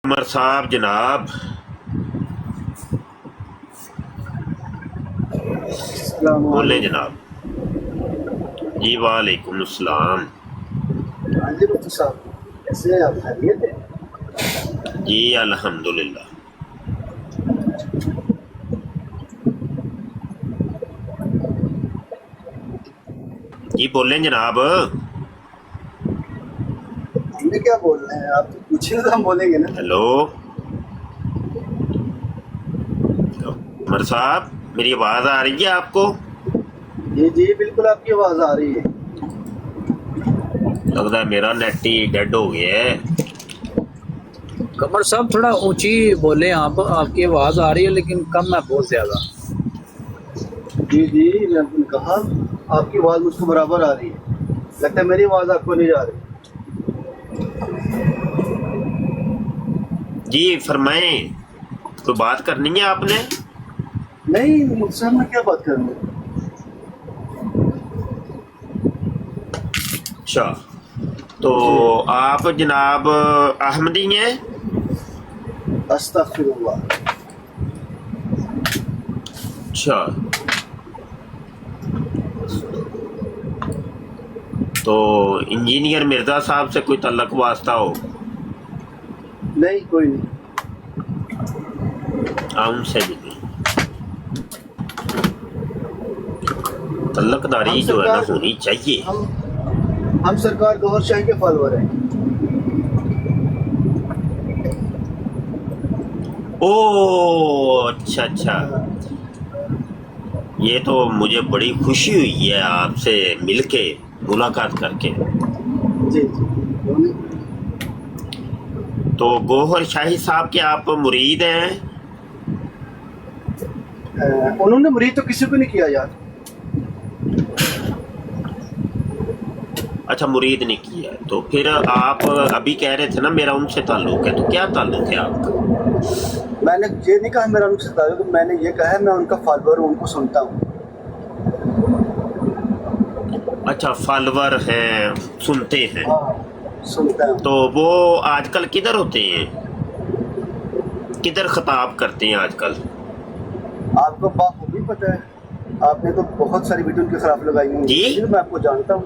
عمر صاحب جناب السلام بولیں علیکم۔ جناب۔ جی وعلیکم السلام۔ ہاں جی بچو صاحب، کیسے ہیں آپ؟ خیریت ہے؟ جی الحمدللہ۔ جی بولیں جناب۔ ہم نے کیا بول رہے ہیں؟ آپ تو پوچھیں تو ہم بولیں گے نا۔ ہیلو عمر صاحب، میری آواز آ رہی ہے آپ کو؟ جی جی بالکل آپ کی آواز آ رہی ہے۔ لگتا ہے میرا نیٹ ہی ڈیڈ ہو گیا ہے۔ قمر صاحب تھوڑا اونچی بولیں، آپ کی آواز آ رہی ہے لیکن کم ہے بہت زیادہ۔ جی جی میں نے کہا آپ کی آواز مجھ کو برابر آ رہی ہے، لگتا ہے میری آواز آپ کو نہیں جا رہی۔ جی فرمائیں، کوئی بات کرنی ہے آپ نے؟ نہیں مجھ سے میں کیا بات کروں؟ اچھا، تو جی آپ جناب احمدی ہیں؟ استغفر اللہ۔ اچھا، تو انجینئر مرزا صاحب سے کوئی تعلق واسطہ ہو؟ نہیں کوئی نہیں۔ ان سے بھی نہیں۔ تعلق داری ہم جو ہے نا سرکار ہونی چاہیے۔ ہم سرکار گوھر شاہی کے فالوور ہیں۔ او اچھا اچھا، یہ تو مجھے بڑی خوشی ہوئی ہے آپ سے مل کے، ملاقات کر کے۔ جی جی تو گوہر شاہی صاحب کے آپ مرید ہیں؟ انہوں نے مرید تو کسی کو نہیں کیا یار۔ اچھا مرید نہیں کیا، تو پھر آپ ابھی کہہ رہے تھے نا میرا ان سے تعلق ہے، تو کیا تعلق ہے آپ کا؟ میں نے یہ نہیں کہا میرا ان سے تعلق، میں نے یہ کہا ہے میں ان کا فالوور ہوں، ان کو سنتا ہوں۔ اچھا فالور ہیں، سنتے ہیں۔ ہاں سنتا ہوں۔ تو وہ آج کل کدھر ہوتے ہیں، کدھر خطاب کرتے ہیں آج کل؟ آپ کو بخوبی پتہ ہے، آپ نے تو بہت ساری ویڈیو ان کے خلاف لگائی ہوئی جی ہیں، میں آپ کو جانتا ہوں۔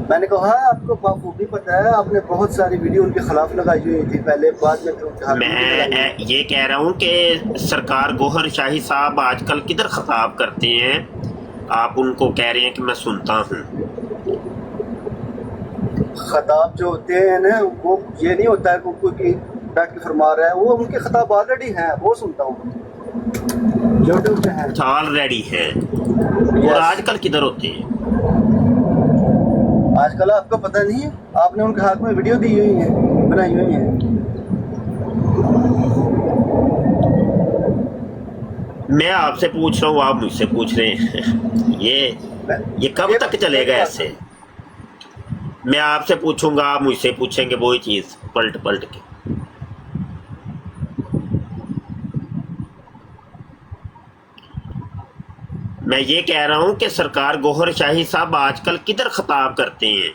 میں نے کہا آپ کو بخوبی پتہ ہے، آپ نے بہت ساری ویڈیو ان کے خلاف لگائی ہوئی تھی پہلے، بعد میں پھر ان کے حق میں بھی لگائی میں ہوئی۔ یہ کہہ رہا ہوں کہ سرکار گوہر شاہی صاحب آج کل کدھر خطاب کرتے ہیں، آپ ان کو کہہ رہے ہیں کہ میں سنتا ہوں۔ خطاب جو ہوتے ہیں نا وہ یہ نہیں ہوتا ہے کہ کوئی بیٹھ کے فرما رہا ہے، وہ ان کے خطاب آلریڈی ہیں، وہ سنتا ہوں، یوٹیوب پہ ہیں۔ اچھا آلریڈی ہیں، اور یس، آج کل کدھر ہوتے ہیں؟ آج کل آپ کو پتہ نہیں ہے، آپ نے ان کے ہاتھ میں ویڈیو دی ہوئی ہیں، بنائی ہوئی ہیں۔ میں آپ سے پوچھ رہا ہوں، آپ مجھ سے پوچھ رہے ہیں، یہ کب تک چلے گا ایسے؟ میں آپ سے پوچھوں گا، آپ مجھ سے پوچھیں گے، وہی چیز پلٹ پلٹ کے۔ میں یہ کہہ رہا ہوں کہ سرکار گوہر شاہی صاحب آج کل کدھر خطاب کرتے ہیں،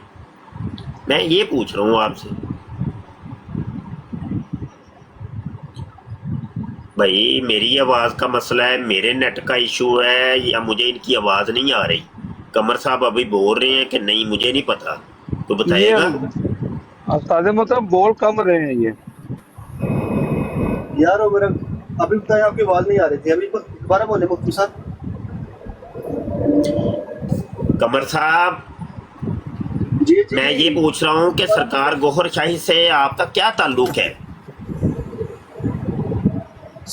میں یہ پوچھ رہا ہوں آپ سے۔ بھائی میری آواز کا مسئلہ ہے، میرے نیٹ کا ایشو ہے، یا مجھے ان کی آواز نہیں آ رہی؟ قمر صاحب ابھی بول رہے ہیں کہ نہیں مجھے نہیں پتا، تو بتائے یہ گا؟ استاد مطلب بول کم رہے ہیں یہ۔ یار وہ میرا ابھی بتائیں، آپ کی آواز نہیں آ رہی تھی، ابھی دوبارہ بولے مفتی صاحب۔ قمر صاحب جی جی میں یہ پوچھ رہا ہوں کہ سرکار گوہر شاہی سے آپ کا کیا تعلق ہے؟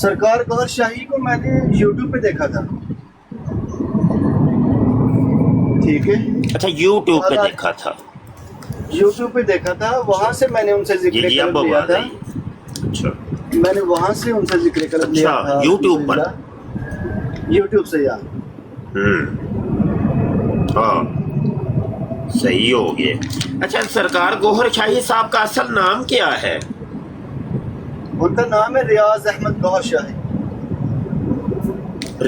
سرکار گوھر شاہی کو میں نے یوٹیوب پہ دیکھا تھا، ٹھیک ہے، اچھا یوٹیوب پہ دیکھا تھا؟ یوٹیوب پہ دیکھا تھا، وہاں سے میں نے ان سے جی ذکر جی اب قلم لیا آواز تھا، آئی۔ اچھا میں نے وہاں سے ان سے ذکر قلم لیا اچھا تھا، یوٹیوب پر؟ الحمدللہ، یوٹیوب سے یار۔ ہاں صحیح ہو گیا۔ اچھا سرکار گوہر شاہی صاحب کا اصل نام کیا ہے؟ ان کا نام ہے ریاض احمد گوھر شاہی۔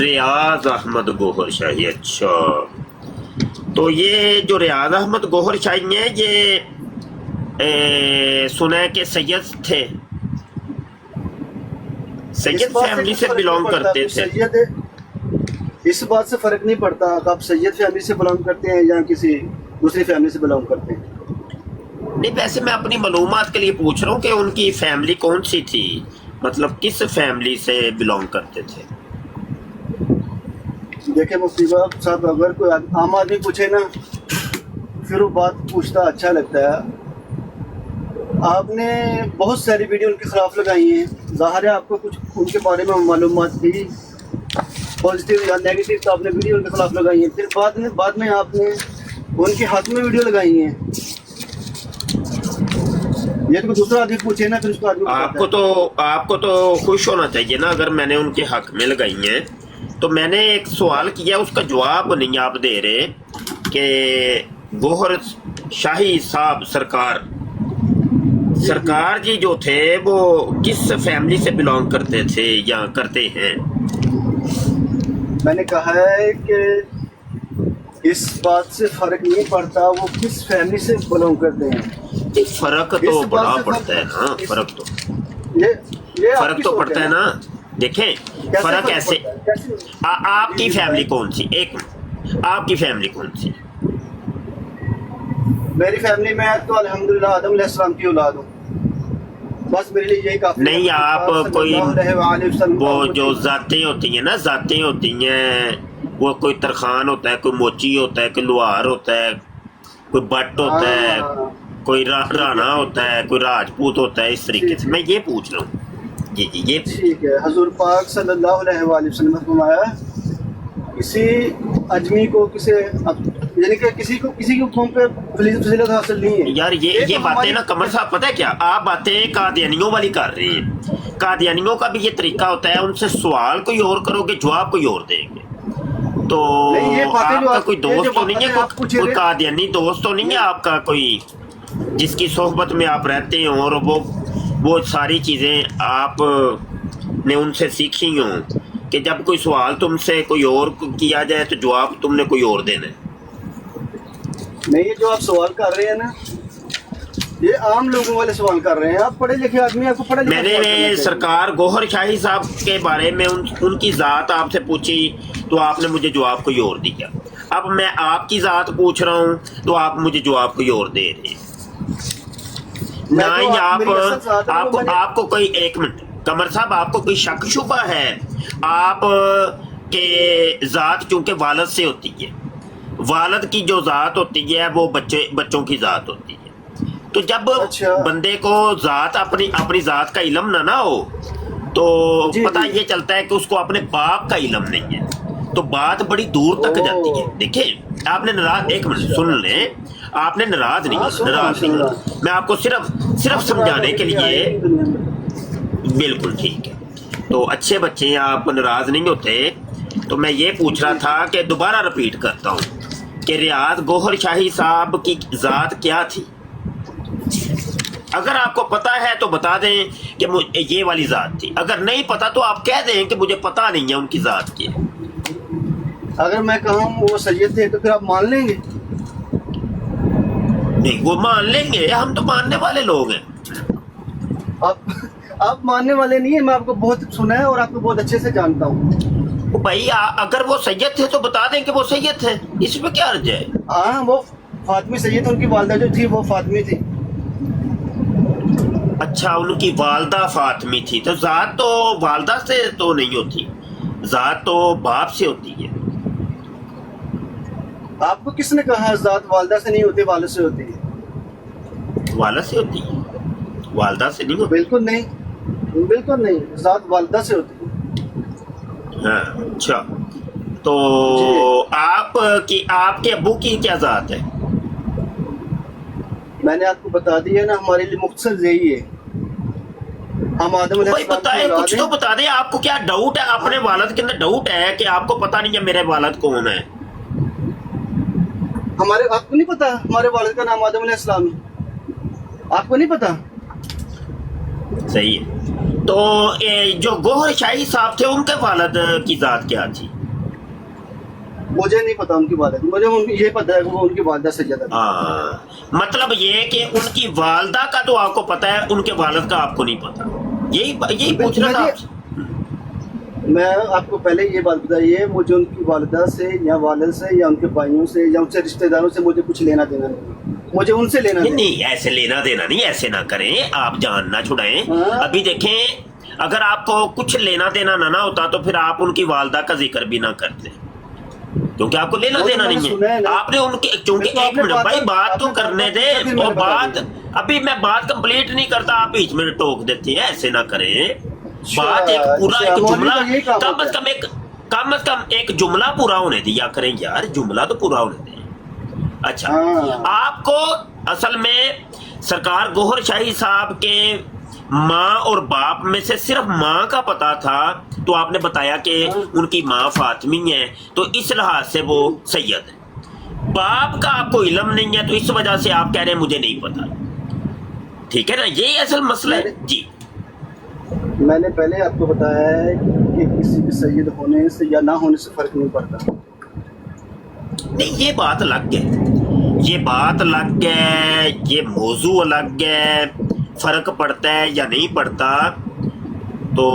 ریاض احمد گوہر شاہی، اچھا۔ تو یہ جو ریاض احمد گوہر شاہی ہیں، یہ سنا ہے کہ سید تھے؟ सैयद इस बात फैमिली कुछ से फर्क बिलोंग नहीं पड़ता, करते आप थे। सैयद, इस बात से फर्क नहीं पड़ता कि आप सैयद फैमिली से बिलोंग करते हैं या किसी दूसरी फैमिली से बिलोंग करते हैं। नहीं, वैसे मैं अपनी मालूमात के लिए पूछ रहा हूँ कि उनकी फैमिली कौन सी थी, मतलब किस फैमिली से बिलोंग करते थे। देखे मुफ्ती साहब, अगर कोई आम आदमी पूछे ना, फिर वो बात पूछता अच्छा लगता है। आपने बहुत सारी वीडियो उनके खिलाफ लगाई हैं, ज़ाहिर है आपको कुछ उनके बारे में मालूमात थी, पॉजिटिव या नेगेटिव, तो आपने वीडियो उनके खिलाफ लगाई हैं। फिर बाद में आपने उनके हक में वीडियो लगाई हैं। ये तो कोई दूसरा आदमी पूछे ना, फिर उसको आदमी आपको तो खुश होना चाहिए ना, अगर मैंने उनके हक में लगाई हैं। तो मैंने एक सवाल किया, उसका जवाब नहीं आप दे रहे कि गौहर शाही साहब सरकार जी जो थे वो किस फैमिली से बिलोंग करते थे या करते हैं। मैंने कहा है कि इस बात से फर्क नहीं पड़ता वो किस फैमिली से बिलोंग करते हैं। फर्क तो इस बात बड़ा से पड़ता है ना, फर्क आपकी तो सोच पड़ता है ना। देखें, कैसे फर्क ऐसे, पड़ता है? कैसे? आपकी फैमिली कौन सी, एक मिनट, आपकी फैमिली कौन सी। मेरी फैमिली में तो अल्हम्दुलिल्लाह आदम अलैहिस्सलाम की औलाद हूँ, बस मेरे लिए यही काफी है। नहीं, आप कोई सल्लल्लाहु अलैहि वसल्लम वो जो जातें होती हैं ना, जातें होती हैं, वो कोई तरखान होता है, कोई मोची होता है, कोई लुहार होता है, कोई बट होता है, हाँ। कोई राणा होता है, कोई राजपूत होता है, इस तरीके से मैं ये पूछ रहा हूँ। जी ये ठीक है। हजूर पाक सल्लल्लाहु अलैहि वसल्लम ने फरमाया, किसी अजमी को यानी कि किसी की कौम पे फजीलत हासिल नहीं है। यार ये तो बातें ना कमर साहब, पता है क्या, आप बातें कादियानियों वाली कर रहे हैं। कादियानियों का भी ये तरीका होता है, उनसे सवाल कोई और करोगे, जवाब कोई और देंगे। तो नहीं, ये बातें जो आपका कोई दोस्त तो नहीं है, कोई रहे, कादियानी दोस्त तो नहीं है आपका कोई, जिसकी सोहबत में आप रहते हो और वो सारी चीज़ें आप ने उनसे सीखी हो कि जब कोई सवाल तुमसे कोई और किया जाए तो जवाब तुमने कोई और देना है। नहीं, ये जो आप सवाल कर रहे हैं ना, ये आम लोगों वाले सवाल कर रहे हैं। आप पढ़े लिखे आदमी, आपको पढ़े लिखे मैंने सरकार गौहर शाही साहब के बारे में उनकी ज़ात आपसे पूछी तो आपने मुझे जवाब कोई और दिया। अब मैं आपकी ज़ात पूछ रहा हूँ तो आप मुझे जवाब कोई और दे रहे हैं। ना ही आपको कोई, एक मिनट कमर साहब, आपको कोई शक शुबा है आप के ज़ात चूंकि वालद से होती है, वालद की जो ज़ात होती है वो बच्चों की ज़ात होती है। तो जब बंदे को ज़ात अपनी ज़ात का इल्म ना हो तो पता ये चलता है कि उसको अपने बाप का इल्म नहीं है, तो बात बड़ी दूर तक जाती है। देखिए, आपने नाराज, एक मिनट सुन लें, आपने नाराज नहीं होना, मैं आपको सिर्फ समझाने के लिए, बिल्कुल ठीक है। तो अच्छे बच्चे हैं, आप नाराज नहीं होते। तो मैं ये पूछ रहा था कि दोबारा रिपीट करता हूँ कि रियाज गौहर शाही साहब की ज़ात क्या थी। अगर आपको पता है तो बता दें कि ये वाली ज़ात थी, अगर नहीं पता तो आप कह दें कि मुझे पता नहीं है उनकी ज़ात की। अगर मैं कहूँ वो सैयद थे तो फिर आप मान लेंगे? नहीं, वो मान लेंगे, हम तो मानने वाले लोग हैं। आप मानने वाले नहीं है, मैं आपको बहुत सुना है और आपको बहुत अच्छे से जानता हूँ। भाई अगर वो सैयद थे तो बता दें कि वो सैयद थे, इसमें क्या अर्ज है। हाँ, वो फातिमी सैयद, उनकी वालदा जो थी वो फातिमी थी। अच्छा, उनकी वालदा फातिमी थी, तो ज़ात तो वालदा से तो नहीं होती, ज़ात तो बाप से होती है। आपको किसने कहा ज़ात वालदा से नहीं होती, वालिद से होती है? वालिद से होती है, वालदा से नहीं होती। बिल्कुल नहीं, बिल्कुल नहीं, ज़ात वालदा से होती है। हाँ, अच्छा, तो आपके अब्बू की क्या ज़ात है? मैंने आपको बता दिया ना, हमारे लिए मुख्तसर यही है। हम आदम भाई बताए, कुछ तो बता दे। आपको क्या डाउट है अपने वालिद के अंदर? डाउट है कि आपको पता नहीं है मेरे वालिद कौन है? आपको नहीं पता हमारे वालिद का नाम आदम अलैहिस्सलाम है? आपको नहीं पता? सही है। तो जो गौहर शाही साहब थे उनके वालिद की ज़ात क्या थी? मुझे नहीं पता उनकी वालिद, मुझे ये पता है कि वो उनकी वालिदा सैयदा थी। मतलब ये कि उनकी वालदा का तो आपको पता है, उनके वालिद का आपको नहीं पता। यही पूछ रहा था। मैं आपको पहले ये बात बताइए, मुझे उनकी वालिदा से या वालिद से या उनके भाइयों से या उनसे रिश्तेदारों से मुझे कुछ लेना देना नहीं, मुझे उनसे लेना नहीं देना। नहीं, ऐसे लेना देना नहीं, ऐसे ना करें, आप जान ना छुड़ाएं। हाँ। अभी देखें, अगर आपको कुछ लेना देना ना होता तो फिर आप उनकी वालदा का जिक्र भी ना करते, क्योंकि आपको लेना वो तो देना मैंने नहीं सुना है है ना। आपने उनके, क्योंकि देखो, एक आपने मिनट भाई, बात तो आपने करने बात दे, फिर और मैंने बात बताई। अभी मैं बात कंप्लीट नहीं करता, आप बीच में टोक देते हैं, ऐसे ना करें। बात एक पूरा अच्छा, एक मौलवी जुमला, का यही काम कम होता से है। कम एक, कम से कम एक जुमला पूरा होने दिया करें यार, जुमला तो पूरा होने दें। अच्छा, हाँ। आपको असल में सरकार गौहर शाही साहब के माँ और बाप में से सिर्फ माँ का पता था, तो आपने बताया कि उनकी माँ फातिमी है, तो इस लिहाज से वो सैयद है। बाप का आपको इल्म नहीं है, तो इस वजह से आप कह रहे हैं मुझे नहीं पता। ठीक है ना, यही असल मसला है जी। मैंने पहले आपको बताया है कि किसी के सैयद होने से या ना होने से फर्क नहीं पड़ता। नहीं, ये बात अलग है, ये बात अलग है, ये मौजू अलग है, फर्क पड़ता है या नहीं पड़ता। तो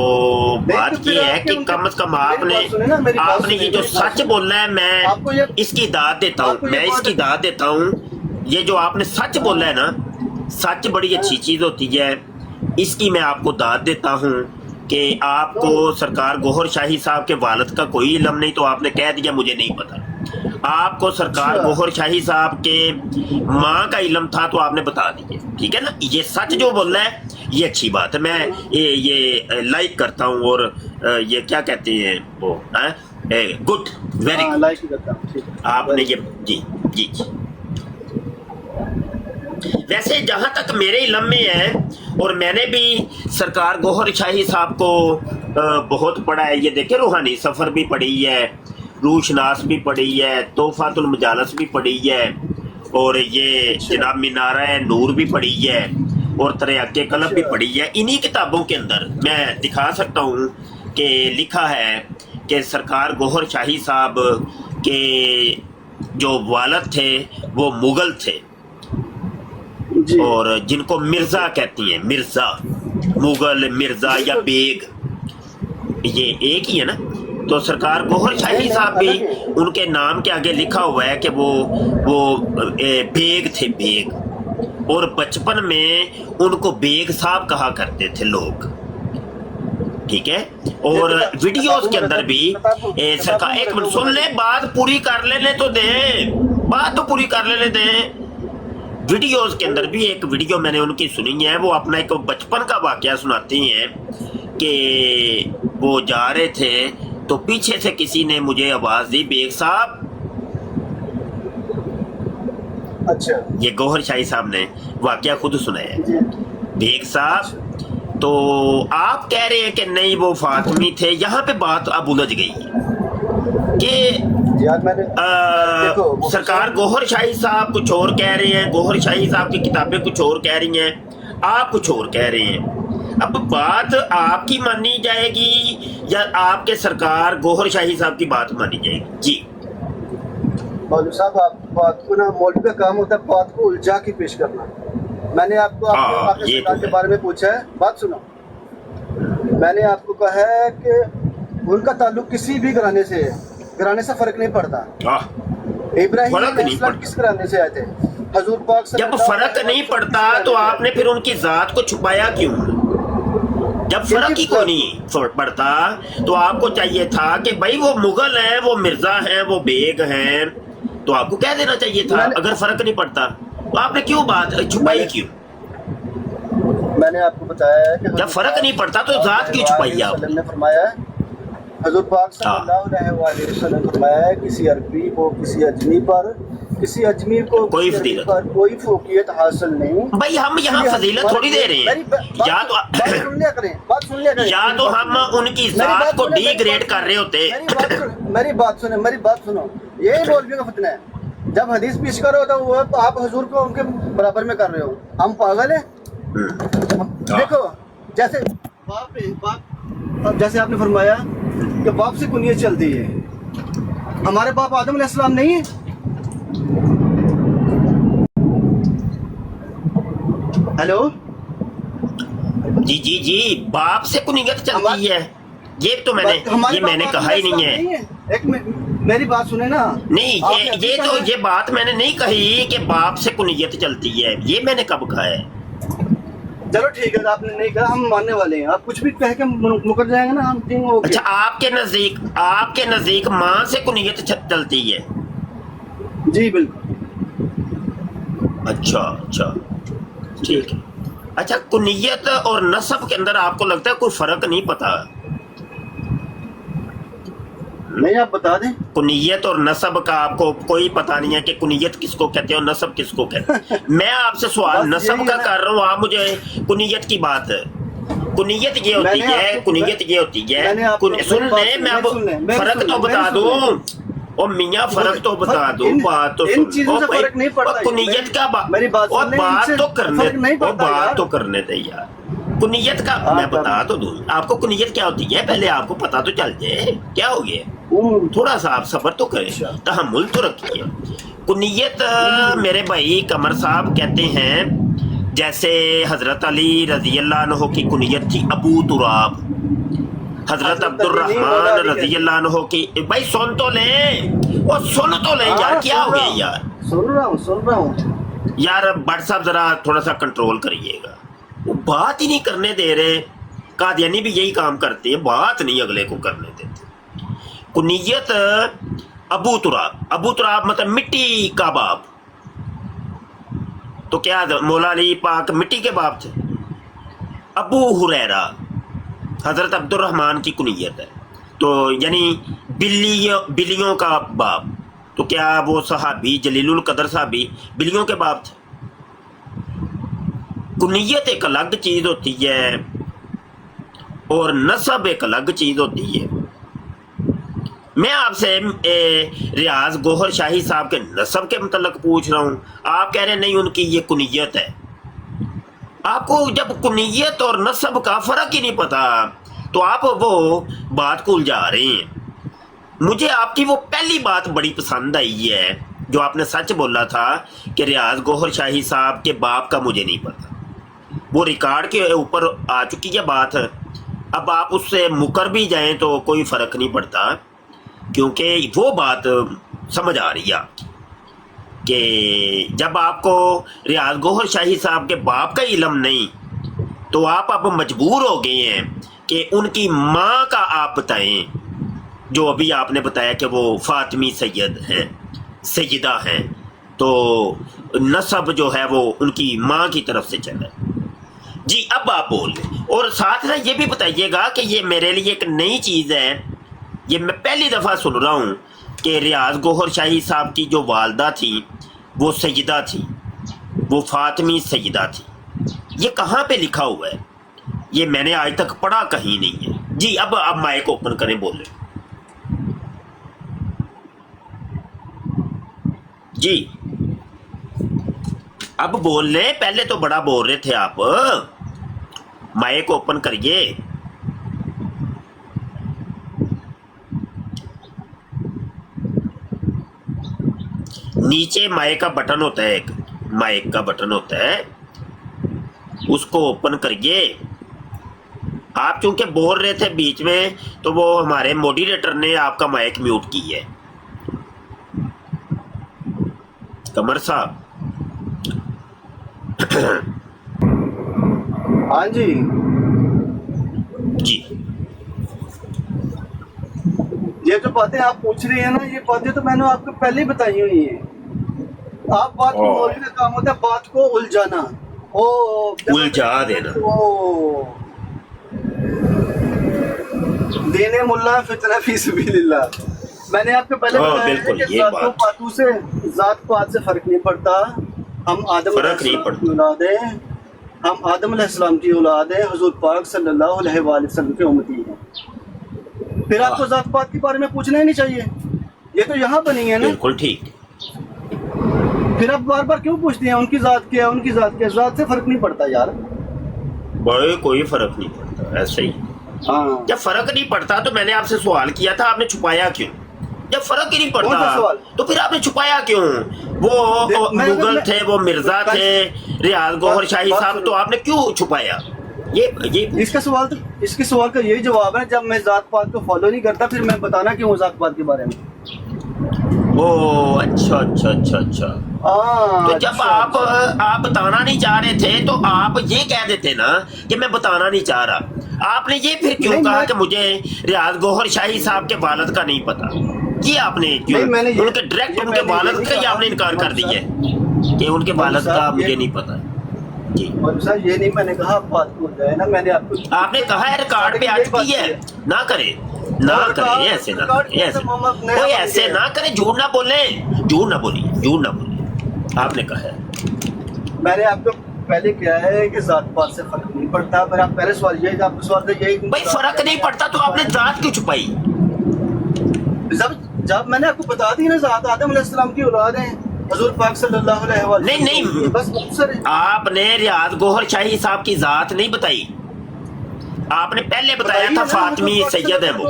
बात फिर ये है आपके कि उनके- कम से कम मेरी बात सुने ना, मेरी बात आपने सुने, ये जो मेरी बात सच सुने। बोला है, आपको मैं ये- इसकी दाद देता हूँ, आपको ये मैं बात- इसकी दाद देता हूँ। ये जो आपने सच बोला है ना, सच बड़ी अच्छी चीज होती है, इसकी मैं आपको दाद देता हूँ कि आपको सरकार गौहर शाही साहब के वालिद का कोई इल्म नहीं, तो आपने कह दिया मुझे नहीं पता। आपको सरकार अच्छा। गौहर शाही साहब के माँ का इल्म था, तो आपने बता दिया। ठीक है ना, ये सच जो बोल रहा है, ये अच्छी बात है, मैं ये लाइक करता हूँ, और ये क्या कहते हैं वो, गुड, वेरी हाँ, गुड। लाइक ही करता हूँ, ठीक है। आपने ये जी जी जी। वैसे जहां तक मेरे इल्म में है, और मैंने भी सरकार गौहर शाही साहब को बहुत पढ़ा है, ये देखे रूहानी सफर भी पढ़ी है, रूशनास भी पढ़ी है, तोहफातुल मजालस भी पढ़ी है, और ये जनाब मीनारा नूर भी पढ़ी है, और तरक्के कलम भी पढ़ी है। इन्हीं किताबों के अंदर मैं दिखा सकता हूँ कि लिखा है कि सरकार गौहर शाही साहब के जो वालिद थे वो मुगल थे, जी। और जिनको मिर्जा कहती हैं, मिर्जा, मुगल, मिर्जा या बेग, ये एक ही है ना। तो सरकार गौहर शाही साहब भी, उनके नाम के आगे लिखा हुआ है कि वो बेग थे, बेग, और बचपन में उनको बेग साहब कहा करते थे लोग। ठीक है, और वीडियोस के अंदर भी सरकार, एक मिनट सुन ले, बात पूरी कर लेने तो दे, बात तो पूरी कर लेने दे। वीडियोस के अंदर भी एक वीडियो मैंने उनकी सुनी है, वो अपना एक बचपन का वाकया सुनाती हैं कि वो जा रहे थे तो पीछे से किसी ने मुझे आवाज दी, बेग साहब। अच्छा ये गौहर शाही साहब ने वाकया खुद सुनाया है, जी। बेग साहब। तो आप कह रहे हैं कि नहीं वो फातिमी थे, यहाँ पे बात अब उलझ गई कि यार मैंने देखो, सरकार गौहर शाही साहब कुछ और कह रहे हैं, गौहर शाही साहब की किताबें कुछ और कह रही हैं, आप कुछ और कह रहे हैं। अब बात आपकी मानी जाएगी या आपके सरकार गौहर शाही साहब की बात मानी जाएगी? जी मौलवी साहब, आप बात को ना, मौलवी का काम होता है बात को उलझा के पेश करना। मैंने आपको हाँ, आपके ये सरकार तो के है। बारे में पूछा है, बात सुनो। मैंने आपको कहा है कि उनका ताल्लुक किसी भी घराने से है, घराने से फर्क नहीं पड़ता। इब्राहिम फर्क नहीं अलैहिस्सलाम पड़ता। किस घराने से आए थे? हजूर पाक जब सल्लल्लाहु फर्क अलैहि नहीं वसल्लम पड़ता किस तो घराने से आपने आए फिर उनकी जात को छुपाया क्यों? जब फर्क ही को नहीं पड़ता तो आपको चाहिए था कि भाई वो मुगल हैं, वो मिर्जा हैं, वो बेग हैं, तो आपको कह देना चाहिए था। अगर फर्क नहीं पड़ता तो आपने क्यों बात छुपाई क्यों? मैंने आपको बताया है कि जब फर्क नहीं पड़ता तो जात क्यों छुपाई आपने? ने फरमाया है, हजूर पाक सल्लल्लाहु अलैहि वसल्लम ने फरमाया है, किसी अरबी को किसी अजमी पर, किसी अजमी को कोई किसी अरबी फजीलत पर कोई फौकियत हासिल नहीं। भाई हम यहाँ फजीलत थोड़ी दे रहे हैं, या तो बात सुन लिया करें, बात सुन लिया करें। या तो हम उनकी जात को डिग्रेड कर रहे होते। मेरी बात सुनो, यही मौलवियों का फितना है। जब हदीस पेश करो तो वो आप हजूर को उनके बराबर में कर रहे हो। हम पागल हैं? देखो, जैसे बाप, अब जैसे आपने फरमाया कि बाप से कुनियत चलती है, हमारे बाप आदम अलैहिस्सलाम नहीं है? हेलो, जी जी जी, बाप से कुनियत चलती है। ये तो मैंने हमारी ये बात मैंने आपके कहा ही नहीं साथ है। एक मेरी बात सुने ना। नहीं आपने ये अभी तो कहा है- ये बात मैंने नहीं कही कि बाप से कुनियत चलती है, ये मैंने कब कहा है? चलो ठीक है, आपने नहीं कहा, हम मानने वाले हैं। आप कुछ भी कह के मुकर जाएंगे ना, हम ठीक हो अच्छा आपके नजदीक माँ से कुनियत चलती है? जी बिल्कुल। अच्छा ठीक है। अच्छा कुनियत और नसब के अंदर आपको लगता है कोई फर्क नहीं पता? नहीं, आप बता दें। कुनियत और नसब का आपको कोई पता नहीं है कि कुनियत किसको कहते हैं और नसब किसको कहते हैं? मैं आपसे सवाल बस नसब यही का है ना। कर रहा हूँ, आप मुझे कुनियत की बात है। कुनियत ये होती मैंने है, आपको- कुनियत ये होती है। मैंने आपको- सुन मेरी बात ले, सुन- मैं अब मेरी सुन ले, मेरी फर्क सुन तो ले, बता मेरी सुन दूं। और मियाँ फर्क तो बता दो, इन- बात तो इन सुन। चीजों ओ से भाई, फर्क नहीं पड़ता और कुनियत मेरी- का मेरी बात और सुन ले, बात इनसे तो करने फर्क नहीं और पड़ता बात यार। तो करने दे यार। कुनियत का हाँ, मैं कर- बता तो दूं, आपको कुनियत क्या होती है पहले आपको पता तो चल जाए क्या हो गया। थोड़ा सा आप सब्र तो करें, अच्छा। तहम्मुल तो रखिए। कुनियत मेरे भाई कमर साहब कहते हैं जैसे हजरत अली रजी अल्लाह अन्हु की कुनियत थी अबू तुराब, हजरत अब्दुर्रहमान रजी अल्लाह अन्हु की। भाई सुन तो ले, वो सुन तो ले यार, हाँ, क्या हो सुन रहा गया हूँ, यार? सुन रहा हूँ। यार भट्ट साहब जरा थोड़ा सा कंट्रोल करिएगा, वो बात ही नहीं करने दे रहे। कादियानी भी यही काम करते हैं, बात नहीं अगले को करने देते। कुनियत अबू तुराब मतलब मिट्टी का बाप। तो क्या मौला अली पाक मिट्टी के बाप थे? अबू हुरैरा हजरत अब्दुर्रहमान की कुनियत है, तो यानी बिल्लियों का बाप। तो क्या वो सहाबी जलीलुल कदर साहबी बिल्लियों के बाप थे? कुनियत एक अलग चीज होती है और नसब एक अलग चीज होती है। मैं आपसे रियाज गोहर शाही साहब के नसब के मतलब पूछ रहा हूँ, आप कह रहे हैं नहीं उनकी ये कुनियत है। आपको जब कुनियत और नसब का फर्क ही नहीं पता तो आप वो बात को उलझा रहे हैं। मुझे आपकी वो पहली बात बड़ी पसंद आई है जो आपने सच बोला था कि रियाज गोहर शाही साहब के बाप का मुझे नहीं पता। वो रिकॉर्ड के ऊपर आ चुकी है बात। अब आप उससे मुकर भी जाएं तो कोई फर्क नहीं पड़ता, क्योंकि वो बात समझ आ रही है कि जब आपको रियाज गोहर शाही साहब के बाप का इल्म नहीं तो आप अब मजबूर हो गए हैं कि उनकी माँ का आप बताएं, जो अभी आपने बताया कि वो फातिमी सैयद हैं, सैयदा हैं, तो नसब जो है वो उनकी माँ की तरफ से चला। जी अब आप बोल, और साथ में ये भी बताइएगा कि ये मेरे लिए एक नई चीज़ है, ये मैं पहली दफ़ा सुन रहा हूँ कि रियाज गोहर शाही साहब की जो वालदा थी वो सैयदा थी, वो फातिमी सैयदा थी। ये कहाँ पे लिखा हुआ है? ये मैंने आज तक पढ़ा कहीं नहीं है। जी अब माइक ओपन करें, बोले जी। अब बोल ले, पहले तो बड़ा बोल रहे थे आप। माइक ओपन करिए। नीचे माइक का बटन होता है, एक माइक का बटन होता है, उसको ओपन करिए। आप चूंकि बोल रहे थे बीच में तो वो हमारे मॉडरेटर ने आपका माइक म्यूट की है। कमर साहब हाँ जी जी, ये जो बातें आप पूछ रही हैं ना, ये बातें तो मैंने आपको पहले ही बताई हुई हैं। आप बात को मौलवी का काम होता है बात को उलझाना, उलझा देना। ओ देने मुल्ला फितना फी सबीलिल्लाह। मैंने आपको पहले बताया है बिल्कुल, कि ये जातों बात। पातों से जात पात से फर्क नहीं पड़ता। हम आदम फर्क नहीं अलैहिस्सलाम की औलाद हैं, हम आदम अलैहिस्सलाम की औलाद हैं, हुजूर पाक सल्लल्लाहु अलैहि वसल्लम के उम्मती हैं। फिर आपको जात पात के बारे में पूछना ही नहीं चाहिए, ये तो यहाँ बनी है ना। बिल्कुल ठीक। फिर आप बार बार क्यों पूछते हैं उनकी जात क्या है, उनकी जात क्या है? जात से फर्क नहीं पड़ता यार। बड़े कोई फर्क नहीं पड़ता, ऐसे ही। हाँ जब फर्क नहीं पड़ता तो मैंने आपसे सवाल किया था, आपने छुपाया क्यों? जब फर्क ही नहीं कौन सा सवाल? पड़ता तो फिर आपने छुपाया क्यों? वो मुगल थे, वो मिर्जा थे, रियाज गोहर शाही साहब, तो आपने क्यों छुपाया? ये इसके सवाल का यही जवाब है, जब मैं जात पात को फॉलो नहीं करता फिर मैं बताना क्यों जात पात के बारे में। ओ अच्छा। तो जब आप बताना नहीं चाह रहे थे तो आप ये कह देते ना कि मैं बताना नहीं चाह रहा। आपने ये फिर क्यों कहा कि मुझे रियाज गौहर शाही साहब के वालिद का नहीं पता? ये आपने क्यों उनके डायरेक्ट उनके वालिद का ही आपने इनकार कर दिया है कि उनके वालिद का मुझे नहीं पता जी। सर ये नहीं मैंने कहा, बात हो जाए ना, मैंने आपने कहा है रिकॉर्ड पे आ चुकी है, ना करे ऐसे ना, ऐसे कोई ऐसे ना करे, झूठ ना बोले आपने कहा है। मैंने आपको पहले क्या है कि जात पात से फर्क नहीं पड़ता, पर आप पहले सवाल यही आपका सवाल था यही भाई फर्क नहीं पड़ता तो आपने जात क्यों छुपाई? जब मैंने आपको बता दी ना जात आदम अलैहिस्सलाम की औलाद है हुजूर पाक सल्लल्लाहु अलैहि वसल्लम। नहीं बस मुख्तसर है। आपने रियाज गौहर शाही साहब की जात नहीं बताई, आपने पहले बताया था फातिमी सैयद है वो।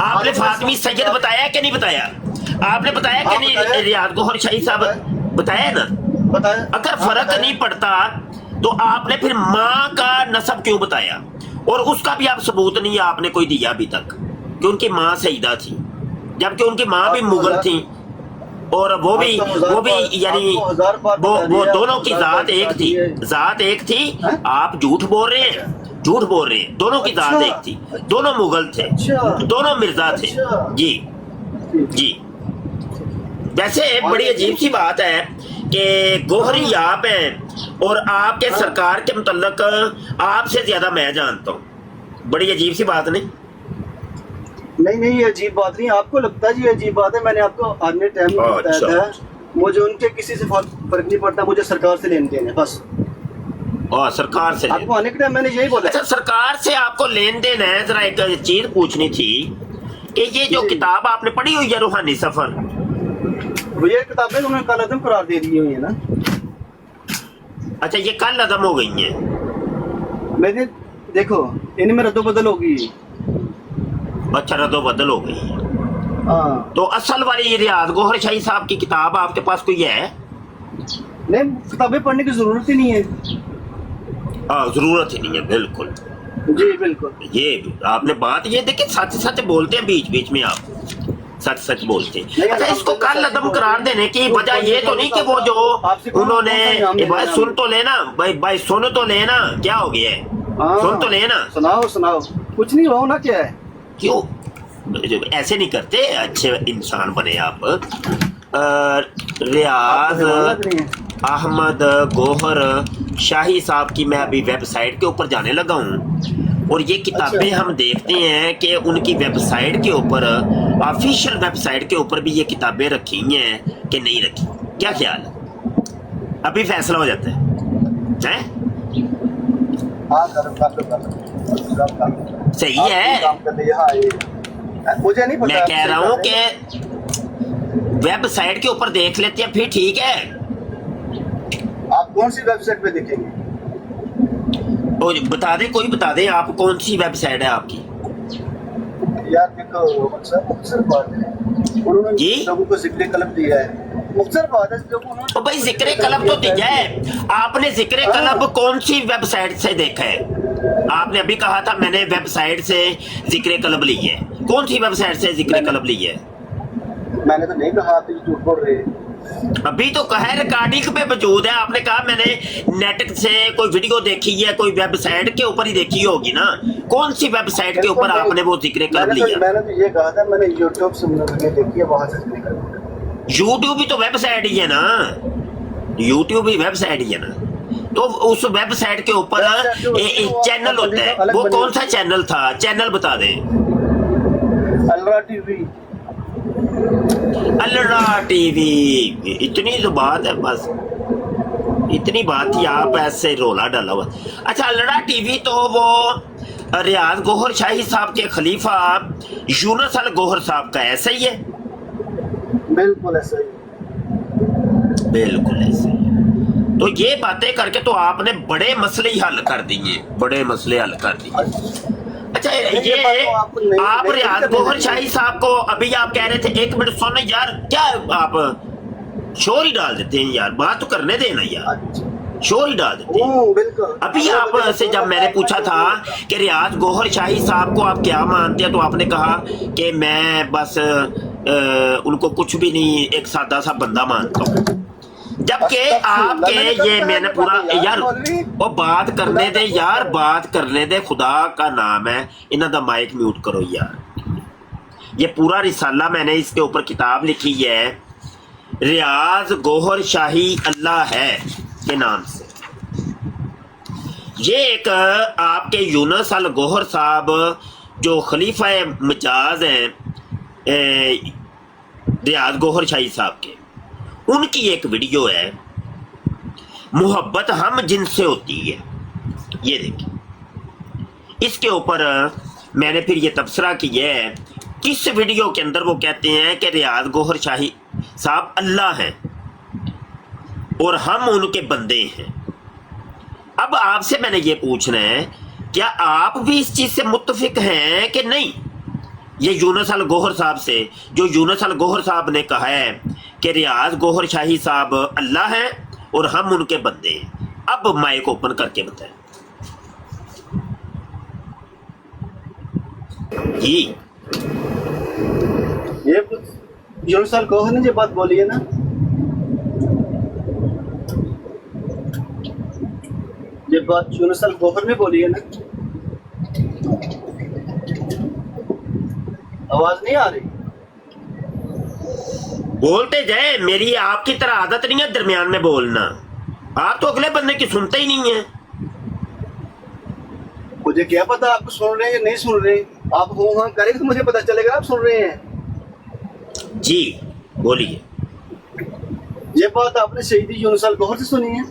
आपने फातिमी सैयद बताया कि नहीं बताया? आपने बताया कि नहीं रियाज गौहर शाही साहब बताया ना? अगर फर्क नहीं पड़ता तो आपने फिर माँ का नसब क्यों बताया? और उसका भी आप सबूत नहीं आपने कोई दिया अभी तक कि उनकी माँ सईदा थी, जबकि उनकी माँ भी मुगल थी और वो भी यानी वो दोनों की जात एक थी। आप झूठ बोल रहे हैं, दोनों की जात एक थी, दोनों मुगल थे, दोनों मिर्जा थे जी। वैसे बड़ी अजीब सी बात है कि गोहरी आप हैं और आपके सरकार के मुतल्लक आपसे ज्यादा मैं जानता हूँ। बड़ी अजीब सी बात नहीं ये अजीब बात नहीं, आपको लगता है जी अजीब बात है। मैंने आपको आने टाइम में बताया था, मुझे उनके किसी से फर्क नहीं पड़ता, मुझे सरकार से लेन देन है बस। सरकार से आपको आने के टाइम मैंने यही बोला। अच्छा, सरकार से आपको लेन देन है। जरा एक चीज पूछनी थी कि ये जो किताब आपने पढ़ी हुई है रूहानी सफर, ये किताबें उन्होंने कल अदम करार दे दी हुई है ना। अच्छा, ये कल अदम हो गई हैं? मैंने देखो इनमें रद्दो बदल होगी। अच्छा, रद्दो बदल हो गई है। तो असल वाली रियाज गौहर शाही साहब की किताब आपके पास कोई है? नहीं, किताबें पढ़ने की जरूरत ही नहीं है। जरूरत ही नहीं है, बिल्कुल जी बिल्कुल। ये आपने बात ये देखिए, सच बोलते हैं, बीच में आप सच बोलते हैं। अच्छा, इसको कल अदम करार देने की वजह ये तो नहीं कि वो जो उन्होंने भाई सुन तो लेना, भाई सुन तो लेना, क्या हो गया है? सुन तो लेना, सुनाओ कुछ नहीं हो ना, क्या है? क्यों ऐसे नहीं करते? अच्छे इंसान बने आप। रियाज अहमद गौहर शाही साहब की मैं अभी वेबसाइट के ऊपर जाने लगा हूँ और ये किताबें हम देखते हैं कि उनकी वेबसाइट के ऊपर, ऑफिशियल वेबसाइट के ऊपर भी ये किताबें रखी हैं कि नहीं रखी। क्या ख्याल है? अभी फैसला हो जाता है? सही है। मुझे नहीं पता, मैं कह रहा हूँ कि वेबसाइट के ऊपर देख लेते हैं, फिर ठीक है। आप कौन सी वेबसाइट पे देखेंगे? बता दें, कोई बता दें, आप कौन सी वेबसाइट है आपकी? यार देखो, मुख्तसर बात है, उन्होंने जी लोगों को जिक्र कलम दिया है। मुख्तसर बात है, तो भाई जिक्र कलम तो दिया है। आपने जिक्र कलम कौन सी वेबसाइट से देखा है? आपने अभी कहा था मैंने वेबसाइट से जिक्र कलम ली है। कौन सी वेबसाइट से जिक्र कलम ली है? मैंने तो नहीं कहा, आप झूठ बोल रहे हैं। अभी तो कहा है, रिकॉर्डिंग पे मौजूद है। आपने कहा मैंने नेट से कोई वीडियो देखी है, कोई वेबसाइट के ऊपर ही देखी होगी ना। कौन सी वेबसाइट के ऊपर आपने वो जिक्र कलम लिया? मैंने तो ये कहा था, मैंने यूट्यूब से देखी है, वहां से जिक्र कलम। यूट्यूब भी तो वेबसाइट ही है ना, यूट्यूब भी वेबसाइट ही है ना। तो उस वेबसाइट के ऊपर चैनल होता है, वो कौन सा चैनल था? चैनल बता दें। अल्लाह टीवी। इतनी तो बात है, बस इतनी बात थी, आप ऐसे रोला डाला हुआ। अच्छा, अल्लाह टीवी तो वो रियाज गौहर शाही साहब के खलीफा यूनुस अल गौहर साहब का ऐसा ही है? बिल्कुल ऐसा ही, बिल्कुल ऐसा ही। तो ये बातें करके तो आपने बड़े मसले ही हल कर दिए, बड़े मसले हल कर दिए। अच्छा, ये आप रियाज गौहर शाही साहब को अभी आप कह रहे थे, एक मिनट सुनो यार, क्या आप शोर ही डाल देते हैं यार, बात तो करने देना यार, शोर ही डाल देते हैं। बिल्कुल। अभी आपसे जब मैंने पूछा था कि रियाज गौहर शाही साहब को आप क्या मानते हैं, तो आपने कहा कि मैं बस उनको कुछ भी नहीं, एक सादा सा बंदा मानता हूँ। जबकि आपके ये मैंने पूरा यार वो बात करने दे यार, बात करने दे, खुदा का नाम है, इन्हों दा माइक म्यूट करो यार। ये पूरा रिसाला मैंने इसके ऊपर किताब लिखी है, रियाज गौहर शाही अल्लाह है के नाम से। ये एक आपके यूनुस अल गौहर साहब जो खलीफा मजाज हैं रियाज गौहर शाही साहब के, उनकी एक वीडियो है, मोहब्बत हम जिनसे होती है। ये देखिए, इसके ऊपर मैंने फिर ये तबसरा किया है। किस वीडियो के अंदर वो कहते हैं कि रियाज गौहर शाही साहब अल्लाह हैं और हम उनके बंदे हैं। अब आपसे मैंने ये पूछना है, क्या आप भी इस चीज से मुत्तफिक हैं कि नहीं? ये यूनुस अल गौहर साहब से, जो यूनुस अल गौहर साहब ने कहा है कि रियाज गौहर शाही साहब अल्लाह हैं और हम उनके बंदे हैं। अब माइक ओपन करके बताएं जी। ये यूनुस अल गौहर ने जो बात बोली है ना, ये बात यूनुस अल गौहर ने बोली है ना, आवाज नहीं आ रही? बोलते जाए, मेरी आपकी तरह आदत नहीं है दरमियान में बोलना। आप तो अगले बंदे की सुनते ही नहीं है। मुझे क्या पता आप सुन रहे हैं या नहीं सुन रहे हैं? आप हो हाँ करेंगे तो मुझे पता चलेगा आप सुन रहे हैं। जी बोलिए। ये बात आपने शहीदी यूनुस अल गौहर से सुनी है?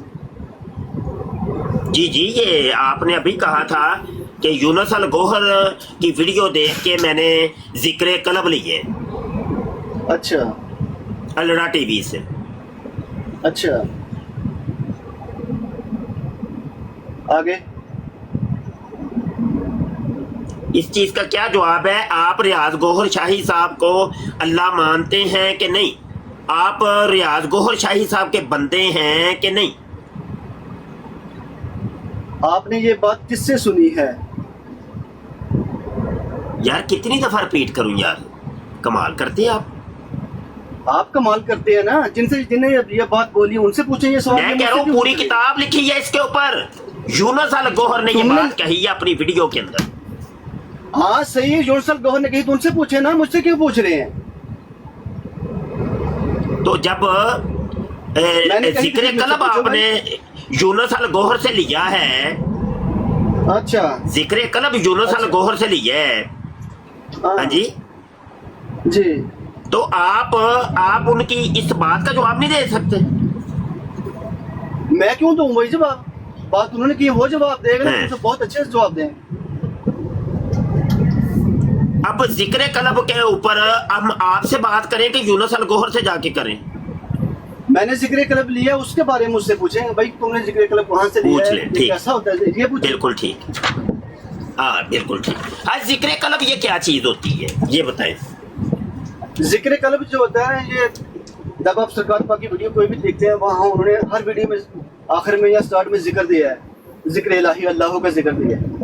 जी जी, ये आपने अभी कहा था कि यूनुस अल गौहर की वीडियो देख के मैंने जिक्र कलब ली है। अच्छा। अलड़ा टीवी से। अच्छा, आगे इस चीज का क्या जवाब है? आप रियाज गौहर शाही साहब को अल्लाह मानते हैं कि नहीं? आप रियाज गौहर शाही साहब के बंदे हैं कि नहीं? आपने ये बात किससे सुनी है? यार कितनी दफा रिपीट करूं यार, कमाल करते हैं आप कमाल करते हैं ना। जिन्हें ये बात बोली उनसे पूछें ये सवाल। मैं कह रहा हूँ पूरी किताब लिखी है इसके ऊपर, यूनुस अल गौहर ने ये बात कही है अपनी वीडियो के अंदर। हाँ सही है, यूनुस अल गौहर ने कही तो उनसे पूछे ना, मुझसे क्यों पूछ रहे हैं? तो जब जिक्र कलब आपने यूनुस अल गौहर से लिया है, अच्छा, जिक्र कलब यूनुस अल गौहर से लिया है, हाँ जी जी, तो आप उनकी इस बात का जवाब नहीं दे सकते? मैं क्यों दूं वही जवाब? बात उन्होंने की वो जवाब देगा ना, तो बहुत अच्छे से जवाब दें। अब जिक्र कलब के ऊपर हम आपसे बात करें कि यूनुस अल गौहर से जाके करें? मैंने जिक्र कलब लिया, उसके बारे में मुझसे पूछें भाई तुमने जिक्र कलब कहाँ से लिया है, ये कैसा होता है, ये पूछें। बिल्कुल ठीक, हाँ बिल्कुल ठीक। हाँ, जिक्र कलब ये क्या चीज होती है ये बताएं। जिक्र कलब जो होता है, ये जब आप सरकार पाक की वीडियो कोई भी देखते हैं, वहाँ उन्होंने हर वीडियो में आखिर में या स्टार्ट में जिक्र दिया है, जिक्र इलाही अल्लाह का जिक्र दिया है।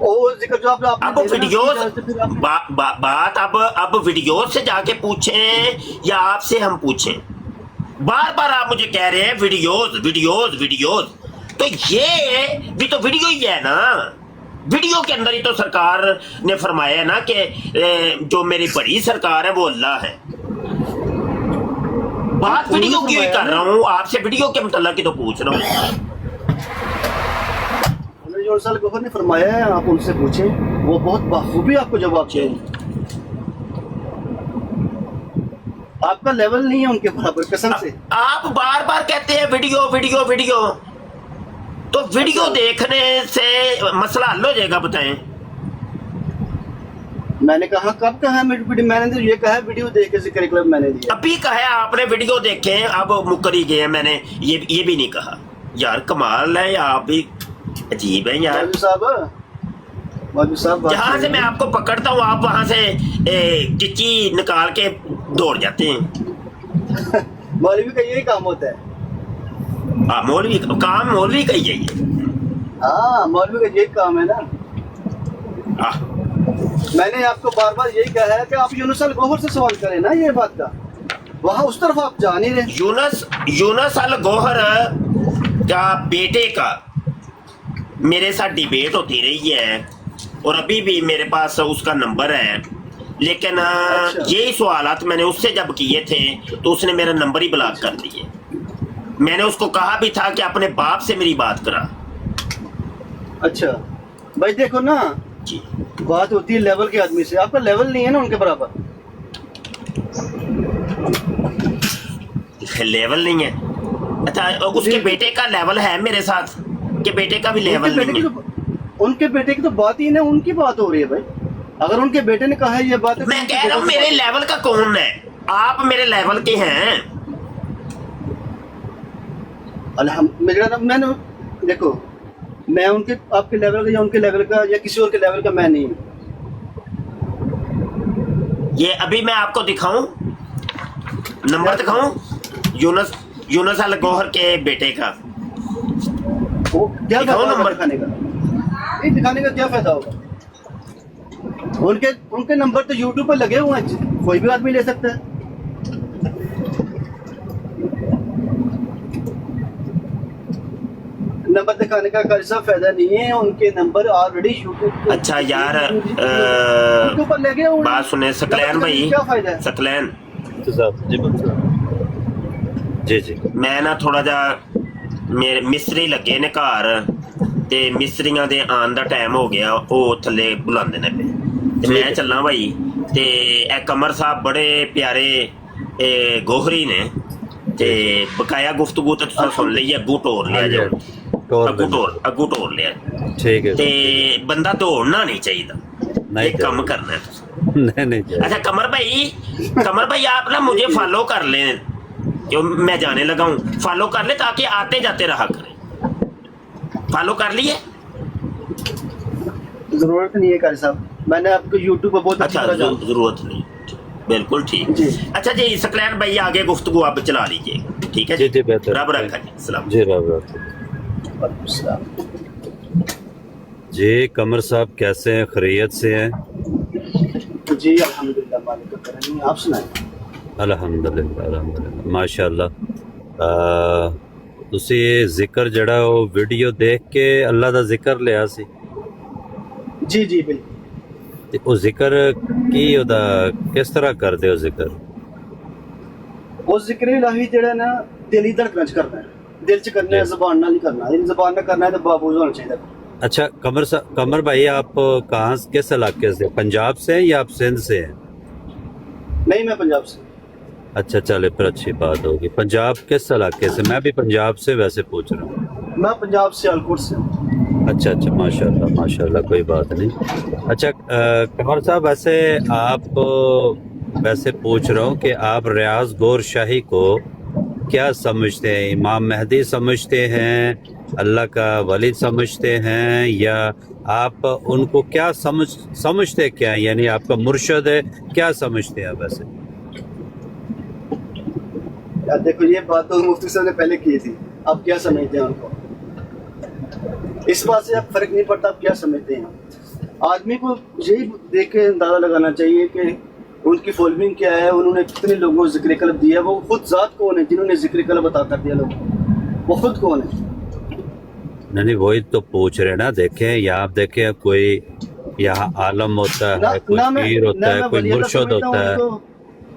और जिक्र जो अब वीडियोस बात अब वीडियोस से जाके पूछें या आपसे हम पूछें? बार बार आप मुझे कह रहे हैं वीडियोस वीडियोस वीडियोस, तो ये भी तो वीडियो ही है ना। वीडियो के अंदर ही तो सरकार ने फरमाया है ना कि जो मेरी बड़ी सरकार है वो अल्लाह है। बात वीडियो की कर रहा हूँ, आपसे वीडियो के मतलब की तो पूछ रहा हूँ। यूनुस अल गौहर ने फरमाया है, आप उनसे पूछें, वो बहुत बखूबी आपको जवाब देंगे। आपका लेवल नहीं है उनके बराबर, कसम से। आप बार बार कहते हैं वीडियो वीडियो वीडियो, तो वीडियो देखने से मसला हल हो जाएगा? बताएं। मैंने कहा कब कहा? मैंने तो ये कहा वीडियो देख के जिक्र कलब मैंने दिया। अभी कहा है आपने वीडियो देखे, अब मुकर ही गए। मैंने ये भी नहीं कहा। यार कमाल है, आप भी अजीब है यार। मौलवी साहब जहाँ से मैं आपको पकड़ता हूँ आप वहां से चिच्ची निकाल के दौड़ जाते हैं। मौलवी का यही काम होता है। हाँ मौलवी काम मौलवी का ही है ये। हाँ, मौलवी का यही काम है ना। हाँ, मैंने आपको बार बार यही कहा है कि आप यूनुस अल गौहर से सवाल करें ना ये बात का, वहाँ उस तरफ आप जा नहीं रहे। यूनुस अल गौहर का बेटे का मेरे साथ डिबेट होती रही है और अभी भी मेरे पास उसका नंबर है, लेकिन अच्छा। यही सवालात मैंने उससे जब किए थे तो उसने मेरा नंबर ही ब्लॉक कर दिए। मैंने उसको कहा भी था कि अपने बाप से मेरी बात करा। अच्छा भाई देखो ना, जी, बात होती है लेवल के आदमी से, आपका लेवल नहीं है ना उनके बराबर। लेवल नहीं है। अच्छा, उसके बेटे का लेवल है मेरे साथ कि बेटे का भी लेवल नहीं है? उनके बेटे की तो बात ही ना, उनकी बात हो रही है भाई। अगर उनके बेटे ने कहा है ये बात है, मैं कह रहा हूँ मेरे लेवल का कौन है? आप मेरे लेवल के हैं। मेरा मैंने देखो, मैं उनके आपके लेवल का या उनके लेवल का या किसी और के लेवल का मैं नहीं हूँ। ये अभी मैं आपको दिखाऊं, नंबर दिखाऊं यूनुस अल गौहर के बेटे का। वो क्या दिखाओ फायदा होगा नंबर। दिखाने का? नहीं, दिखाने का क्या फायदा होगा? उनके नंबर तो यूट्यूब पर लगे हुए हैं, कोई भी आदमी ले सकता है। नंबर दिखाने का कैसा फायदा नहीं है, उनके नंबर ऑलरेडी यूट्यूब। अच्छा यार, उनके ऊपर लगे हुए हैं। बात सुने सकलैन भाई, क्या फायदा है? सकलैन जी जी मैं ना थोड़ा जा मेरे मिस्त्री लगे ने घर ते मिस्त्रियां दे आन दा टाइम हो गया, ਉਹ ਥੱਲੇ ਬੁਲਾਉਂਦੇ ਨੇ ਪਏ ਤੇ ਮੈਂ ਚੱਲਾਂ ਭਾਈ। ਤੇ ਇਹ ਕਮਰ ਸਾਹਿਬ ਬੜੇ ਪਿਆਰੇ ਗੋਹਰੀ ਨੇ ਤੇ ਬਕਾਇਆ ਗੁਫ਼ਤਗੂ ਤੇ ਤੁਸੀਂ ਸੁਣ ਲਈ, ਅੱਗੂ ਟੋਰ ਲਿਆ ਜਾਓ, ਅੱਗੂ ਟੋਰ ਲਿਆ। ठीक है। ਤੇ ਬੰਦਾ ਦੌੜਨਾ ਨਹੀਂ ਚਾਹੀਦਾ, नहीं ਇਹ ਕੰਮ ਕਰਨਾ है ਤੁਸੀਂ। नहीं नहीं अच्छा कमर भाई आप ना मुझे फॉलो कर लें, जो मैं जाने लगा हूँ, फॉलो कर ले ताकि आते जाते रहा करें। फॉलो कर लिए? जरूरत नहीं है कारी साहब, मैंने आपको यूट्यूब पर बहुत अच्छा, जरूरत नहीं, बिल्कुल ठीक। जी। अच्छा जी सकलैन भाई आगे गुफ्तगू आप चला लीजिए, ठीक है जी जी बेहतर। रब रखा जी, सलाम जी रब जी। कमर साहब कैसे हैं, खैरियत से हैं? जी अल्हम्दुलिल्लाह, मालिक का करम है। आप सुनाएं। अल्हम्दुलिल्लाह अल्हम्दुलिल्लाह माशाअल्लाह। ਤੁਸੀਂ ਜ਼ਿਕਰ ਜਿਹੜਾ ਉਹ ਵੀਡੀਓ ਦੇਖ ਕੇ ਅੱਲਾ ਦਾ ਜ਼ਿਕਰ ਲਿਆ ਸੀ? जी जी बिल्कुल। ਤੇ ਉਹ ਜ਼ਿਕਰ ਕੀ ਉਹਦਾ ਕਿਸ ਤਰ੍ਹਾਂ ਕਰਦੇ ਹੋ ਜ਼ਿਕਰ? वो जिक्र इलाही जड़ा ना दिल ही धड़कना च करना है, दिल च करना है, ज़बान नाल नहीं करना। इन ज़बान नाल करना है तो बाबूज होना चाहिए। अच्छा कमर भाई आप कहाँ किस इलाके से, पंजाब से हैं या आप सिंध से हैं? नहीं, मैं पंजाब से। अच्छा चले फिर अच्छी बात होगी। पंजाब किस इलाके से? मैं भी पंजाब से वैसे पूछ रहा हूँ। मैं पंजाब सियालकोट से हूँ। अच्छा अच्छा माशाल्लाह माशाल्लाह, कोई बात नहीं। अच्छा कमर साहब वैसे आप वैसे पूछ रहा हूँ कि आप रियाज गौर शाही को क्या समझते हैं? इमाम मेहदी समझते हैं, अल्लाह का वली समझते हैं, या आप उनको क्या समझते क्या हैं? यानी आपका मुर्शद है, क्या समझते हैं वैसे? यार देखो, ये बात तो मुफ्ती साहब ने पहले की थी, आप क्या समझते हैं उनको? इस बात से आप फर्क नहीं पड़ता आप क्या समझते हैं। आदमी को यही देख के अंदाजा लगाना चाहिए कि उनकी फॉलोइंग क्या है, उन्होंने कितने लोगों को जिक्र कल्ब दिया, वो खुद ज़ात कौन है जिन्होंने जिक्र कल्ब अता कर दिया लोगों को, वो खुद कौन है? नहीं वही तो पूछ रहे ना। देखें यहाँ आप देखें, कोई यहाँ आलम होता है, कोई पीर होता है, कोई मुर्शद होता है।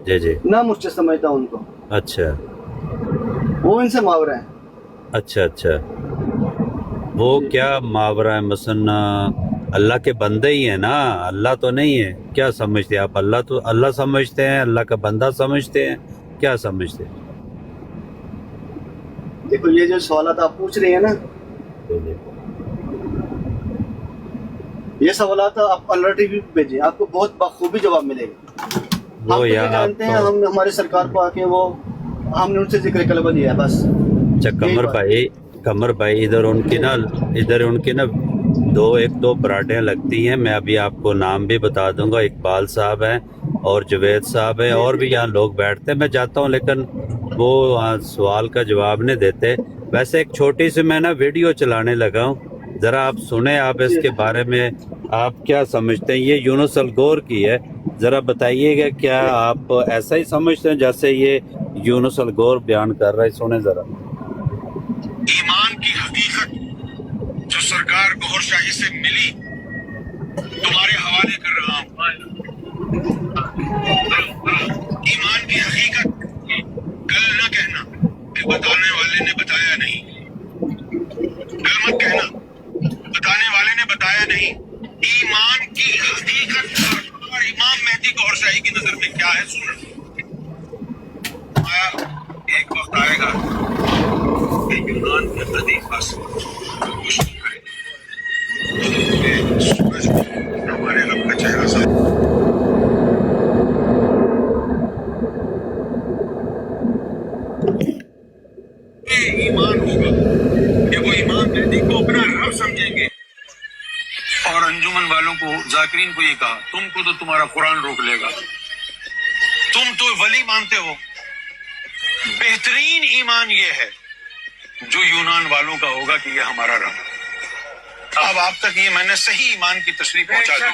जी जी। ना मुझसे समझता हूँ उनको। अच्छा वो इनसे मावरा है। अच्छा अच्छा, वो क्या मावरा है? मसन अल्लाह के बंदे ही है ना, अल्लाह तो नहीं है। क्या समझते हैं आप? अल्लाह तो अल्लाह समझते हैं, अल्लाह का बंदा समझते हैं, क्या समझते हैं? देखो ये जो सवाल आप पूछ रहे हैं ना, ये सवाल आप अल्लाह टीवी पे भेजें, आपको बहुत बखूबी जवाब मिलेगा। वो हम यार जानते हैं, हम हमारे सरकार को आके वो हमने उनसे जिक्र कल्ब लिया है बस। अच्छा कमर भाई इधर उनकी ना दो पराठें लगती हैं। मैं अभी आपको नाम भी बता दूंगा। इकबाल साहब हैं और जवेद साहब हैं, और भी यहाँ लोग बैठते हैं। मैं जाता हूँ लेकिन वो सवाल का जवाब नहीं देते। वैसे एक छोटी सी मैं ना वीडियो चलाने लगा हूँ, ज़रा आप सुने, आप इसके बारे में आप क्या समझते हैं। ये यूनुस अल गौर की है, ज़रा बताइएगा क्या आप ऐसा ही समझते हैं जैसे ये यूनुस अल गौर बयान कर रहा है। सुने ज़रा। ईमान की हकीकत जो सरकार गौहर शाही से मिली तुम्हारे हवाले कर रहा हूं। ईमान की हकीकत कल न कहना कि बताने वाले ने बताया नहीं, कल मत कहना बताने वाले ने बताया नहीं। ईमान की हकीकत और इमाम मेहदी गौहर शाही की नजर में क्या है सुनो। एक वक्त आएगा कि यूनान के खलीफा से सूरज हमारे रब का चेहरा सा ईमान होगा कि वो इमाम मेहदी को अपना रब समझेंगे। और अंजुमन वालों को, जाकिरीन को ये कहा, तुमको तो तुम्हारा कुरान रोक लेगा, तुम तो वली मानते हो। बेहतरीन ईमान ये है जो यूनान वालों का होगा कि ये हमारा रब। अब आप तक ये मैंने सही ईमान की तशरीह पहुंचा दी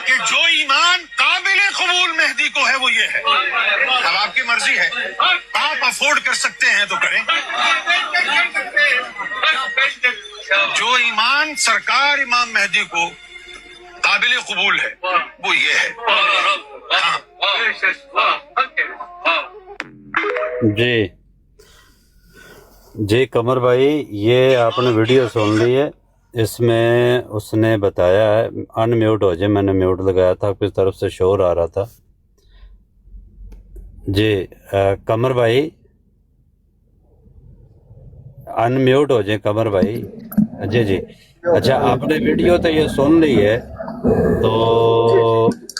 कि जो ईमान काबिले कबूल मेहदी को है वो ये है। अब आपकी मर्जी है, आप अफोर्ड कर सकते हैं तो करें। जो ईमान सरकार इमाम मेहदी को काबिले कबूल है वो ये है। हाँ। जी कमर भाई, ये आपने वीडियो सुन ली है, इसमें उसने बताया है, अनम्यूट हो जाए, मैंने म्यूट लगाया था, आपकी तरफ से शोर आ रहा था। जी कमर भाई अनम्यूट हो जाए कमर भाई। जी अच्छा, आपने वीडियो तो ये सुन ली है, तो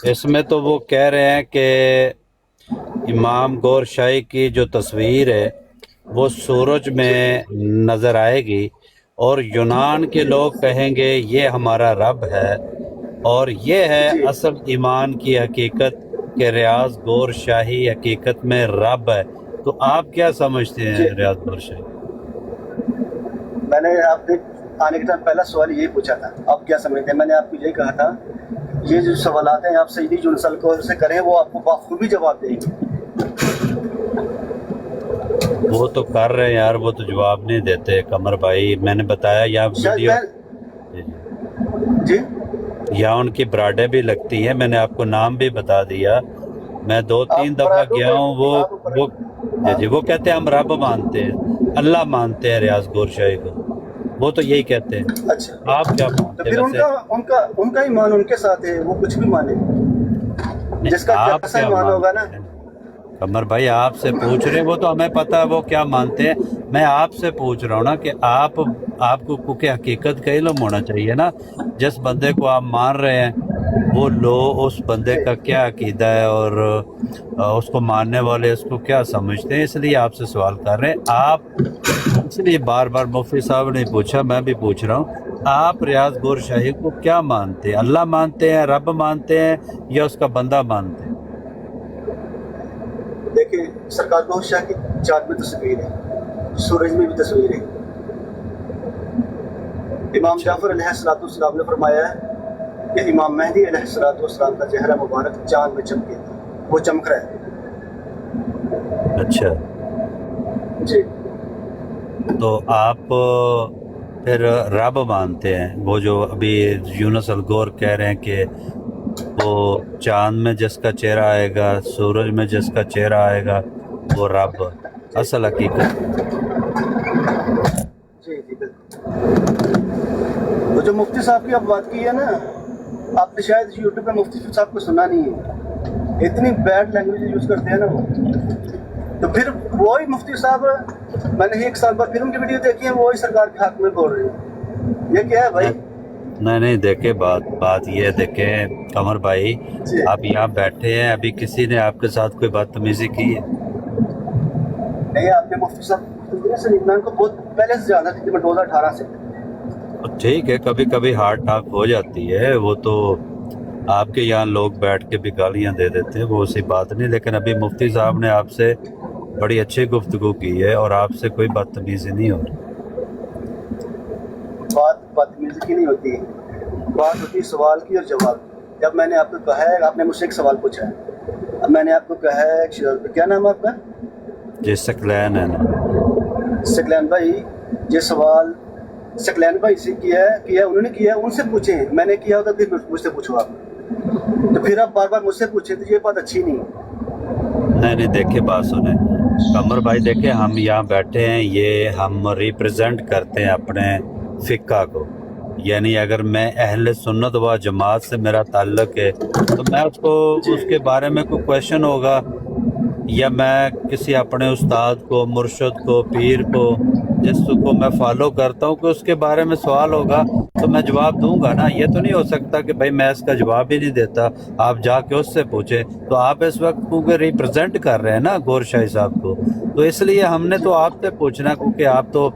इसमें तो वो कह रहे हैं कि इमाम गौर शाही की जो तस्वीर है वो सूरज में नज़र आएगी और यूनान के लोग कहेंगे ये हमारा रब है, और ये है असल ईमान की हकीकत कि रियाज गौर शाही हकीकत में रब है। तो आप क्या समझते हैं रियाज गौर शाही? मैंने आपने आने के टाइम पहला सवाल यही पूछा था, आप क्या समझते हैं। मैंने आपको यही कहा था, ये जो सवालात हैं आप सईदी यूनुस अल गौर से करें, वो आपको बाखूबी जवाब देंगे। वो तो कर रहे हैं यार, वो तो जवाब नहीं देते कमर भाई। मैंने बताया यहाँ वीडियो जी यहाँ उनकी ब्राडें भी लगती हैं, मैंने आपको नाम भी बता दिया। मैं 2-3 दफा गया हूँ, वो वो कहते हैं हम रब मानते हैं, अल्लाह मानते हैं रियाज गौर शाही को, वो तो यही कहते हैं। अच्छा, आप क्या तो फिर उनका ईमान उनके साथ है, वो कुछ भी माने, जिसका जैसा ईमान होगा ना। कमर भाई आपसे पूछ रहे हैं, वो तो हमें पता है वो क्या मानते हैं। मैं आपसे पूछ रहा हूँ ना कि आपको क्योंकि हकीकत का इल्म होना चाहिए ना, जिस बंदे को आप मान रहे हैं वो उस बंदे का क्या अकीदा है और उसको मानने वाले उसको क्या समझते हैं, इसलिए आपसे सवाल कर रहे हैं। आप इसलिए बार बार मुफ्ती साहब ने पूछा, मैं भी पूछ रहा हूँ, आप रियाज गौर शाही को क्या मानते हैं? अल्लाह मानते हैं, रब मानते हैं, या उसका बंदा मानते हैं? देखिए, सरकार गौर शाह की चाँद में तस्वीर है, सूरज में भी तस्वीर है। इमाम जाफर अलैहिस्सलाम ने फरमाया है कि इमाम मेहदी अलैहिस्सलाम का चेहरा मुबारक चाँद में चमके, वो चमक रहा है। अच्छा जी, तो आप फिर रब मानते हैं, वो जो अभी यूनुस अल गौर कह रहे हैं कि वो चांद में जिसका चेहरा आएगा, सूरज में जिसका चेहरा आएगा, वो रब असल हकीकत। जी बिल्कुल। तो जो मुफ्ती साहब की आप बात की है ना, आपने शायद यूट्यूब पे मुफ्ती साहब को सुना नहीं है, इतनी बैड लैंग्वेज यूज़ करते हैं ना वो। तो फिर वही मुफ्ती साहब, मैंने 1 साल बाद फिर उनकी वीडियो देखी है, वही सरकार के हक में बोल रहे हैं। ये क्या है भाई? नहीं देखे, बात ये देखे कमर भाई, आप यहाँ बैठे हैं, अभी किसी ने आपके साथ कोई बदतमीजी की है? नहीं, आपके मुफ्ती साहब मैं उनको बहुत पहले से जाना था, 2018 से। ठीक है, कभी कभी हार्ड टॉक हो जाती है, वो तो आपके यहाँ लोग बैठ के भी गालियाँ दे देते हैं, वो उसी बात नहीं। लेकिन अभी मुफ्ती साहब ने आपसे बड़ी अच्छी गुफ्तगू की है और आपसे कोई बदतमीजी नहीं हो रही। बात बदतमीजी की नहीं होती है, बात होती है सवाल की और जवाब की। जब मैंने आपको कहा है, आपने मुझसे एक सवाल पूछा है, अब मैंने आपको कहा है क्या नाम है आपका? जी सकलैन है ना। सकलैन भाई, ये सवाल सकलैन भाई से किया उन्होंने किया, उनसे पूछे। मैंने किया होता फिर मुझसे पूछो आप, तो फिर आप बार बार मुझसे पूछे, तो ये बात अच्छी नहीं है। नहीं देखिए बात सुने कमर भाई, देखिए हम यहाँ बैठे हैं, ये हम रिप्रेजेंट करते हैं अपने फ़िक्का को। यानी अगर मैं अहले सुन्नत व जमात से मेरा ताल्लुक़ है तो मैं उसके बारे में कोई क्वेश्चन होगा या मैं किसी अपने उस्ताद को, मुर्शद को, पीर को, जिसको मैं फॉलो करता हूँ कि उसके बारे में सवाल होगा तो मैं जवाब दूंगा ना। ये तो नहीं हो सकता कि भाई मैं इसका जवाब ही नहीं देता, आप जाके उससे पूछे। तो आप इस वक्त क्योंकि रिप्रेजेंट कर रहे हैं ना गौर शाही साहब को, तो इसलिए हमने तो आपसे पूछना, क्योंकि आप तो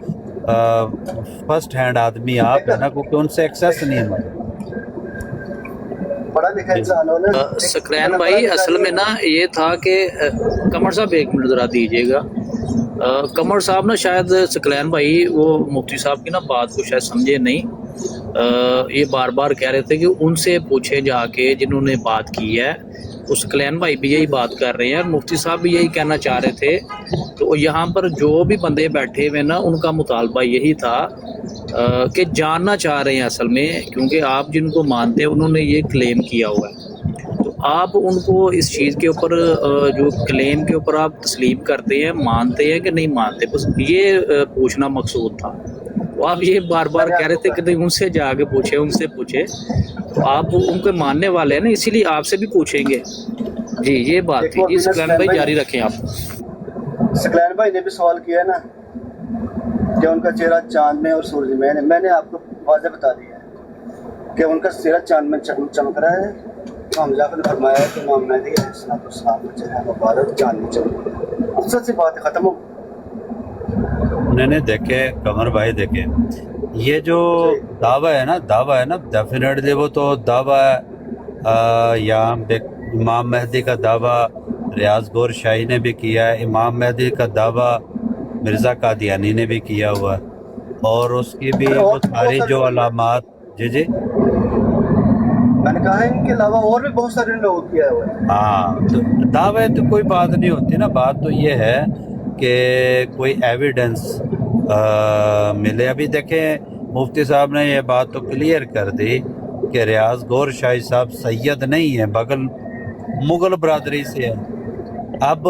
फर्स्ट हैंड आदमी आप है ना, क्योंकि उनसे एक्सेस नहीं है हमारा। पढ़ा लिखा इंसान हो ना। सकलैन भाई, असल में ना ये था कि कमर साहब एक मिनट ज़रा दीजिएगा। कमर साहब ना शायद सकलैन भाई वो मुफ्ती साहब की ना बात को शायद समझे नहीं। ये बार बार कह रहे थे कि उनसे पूछे जाके जिन्होंने बात की है। उस सकलैन भाई भी यही बात कर रहे हैं और मुफ्ती साहब भी यही कहना चाह रहे थे। तो यहाँ पर जो भी बंदे बैठे हुए ना, उनका मुतालबा यही था कि जानना चाह रहे हैं असल में, क्योंकि आप जिनको मानते हैं उन्होंने ये क्लेम किया हुआ है, तो आप उनको इस चीज़ के ऊपर जो क्लेम के ऊपर आप तस्लीम करते हैं, मानते हैं कि नहीं मानते, बस ये पूछना मकसूद था। तो आप ये बार बार कह रहे थे कि नहीं उनसे जाके पूछे, उनसे पूछे, तो आप उनके मानने वाले हैं ना, इसीलिए आपसे भी पूछेंगे। जी ये बात थी। जी सकलैन भाई जारी रखें आप। सकलैन भाई ने भी सवाल किया है ना कि उनका चेहरा चांद में और सूरज में है। मैंने आपको वाज़ेह बता दिया है कि उनका चेहरा चांद में चमक रहा है। इमाम जाफर ने फरमाया है कि इमाम मेहदी अलैहिस्सलाम का चेहरा मुबारक चांद में चमक रहा है। सच्ची बात खत्म हो। नहीं देखे कमर भाई, देखे ये जो दावा है ना, डेफिनेटली वो तो दावा है। यहाँ इमाम मेहदी का दावा रियाज गौर शाही ने भी किया है, इमाम मेहदी का दावा मिर्ज़ा कादियानी ने भी किया हुआ है, और उसकी भी वो सारी जो अलामात। जी मैंने कहा है इनके अलावा और भी बहुत सारे लोगों किया हुआ है। हाँ, तो दावे तो कोई बात नहीं होती ना, बात तो ये है कि कोई एविडेंस मिले। अभी देखें मुफ्ती साहब ने ये बात तो क्लियर कर दी कि रियाज गौर शाही साहब सैयद नहीं है, बगल मुगल बरादरी से है। अब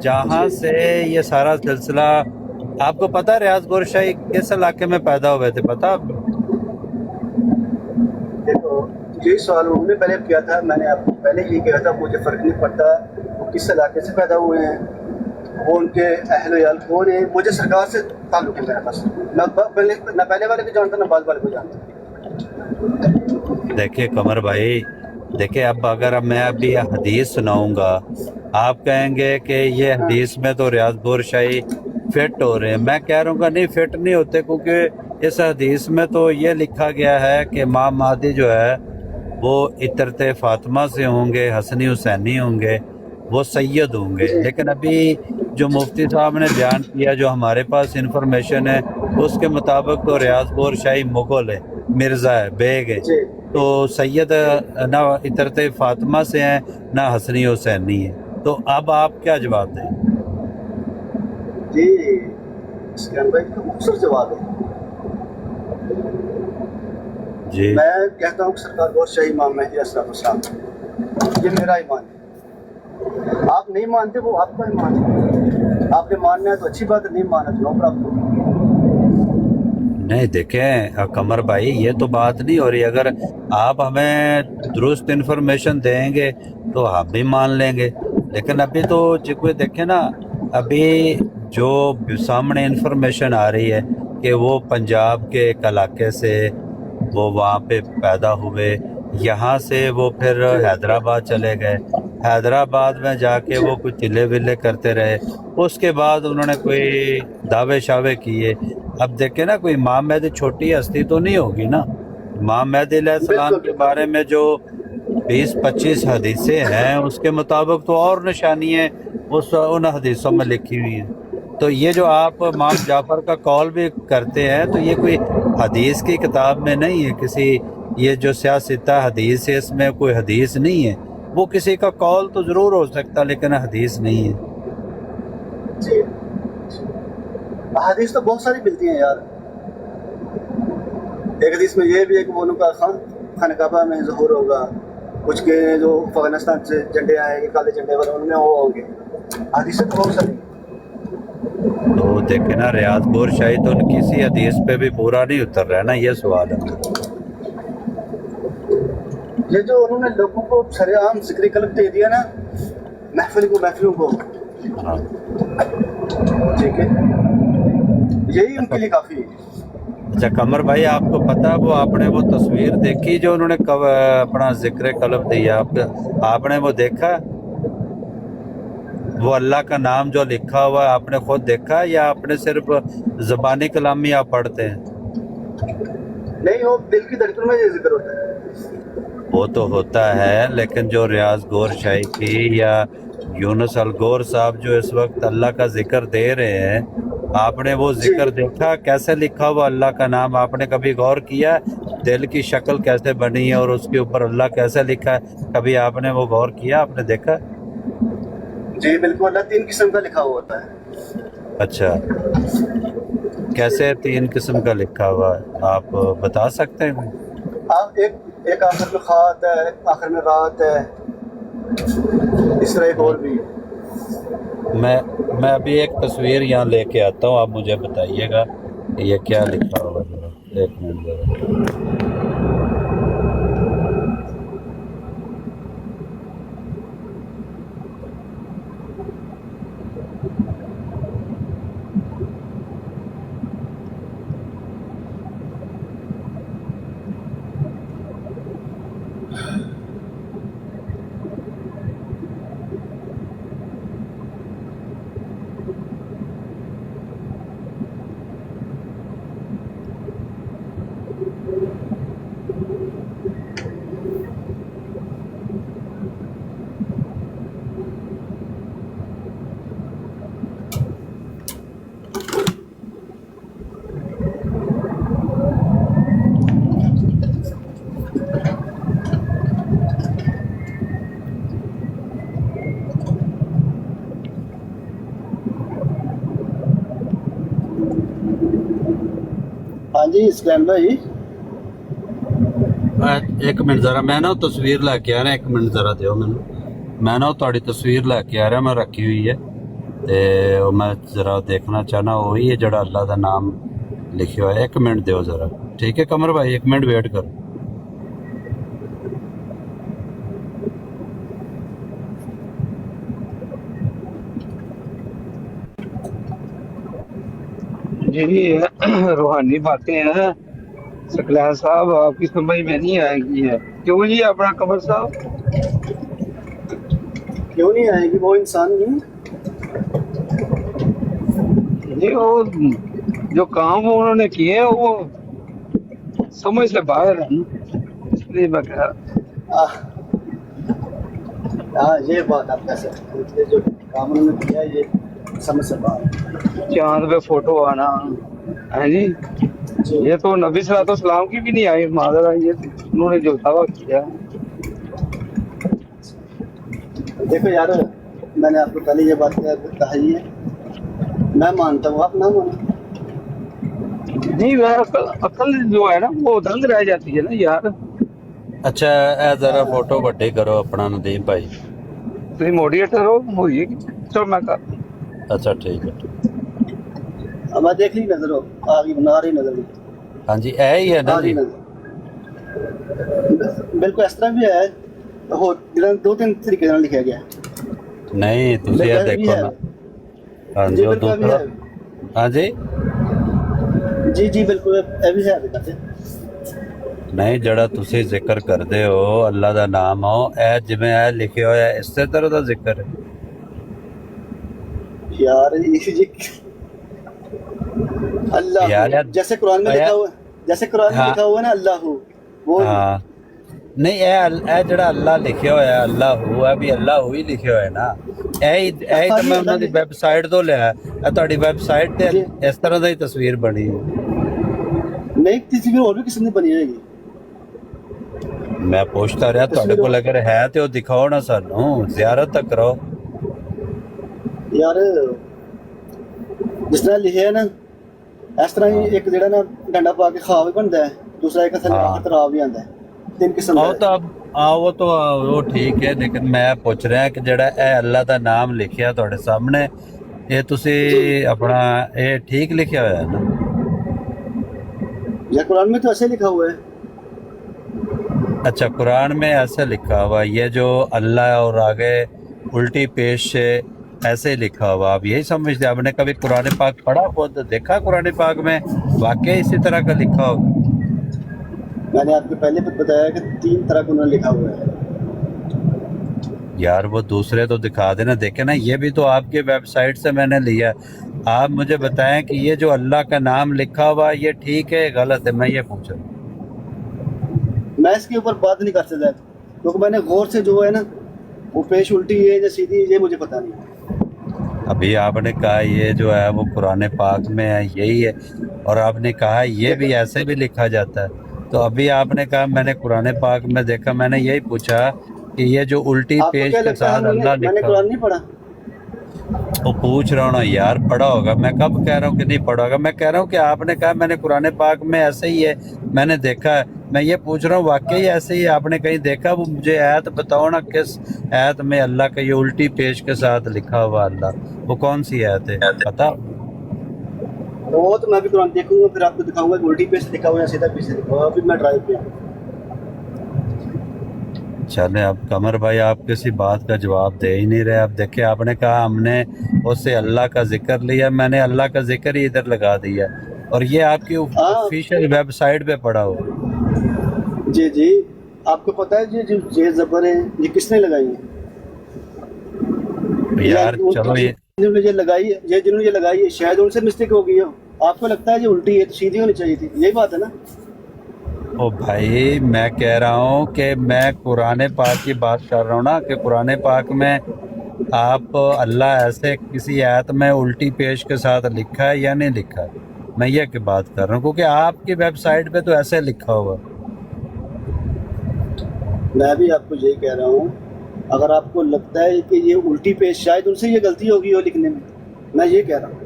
जहाँ से ये सारा सिलसिला, आपको पता है रियाज गौर शाही किस इलाके में पैदा हुए थे, पता? देखो यही सवाल उन्होंने पहले किया था, मैंने आपको पहले यही कहा था, मुझे फ़र्क नहीं पड़ता वो किस इलाके से पैदा हुए हैं, वो उनके अहल याल कौन है, मुझे सरकार से ताल्लुक़ है मेरे पास। ना पहले वाले को जानता, ना बाद वाले को जानता। देखिए कमर भाई, देखिए अब मैं अभी हदीस सुनाऊंगा, आप कहेंगे कि ये हदीस में तो रियाज गौर शाही फिट हो रहे हैं। मैं कह रहा हूँ नहीं, फिट नहीं होते, क्योंकि इस हदीस में तो ये लिखा गया है कि इमाम महदी जो है वो इतरत फातिमा से होंगे, हसनी हुसैनी होंगे, वो सैयद होंगे। लेकिन अभी जो मुफ्ती साहब ने बयान किया, जो हमारे पास इंफॉर्मेशन है, उसके मुताबिक तो रियाज गौर शाही मुगल है, मिर्ज़ा है, बेग है, तो सैयद ना इतरत फातिमा से हैं ना हसनी हुसैनी है। तो अब आप क्या जवाब दें? जी इसके अंदर एक मुख्तसर जवाब है जी। मैं कहता हूँ सरकार गौर शाही इमाम मेहदी अलैहिस्सलाम, ये मेरा ईमान है। आप नहीं मानते, वो आपका ईमान है। आपने मानना है तो अच्छी बात है, नहीं माना तो नो प्रॉब्लम। नहीं देखें कमर भाई, ये तो बात नहीं हो रही। अगर आप हमें दुरुस्त इन्फॉर्मेशन देंगे तो हम भी मान लेंगे, लेकिन अभी तो जिको देखें ना, अभी जो सामने इन्फॉर्मेशन आ रही है कि वो पंजाब के एक इलाके से वो वहाँ पे पैदा हुए, यहाँ से वो फिर हैदराबाद चले गए, हैदराबाद में जाके वो कुछ चिल्ले विल्ले करते रहे, उसके बाद उन्होंने कोई दावे शावे किए। अब देखें ना, कोई इमाम मेहदी छोटी हस्ती तो नहीं होगी ना। इमाम मेहदी अलैहिस्सलाम के बारे में जो 20-25 हदीसें हैं, उसके मुताबिक तो और निशानी है उन हदीसों में लिखी हुई है। तो ये जो आप इमाम जाफर का कौल भी करते हैं तो ये कोई हदीस की किताब में नहीं है, किसी ये जो सियासता हदीस है इसमें कोई हदीस नहीं है। वो किसी का कौल तो ज़रूर हो सकता लेकिन हदीस नहीं है। जी हदीस तो बहुत सारी मिलती हैं यार। एक हदीस में ये भी है कि वो का खानकाबा में ज़हूर होगा, कुछ के जो अफगानिस्तान से झंडे आएंगे काले झंडे वाले उनमें वो होंगे। हदीसें तो बहुत सारी। तो देखे ना रियाज गौर शाही तो किसी हदीस पे भी पूरा नहीं उतर रहा है ना, ये सवाल है। ये जो उन्होंने लोगों को सरेआम जिक्र कल्ब दे दिया ना, महफिलों को हाँ। ठीक है, यही उनके लिए काफ़ी है। अच्छा कमर भाई आपको पता है वो आपने वो तस्वीर देखी जो उन्होंने कब अपना जिक्र कल्ब दिया, आपने वो देखा? वो अल्लाह का नाम जो लिखा हुआ है आपने खुद देखा या आपने सिर्फ ज़बानी कलामी आप पढ़ते हैं? नहीं, वो दिल की धड़कन में ये जिक्र होता है। वो तो होता है लेकिन जो रियाज गौर शाही की या यूनुस अल गौर साहब जो इस वक्त अल्लाह का जिक्र दे रहे हैं, आपने वो जिक्र देखा कैसे लिखा हुआ अल्लाह का नाम? आपने कभी गौर किया दिल की शक्ल कैसे बनी है और उसके ऊपर अल्लाह कैसे लिखा है? कभी आपने वो गौर किया, आपने देखा? जी बिल्कुल, अल्लाह 3 किस्म का लिखा हुआ होता है। अच्छा कैसे 3 किस्म का लिखा हुआ है आप बता सकते हैं? आप एक आखिर में खा आता है, एक आखिर में रात है, इस तरह एक और भी है। मैं अभी एक तस्वीर यहाँ लेके आता हूँ, आप मुझे बताइएगा ये क्या लिखा हुआ है। एक मिनट जरा। हाँ जी इस्लाम भाई, एक मिनट जरा मैं ना तस्वीर लैके आ रहा, एक मिनट जरा दियो मैं ना ਤੁਹਾਡੀ तस्वीर लैके आ रहा, मैं रखी हुई है ते मैं जरा देखना चाहना वही है जड़ा अल्लाह का नाम लिखा हुआ है। एक मिनट दियो जरा, ठीक है कमर भाई, एक मिनट वेट करो। जी रूहानी बातें हैं सकलैन साहब, आपकी समझ में नहीं आएगी है। क्यों जी अपना कमर साहब? क्यों नहीं आएगी? वो इंसान नहीं। जी वो जो काम वो उन्होंने किए हैं वो समझ से बाहर है ना, इसलिए मैं कह रहा। हाँ ये बात आप कह सकते हैं, ये जो काम उन्होंने किया ये समझ से बाहर। चांद पे फोटो आना है जी, ये तो नबी सलाम की भी नहीं आई मादर, ये उन्होंने जो दावा किया। देखो यार, मैंने आपको पहले ये बात कही है, मैं मानता हूँ, आप ना मानो। जी मैं अकल जो है ना वो दंग रह जाती है ना यार। अच्छा ए जरा फोटो बड्डे करो अपना नदीम भाई, तुम मोडिएटर हो ये चलो मैं कर। अच्छा ठीक है। अब मैं देख ली नजर हो आ रही, बना रही नजर। हाँ जी ऐ ही है ना जी, बिल्कुल इस तरह भी है, हो 2-3 तरीके ਨਾਲ ਲਿਖਿਆ ਗਿਆ। नहीं तुझे ये देखो ना। हाँ जी वो दूसरा, हाँ जी जी जी बिल्कुल ਇਹ ਵੀ ਹੈ ਦੇਖੋ। नहीं जड़ा तुसी जिक्र करते हो अल्लाह का नाम हो ए जिवें ए लिखे होया इसे तरह का जिक्र है यार। जी अल्लाह यार जैसे कुरान में लिखा हुआ, जैसे कुरान में लिखा हुआ है ना अल्लाह, वो हाँ ਨਹੀਂ ਇਹ ਜਿਹੜਾ ਅੱਲਾ ਲਿਖਿਆ ਹੋਇਆ ਅੱਲਾ ਹੋਇਆ ਵੀ ਅੱਲਾ ਹੋਈ ਲਿਖਿਆ ਹੋਇਆ ਨਾ ਇਹ ਤਾਂ ਮੈਂ ਉਹਨਾਂ ਦੀ ਵੈਬਸਾਈਟ ਤੋਂ ਲਿਆ ਇਹ ਤੁਹਾਡੀ ਵੈਬਸਾਈਟ ਤੇ ਇਸ ਤਰ੍ਹਾਂ ਦੀ ਤਸਵੀਰ ਬਣੀ ਹੈ नहीं तस्वीर और भी किसी ने बनी रहेगी। ਮੈਂ ਪੁੱਛਦਾ ਰਿਹਾ ਤੁਹਾਡੇ ਕੋਲ ਅਗਰ ਹੈ ਤੇ ਉਹ ਦਿਖਾਓ ਨਾ ਸਾਨੂੰ ਜ਼ਿਆਰਤ ਤੱਕ ਕਰੋ यार जिस तरह लिखे है ना इस तरह ही एक जेड़ा ना डंडा पा के खा भी बनता है, दूसरा एक असल हाँ। खतरा भी आंदा है। तीन किस्म ਉਹ ਤਾਂ ਉਹ ਤਾਂ ਉਹ ਠੀਕ ਹੈ ਲੇਕਿਨ ਮੈਂ ਪੁੱਛ ਰਿਹਾ ਕਿ ਜਿਹੜਾ ਇਹ ਅੱਲਾ ਦਾ ਨਾਮ ਲਿਖਿਆ ਤੁਹਾਡੇ ਸਾਹਮਣੇ ਇਹ ਤੁਸੀਂ ਆਪਣਾ ਇਹ ਠੀਕ ਲਿਖਿਆ ਹੋਇਆ ਹੈ ਨਾ या कुरान में तो ऐसे लिखा हुआ है। अच्छा कुरान में ऐसा लिखा हुआ ये जो अल्लाह और आगे उल्टी पेश से ऐसे लिखा हुआ आप यही समझते आपने कभी कुरान पाक पढ़ा खुद देखा कुरान पाक में वाकई इसी तरह का लिखा होगा मैंने आपको पहले भी बताया कि 3 तरह का उन्होंने लिखा हुआ है। यार वो दूसरे तो दिखा देना देखे ना ये भी तो आपके वेबसाइट से मैंने लिया आप मुझे बताएं कि ये जो अल्लाह का नाम लिखा हुआ ये ठीक है गलत है मैं ये पूछ रहा हूँ मैं इसके ऊपर बात नहीं कर सकता क्योंकि मैंने गौर से जो है ना वो पेश उल्टी है या सीधी ये मुझे पता नहीं। अभी आपने कहा ये जो है वो कुरान पाक में है यही है और आपने कहा ये भी ऐसे भी लिखा जाता है तो अभी आपने कहा मैंने कुरान पाक में देखा मैंने यही पूछा कि ये जो उल्टी आपको पेश क्या के लगता है साथ अल्लाह मैंने लिखा कुरान नहीं पढ़ा? वो पूछ रहा हूँ ना यार पढ़ा होगा मैं कब कह रहा हूँ कि नहीं पढ़ा होगा मैं कह रहा हूँ कि आपने कहा मैंने कुरान पाक में ऐसे ही है मैंने देखा है मैं ये पूछ रहा हूँ वाकई ऐसे ही आपने कहीं देखा वो मुझे आयत बताओ ना किस आयत में अल्लाह का ये उल्टी पेश के साथ लिखा हुआ अल्लाह वो कौन सी आयत है पता वो तो मैं भी कुरान देखूंगा फिर आपको दिखाऊंगा कि उल्टी पेश लिखा हुआ है सीधा पेश लिखा हुआ है। अभी मैं ड्राइव पे हूँ। चले अब कमर भाई आप किसी बात का जवाब दे ही नहीं रहे अब देखिए आपने कहा हमने उससे अल्लाह का जिक्र लिया मैंने अल्लाह का जिक्र ही इधर लगा दिया और ये आपकी ऑफिशियल वेबसाइट पे पड़ा हुआ जी जी आपको पता है ये जो जे जबर है ये किसने लगाई है? यार चलो ये जिन्होंने ये लगाई है जिन्होंने ये लगाई है शायद उनसे मिस्टेक हो गई हो आपको लगता है ये उल्टी है तो सीधी होनी चाहिए थी यही बात है ना। ओ भाई मैं कह रहा हूँ कि मैं कुरान पाक की बात कर रहा हूँ ना कि कुरान पाक में आप अल्लाह ऐसे किसी आयत में उल्टी पेश के साथ लिखा है या नहीं लिखा है मैं ये की बात कर रहा हूँ क्योंकि आपकी वेबसाइट पे तो ऐसे लिखा हुआ मैं भी आपको यही कह रहा हूँ अगर आपको लगता है कि ये उल्टी पेश शायद उनसे ये गलती होगी हो लिखने में मैं ये कह रहा हूँ।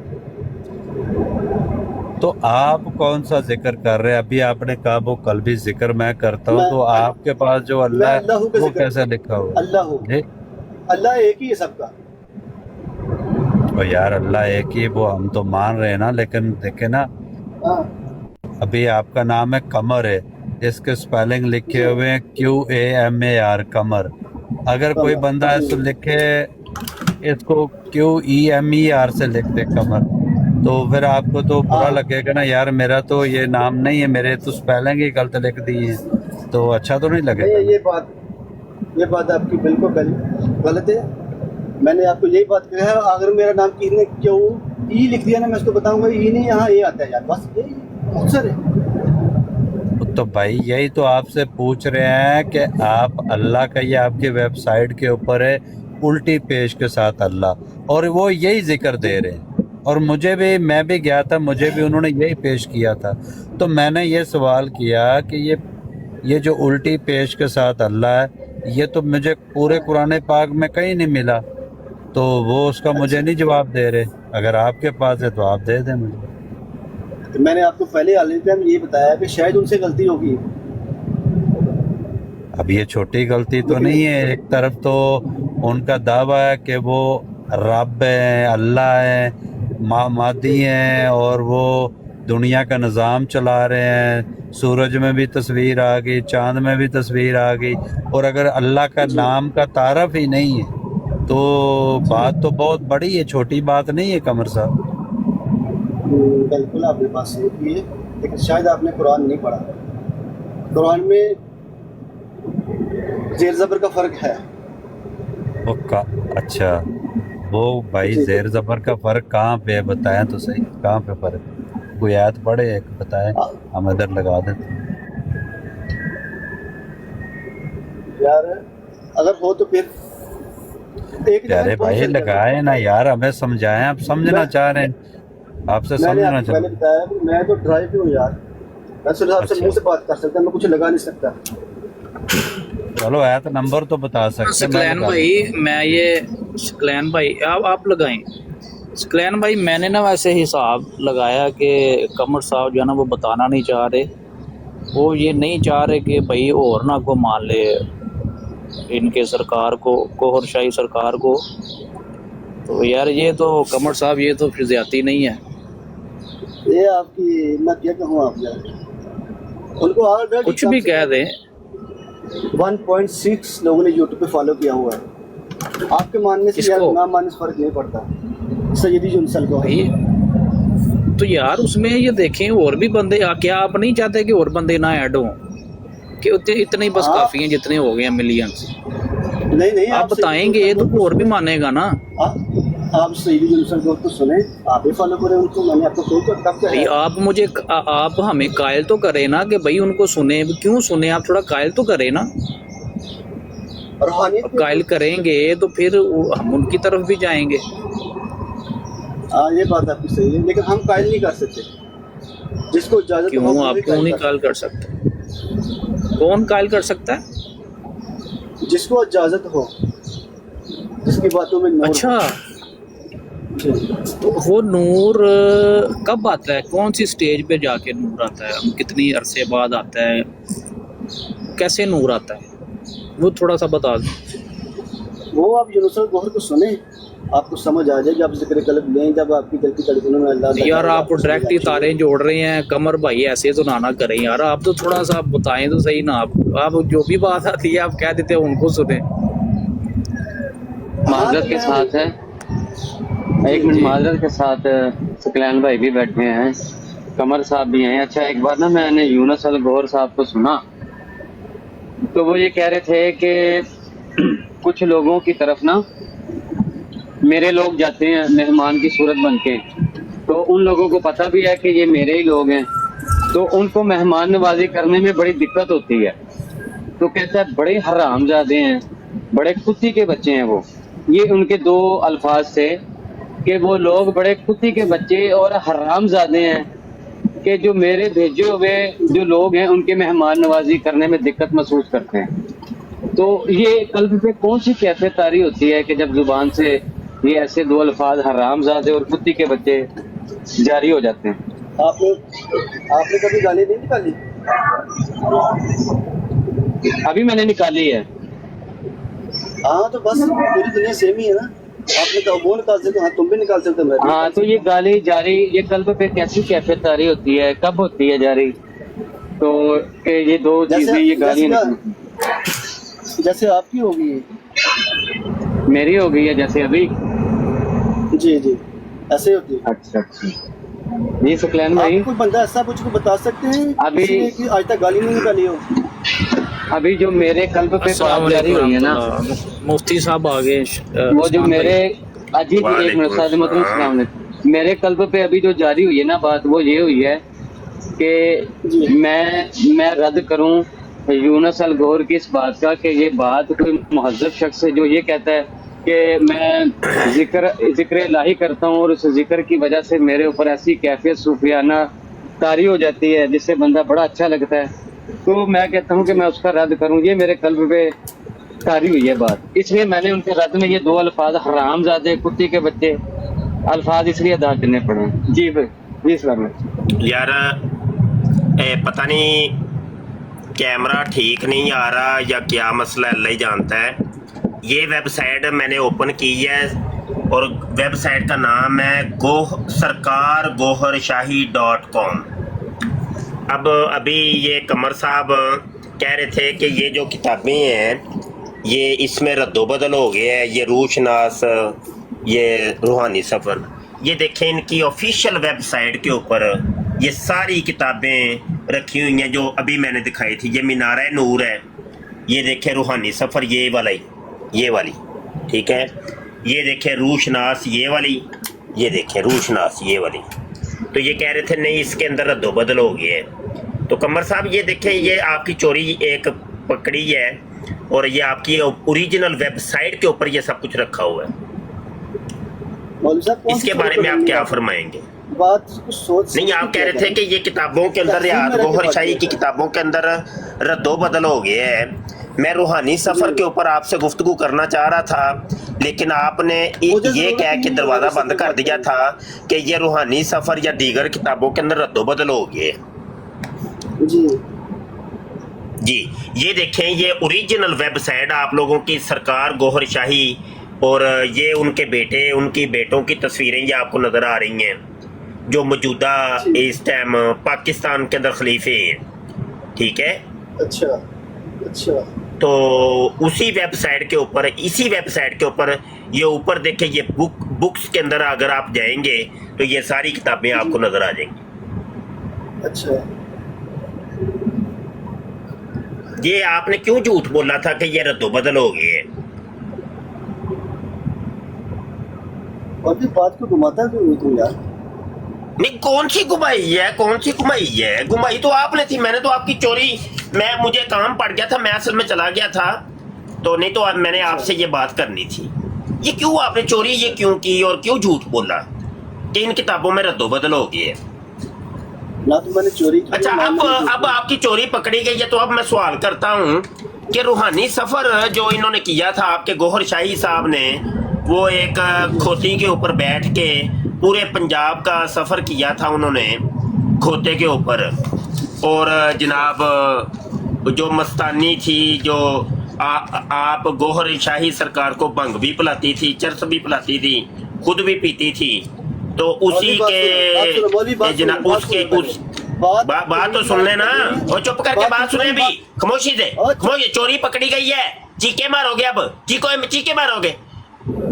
तो आप कौन सा जिक्र कर रहे हैं अभी आपने कहा वो कल भी जिक्र मैं करता हूँ तो आपके पास जो अल्लाह है वो कैसे लिखा हुआ अल्लाह जी अल्लाह एक ही है सबका। तो यार अल्लाह एक ही वो हम तो मान रहे हैं ना लेकिन देखे ना हाँ अभी आपका नाम है कमर है इसके स्पेलिंग लिखे हुए हैं QAMAR कमर अगर कोई बंदा ऐसे लिखे इसको QEMER से लिख दे कमर तो फिर आपको तो बुरा लगेगा ना यार मेरा तो ये नाम नहीं है मेरे तो स्पेलिंग ही गलत लिख दी है तो अच्छा तो नहीं लगेगा। ये बात आपकी बिल्कुल गलत है। मैंने आपको यही बात कहा है अगर मेरा नाम किसी ने क्यों ई लिख दिया ना मैं उसको बताऊंगा ई नहीं यहाँ ये आता है यार बस यही अक्सर है। तो भाई यही तो आपसे पूछ रहे हैं कि आप अल्लाह का ये आपकी वेबसाइट के ऊपर है उल्टी पेश के साथ अल्लाह और वो यही जिक्र दे रहे हैं और मुझे भी मैं भी गया था मुझे भी उन्होंने यही पेश किया था तो मैंने ये सवाल किया कि ये जो उल्टी पेश के साथ अल्लाह है ये तो मुझे पूरे कुरान पाक में कहीं नहीं मिला तो वो उसका मुझे नहीं जवाब दे रहे अगर आपके पास है तो आप दे दें मुझे। तो मैंने आपको पहले वाले टाइम ये बताया कि शायद उनसे गलती होगी। अब ये छोटी गलती तो नहीं है एक तरफ तो उनका दावा है कि वो रब है अल्लाह है मादी हैं और वो दुनिया का निज़ाम चला रहे हैं सूरज में भी तस्वीर आ गई चांद में भी तस्वीर आ गई और अगर अल्लाह का नाम का तारफ ही नहीं है तो बात तो बहुत बड़ी है छोटी बात नहीं है कमर साहब। बिल्कुल आपने बात सही की है लेकिन शायद आपने कुरान नहीं पढ़ा। कुरान में जेर ज़बर का फ़र्क है। अच्छा वो भाई जेर ज़बर का फ़र्क कहाँ पे है बताएं तो सही कहाँ पे फ़र्क कोई आयत पढ़े एक बताएं हम इधर लगा देते यार अगर हो तो फिर एक जगह प्यारे नहीं पहुंच भाई सकते। लगाए ना यार, हमें समझाएं, आप समझना चाह रहे हैं, आपसे मैंने समझना मैंने चाह बताया कि मैं तो ड्राइव पे हूँ यार, मैं सिर्फ आपसे अच्छा। मुंह से बात कर सकता, मैं कुछ लगा नहीं सकता। चलो है तो नंबर तो बता सकते हैं, मैं सकलैन लगा भाई मैं ये सकलैन भाई आप लगाएं। सकलैन भाई मैंने ना वैसे हिसाब लगाया कि कमर साहब जो है ना वो बताना नहीं चाह रहे, वो ये नहीं चाह रहे कि भाई और ना को मान ले इनके सरकार को, कोहरशाही सरकार को। तो यार ये तो कमर साहब ये तो फिर ज्यादती नहीं है? ये आपकी, मैं क्या कहूँ आप यार, उनको ऑलरेडी कुछ भी कह दें। 1.6 लोगों ने यूट्यूब पे फॉलो किया हुआ है। आपके मानने से यार किसको? ना मानने से फर्क नहीं पड़ता। सैयदी जुनसल को भाई तो यार उसमें ये देखें और भी बंदे, क्या आप नहीं चाहते कि और बंदे ना ऐड हों कि इतने ही बस हाँ। काफी हैं जितने हो गए हैं मिलियंस? नहीं आप बताएंगे तो और भी मानेगा ना। आप सैयदी जुनसल को तो सुने, आप ही फॉलो करें उनको। मैंने आपको कोई तो कब भाई कहा? आप मुझे आप हमें कायल तो करें ना कि भाई उनको सुने, क्यों सुने? आप थोड़ा कायल तो करें ना। रूहानियत अब कायल करेंगे तो फिर हम उनकी तरफ भी जाएंगे। हाँ ये बात आपकी सही है, लेकिन हम कायल नहीं कर सकते। जिसको इजाजत हो क्यों वो आप भी क्यों नहीं कायल कर सकते? कौन कायल कर सकता है? जिसको इजाजत हो, जिसकी बातों में नूर अच्छा हो। जी। तो वो नूर कब आता है? कौन सी स्टेज पे जाके नूर आता है? कितनी अरसे बाद आता है? कैसे नूर आता है वो थोड़ा सा बता दो। वो आप यूनुसल गौहर को सुने, आपको समझ आ जाएगी। आप जिक्र कल्ब लें, जब आपकी दिल की धड़कनों में अल्लाह यार ताला आप आपको डायरेक्ट ही समझ तारे जोड़ रहे हैं कमर भाई, ऐसे तो ना करें यार। आप तो थोड़ा सा बताएं तो सही ना। आप जो भी बात आती है आप कह देते हैं उनको सुने। माजरत के साथ है, एक मिनट माजरत के साथ सकलैन भाई भी बैठे हैं, कमर साहब भी हैं। अच्छा एक बार ना मैंने यूनुस अल गौहर साहब को सुना, तो वो ये कह रहे थे कि कुछ लोगों की तरफ ना मेरे लोग जाते हैं मेहमान की सूरत बन के, तो उन लोगों को पता भी है कि ये मेरे ही लोग हैं, तो उनको मेहमान नवाजी करने में बड़ी दिक्कत होती है। तो कहता है बड़े हरामजादे हैं, बड़े कुत्ती के बच्चे हैं वो। ये उनके दो अल्फाज थे कि वो लोग बड़े कुत्ती के बच्चे और हरामजादे हैं कि जो मेरे भेजे हुए जो लोग हैं उनके मेहमान नवाजी करने में दिक्कत महसूस करते हैं। तो ये कल्ब पे कौन सी कैफियत तारी होती है कि जब जुबान से ये ऐसे दो अल्फाज हरामजादे और कुत्ती के बच्चे जारी हो जाते हैं? आपने कभी गाली नहीं निकाली? अभी मैंने निकाली है। हाँ तो बस पूरी दुनिया सेम ही है ना। आपने कहा वो निकाल सकते, हाँ तुम भी निकाल सकते हो, मैं भी हाँ निकाल तो ये गाली जारी, ये कल्ब पे कैसी कैफियत तारी होती है, कब होती है जारी? तो कि ये दो चीजें, ये गालियां जैसे आपकी होगी, मेरी हो गई है जैसे अभी। जी जी ऐसे होती है। अच्छा अच्छा जी सकलैन भाई, आप कोई बंदा ऐसा कुछ को बता सकते हैं अभी- किसी ने कि आज तक गाली नहीं निकाली हो? अभी जो मेरे कल्ब पे बात जारी हुई है ना, मुफ्ती साहब आ गए। वो जो मेरे अजीब एक मिनट साथ मतलब अस्सलाम वालेकुम, मेरे कल्ब पे अभी जो जारी हुई है ना बात, वो ये हुई है कि मैं रद्द करूं यूनुस अल गौहर की इस बात का कि ये बात कोई मुहज्जब शख्स है जो ये कहता है कि मैं जिक्र इलाही करता हूँ और उस जिक्र की वजह से मेरे ऊपर ऐसी कैफियत सूफियाना तारी हो जाती है जिससे बंदा बड़ा अच्छा लगता है, तो मैं कहता हूँ कि मैं उसका रद्द करूँ। ये मेरे कल्ब पे तारी हुई है बात, इसलिए मैंने उनके रद्द में ये दो अल्फाज हरामजादे कुत्ते के बच्चे अल्फाज इसलिए अदा करने पड़े। जी भाई जी सलाम। यार पता नहीं कैमरा ठीक नहीं आ रहा या क्या मसला अल्लाह ही जानता है। ये वेबसाइट मैंने ओपन की है और वेबसाइट का नाम है सरकार goharShahi.com। अब अभी ये कमर साहब कह रहे थे कि ये जो किताबें हैं ये इसमें रद्दोबदल हो गया है, ये रूशनास, ये रूहानी सफ़र। ये देखें इनकी ऑफिशियल वेबसाइट के ऊपर ये सारी किताबें रखी हुई हैं जो अभी मैंने दिखाई थी। ये मीनार नूर है, ये देखें रूहानी सफ़र ये वाली ठीक है, ये देखें रूशनास ये वाली, ये देखें रूशनास ये वाली। तो ये कह रहे थे नहीं इसके अंदर रद्दोबदल हो गया है। तो कमर साहब ये देखें ये आपकी चोरी एक पकड़ी है और ये आपकी ओरिजिनल वेबसाइट के ऊपर ये सब कुछ रखा हुआ है। मौलवी साहब कौन सी इसके बारे में आप क्या फरमाएंगे? बात कुछ सोच नहीं, आप कह रहे थे कि ये किताबों के अंदर रियाज गौहर शाही की किताबों के अंदर रद्दो बदल हो गया है। मैं रूहानी सफ़र के ऊपर आपसे गुफ्तगू करना चाह रहा था, लेकिन आपने ये कह के दरवाज़ा बंद कर दिया था कि ये रूहानी सफ़र या दीगर किताबों के अंदर रद्दो बदल हो गए। जी जी, ये देखें, ये ओरिजिनल वेबसाइट आप लोगों की सरकार गौहर शाही और ये उनके बेटे, उनकी बेटों की तस्वीरें ये आपको नज़र आ रही हैं जो मौजूदा इस टाइम पाकिस्तान के अंदर खलीफे हैं, ठीक है। अच्छा अच्छा, तो उसी वेबसाइट के ऊपर, इसी वेबसाइट के ऊपर ये ऊपर देखें, ये बुक्स के अंदर अगर आप जाएंगे तो ये सारी किताबें आपको नज़र आ जाएंगी। अच्छा, ये आपने क्यों झूठ बोला था कि ये रद्दो बदल हो गए है? और भी बात को घुमाता है तुम यार। नहीं, कौन सी घुमाई है, कौन सी घुमाई है? घुमाई तो आपने थी, मैंने तो आपकी चोरी, मुझे काम पड़ गया था, मैं असल में चला गया था, तो नहीं तो मैंने आपसे ये बात करनी थी। ये क्यों आपने चोरी ये क्यों की और क्यों झूठ बोला कि इन किताबों में रद्दो बदल हो गई है? ना तो मैंने चोरी की। अच्छा, अब आपकी चोरी पकड़ी गई है, तो अब मैं सवाल करता हूँ कि रूहानी सफर जो इन्होंने किया था आपके गौहर शाही साहब ने, वो एक खोती के ऊपर बैठ के पूरे पंजाब का सफर किया था उन्होंने खोते के ऊपर, और जनाब जो मस्तानी थी, जो आप गौहर शाही सरकार को भंग भी पिलाती थी, चरस भी पिलाती थी, खुद भी पीती थी, तो उसी के जनाब उसके उस बात तो सुन लेना, और चुप करके बात सुने भी, खामोशी से खामोशी। चोरी पकड़ी गई है, चीखे मारोगे, अब चीखे मारोगे,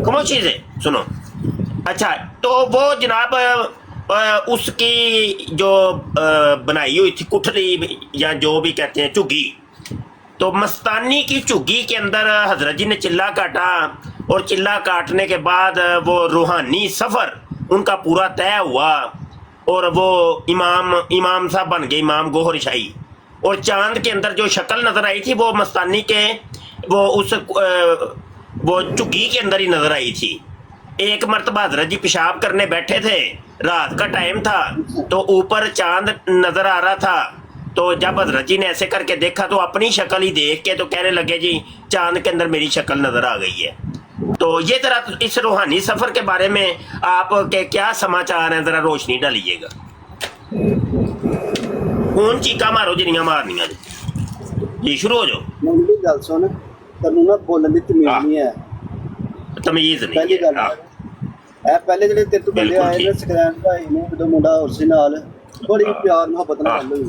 खामोशी से सुनो। अच्छा, तो वो जनाब उसकी जो बनाई हुई थी कुठली या जो भी कहते हैं झुग्गी, तो मस्तानी की झुग्गी के अंदर हजरत जी ने चिल्ला काटा, और चिल्ला काटने के बाद वो रूहानी सफ़र उनका पूरा तय हुआ, और वो इमाम साहब बन गए, इमाम गौहर शाही। और चांद के अंदर जो शक्ल नज़र आई थी वो मस्तानी के वो झुग्गी के अंदर ही नज़र आई थी। एक मरतबा हजरत जी पेशाब करने बैठे थे, रात का टाइम था, तो ऊपर चांद नज़र आ रहा था, तो जब हजरत जी ने ऐसे करके देखा तो अपनी शक्ल ही देख के तो कहने लगे जी चांद के अंदर मेरी शक्ल नज़र आ गई है। तो ये जरा इस रूहानी सफ़र के बारे में आप के क्या समाचार हैं, ज़रा रोशनी डालिएगा। कौन चीका मारो जिनिया मारनिया जी, शुरू हो जाओ। मेरी गल सुन, तन्नू ना बोलने दी तमीज नहीं है, तमीज नहीं पहली गल है। है पहले ਜਿਹੜੇ ਤੇਰੇ ਤੋਂ ਬੰਦੇ ਆਏ ਨੇ ਸਕਰੈਨ ਭਾਈ ਨੇ ਜਦੋਂ ਮੁੰਡਾ ਉਸ ਨਾਲ ਬੜੀ ਪਿਆਰ ਮੁਹੱਬਤ ਨਾਲ ਗੱਲ ਹੋਈ।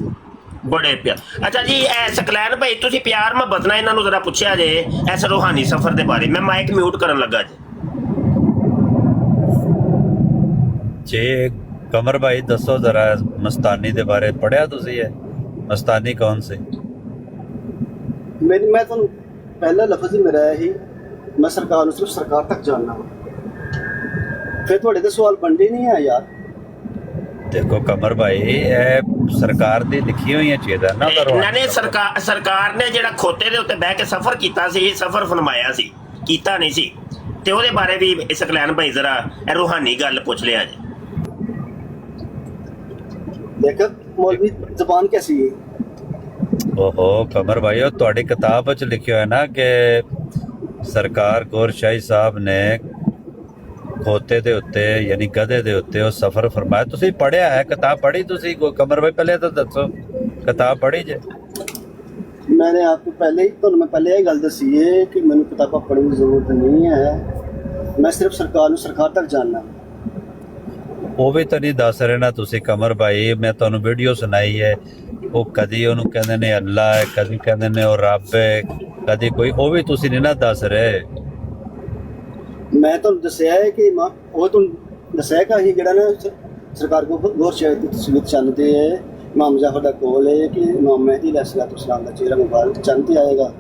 बड़े प्यार। अच्छा जी, सकलैन भाई तुसी प्यार मुहब्बत नाल इन्हां नूं जरा पुछया जे इस रूहानी सफर दे बारे। मैं माइक म्यूट करन लगा जे कमर भाई दसो जरा मस्तानी दे बारे पढ़िया तुसी है? मस्तानी कौन सी? मैं ਤੁਹਾਨੂੰ ਪਹਿਲਾ ਲਫ਼ਜ਼ ਹੀ ਮੇਰਾ ਇਹੀ, ਮੈਂ ਸਰਕਾਰ ਨੂੰ ਸਿਰਫ ਸਰਕਾਰ ਤੱਕ ਜਾਣਨਾ ਵਾ, ਫਿਰ ਤੁਹਾਡੇ ਤੇ ਸਵਾਲ ਬਣਦੇ ਨਹੀਂ ਆ ਯਾਰ। देखो कमर भाई सरकार दी लिखी हुई चीज़ है ना। ਇਹਨਾਂ ਨੇ ਸਰਕਾਰ ਨੇ ਜਿਹੜਾ ਖੋਤੇ ਦੇ ਉੱਤੇ ਬਹਿ ਕੇ ਸਫ਼ਰ ਕੀਤਾ ਸੀ, ਸਫ਼ਰ ਫਰਮਾਇਆ ਸੀ, ਕੀਤਾ ਨਹੀਂ ਸੀ, ਤੇ ਉਹਦੇ ਬਾਰੇ ਵੀ ਸਕਲੈਨ ਭਾਈ ਜ਼ਰਾ ਰੂਹਾਨੀ ਗੱਲ ਪੁੱਛ ਲਿਆ ਜੀ। देख मौलवी जबान कैसी है? ओहो कमर भाई, और तुहाडी किताब च लिखियो है ना कि सरकार गौहर शाही साहब ने खोते दे उत्ते यानी गधे दे उत्ते ਉਹ सफर फरमाया। ਤੁਸੀਂ ਪੜਿਆ ਹੈ? ਕਿਤਾਬ ਪੜ੍ਹੀ ਤੁਸੀਂ? ਕਮਰ ਭਾਈ ਪਹਿਲੇ ਤਾਂ ਦੱਸੋ, ਕਿਤਾਬ ਪੜ੍ਹੀ ਜੇ? मैंने आपको पहले ही तो मैं पहले ये गल दसी है कि मैंने किताबा पढ़ने की जरूरत नहीं है, मैं सिर्फ सरकार ਨੂੰ ਸਰਕਾਰ ਤੱਕ ਜਾਣਨਾ। ਉਹ ਵੀ ਤਾਂ ਨਹੀਂ ਦੱਸ ਰਹੇ ਨਾ ਤੁਸੀਂ ਕਮਰ ਭਾਈ। ਮੈਂ ਤੁਹਾਨੂੰ ਵੀਡੀਓ ਸੁਣਾਈ ਹੈ, ਉਹ ਕਦੀ ਉਹਨੂੰ ਕਹਿੰਦੇ ਨੇ ਅੱਲਾ ਹੈ, ਕਦੀ ਕਹਿੰਦੇ ਨੇ ਉਹ ਰੱਬ ਹੈ, ਕਦੀ ਕੋਈ, ਉਹ ਵੀ ਤੁਸੀਂ ਨਹੀਂ ਨਾ ਦੱਸ ਰਹੇ। ਮੈਂ ਤੁਹਾਨੂੰ ਦੱਸਿਆ ਹੈ ਕਿ ਉਹ ਤੁਹਾਨੂੰ ਦੱਸਿਆ ਕਿ ਅਸੀਂ ਜਿਹੜਾ ਨਾ ਸਰਕਾਰ ਕੋਲ ਗੌਰ ਸ਼ਾਇਦ ਦੀ ਤਸਵੀਰ ਚੰਨਦੇ ਹੈ, ਇਮਾਮ ਜਾਫਰ ਦਾ ਕੋਲ ਹੈ ਕਿ ਇਮਾਮ ਮਹਿਦੀ अलैहिस्सलाम ਦਾ ਚਿਹਰਾ ਮੁਬਾਰਕ ਚੰਨ ਤੇ ਆਏਗਾ।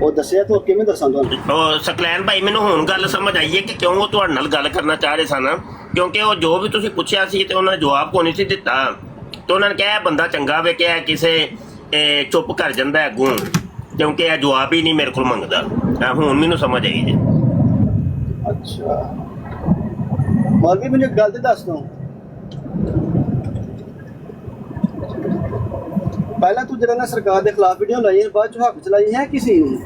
ਉਹ ਦੱਸਿਆ ਤਾਂ ਕਿਵੇਂ ਦੱਸਾਂ ਤੁਹਾਨੂੰ? ਉਹ ਸਕਲੈਨ ਭਾਈ ਮੈਨੂੰ ਹੁਣ ਗੱਲ ਸਮਝ ਆਈ ਹੈ ਕਿ ਕਿਉਂ ਉਹ ਤੁਹਾਡੇ ਨਾਲ ਗੱਲ ਕਰਨਾ ਚਾਹ ਰਹੇ ਸਨ, ਕਿਉਂਕਿ ਉਹ ਜੋ ਵੀ ਤੁਸੀਂ ਪੁੱਛਿਆ ਸੀ ਤੇ ਉਹਨਾਂ ਨੇ ਜਵਾਬ ਕੋਈ ਨਹੀਂ ਸੀ ਦਿੱਤਾ, ਤੇ ਉਹਨਾਂ ਨੇ ਕਿਹਾ ਬੰਦਾ ਚੰਗਾ ਵੇ, ਕਿਹਾ ਕਿਸੇ ਚੁੱਪ ਕਰ ਜਾਂਦਾ ਅੱਗੋਂ, ਕਿਉਂਕਿ ਇਹ ਜਵਾਬ ਹੀ ਨਹੀਂ ਮੇਰੇ ਕੋਲ ਮੰਗਦਾ। ਹੁਣ ਮੈਨੂੰ ਸਮਝ ਆਈ ਜੀ। ਅੱਛਾ ਮੌਲਵੀ ਮੈਨੂੰ ਇੱਕ ਗੱਲ ਤੇ ਦੱਸ ਦੋ, ਪਹਿਲਾਂ ਤੂੰ ਜਿਹੜਾ ਨਾ ਸਰਕਾਰ ਦੇ ਖਿਲਾਫ ਵੀਡੀਓ ਲਾਈ ਹੈ, ਬਾਅਦ ਚ ਹੱਕ ਚਲਾਈ ਹੈ ਕਿਸੇ ਨੇ?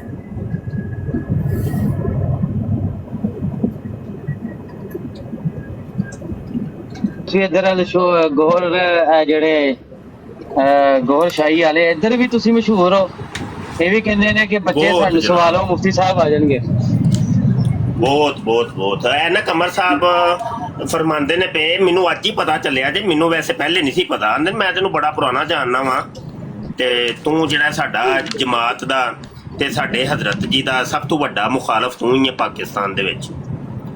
ਤੁਸੀਂ ਇੱਧਰ ਵਾਲੇ ਗੌਰ ਜਿਹੜੇ ਗੌਰ ਸ਼ਾਹੀ ਵਾਲੇ ਇੱਧਰ ਵੀ ਤੁਸੀਂ ਮਸ਼ਹੂਰ ਹੋ। ਇਹ ਵੀ ਕਹਿੰਦੇ ਨੇ ਕਿ ਬੱਚੇ ਬਹੁਤ ਸਾਨੂੰ ਜ਼ਿਆਦਾ। ਸਵਾਲੋ ਮੁਫਤੀ ਸਾਹਿਬ ਆ ਜਾਣਗੇ। ਬਹੁਤ ਹੈ ਨਾ। ਕਮਰ ਸਾਹਿਬ ਫਰਮਾਉਂਦੇ ਨੇ ਪਏ, ਮੈਨੂੰ ਅੱਜ ਹੀ ਪਤਾ ਚੱਲਿਆ ਜੇ, ਮੈਨੂੰ ਵੈਸੇ ਪਹਿਲੇ ਨਹੀਂ ਸੀ ਪਤਾ। ਆਂਦੇ ਮੈਂ ਤੈਨੂੰ ਬੜਾ ਪੁਰਾਣਾ ਜਾਣਨਾ ਵਾਂ, ਤੇ ਤੂੰ ਜਿਹੜਾ ਸਾਡਾ ਜਮਾਤ ਦਾ ਤੇ ਸਾਡੇ ਹਜ਼ਰਤ ਜੀ ਦਾ ਸਭ ਤੋਂ ਵੱਡਾ ਮੁਖਾਲਫ ਤੂੰ ਹੀ ਹੈ ਪਾਕਿਸਤਾਨ ਦੇ ਵਿੱਚ।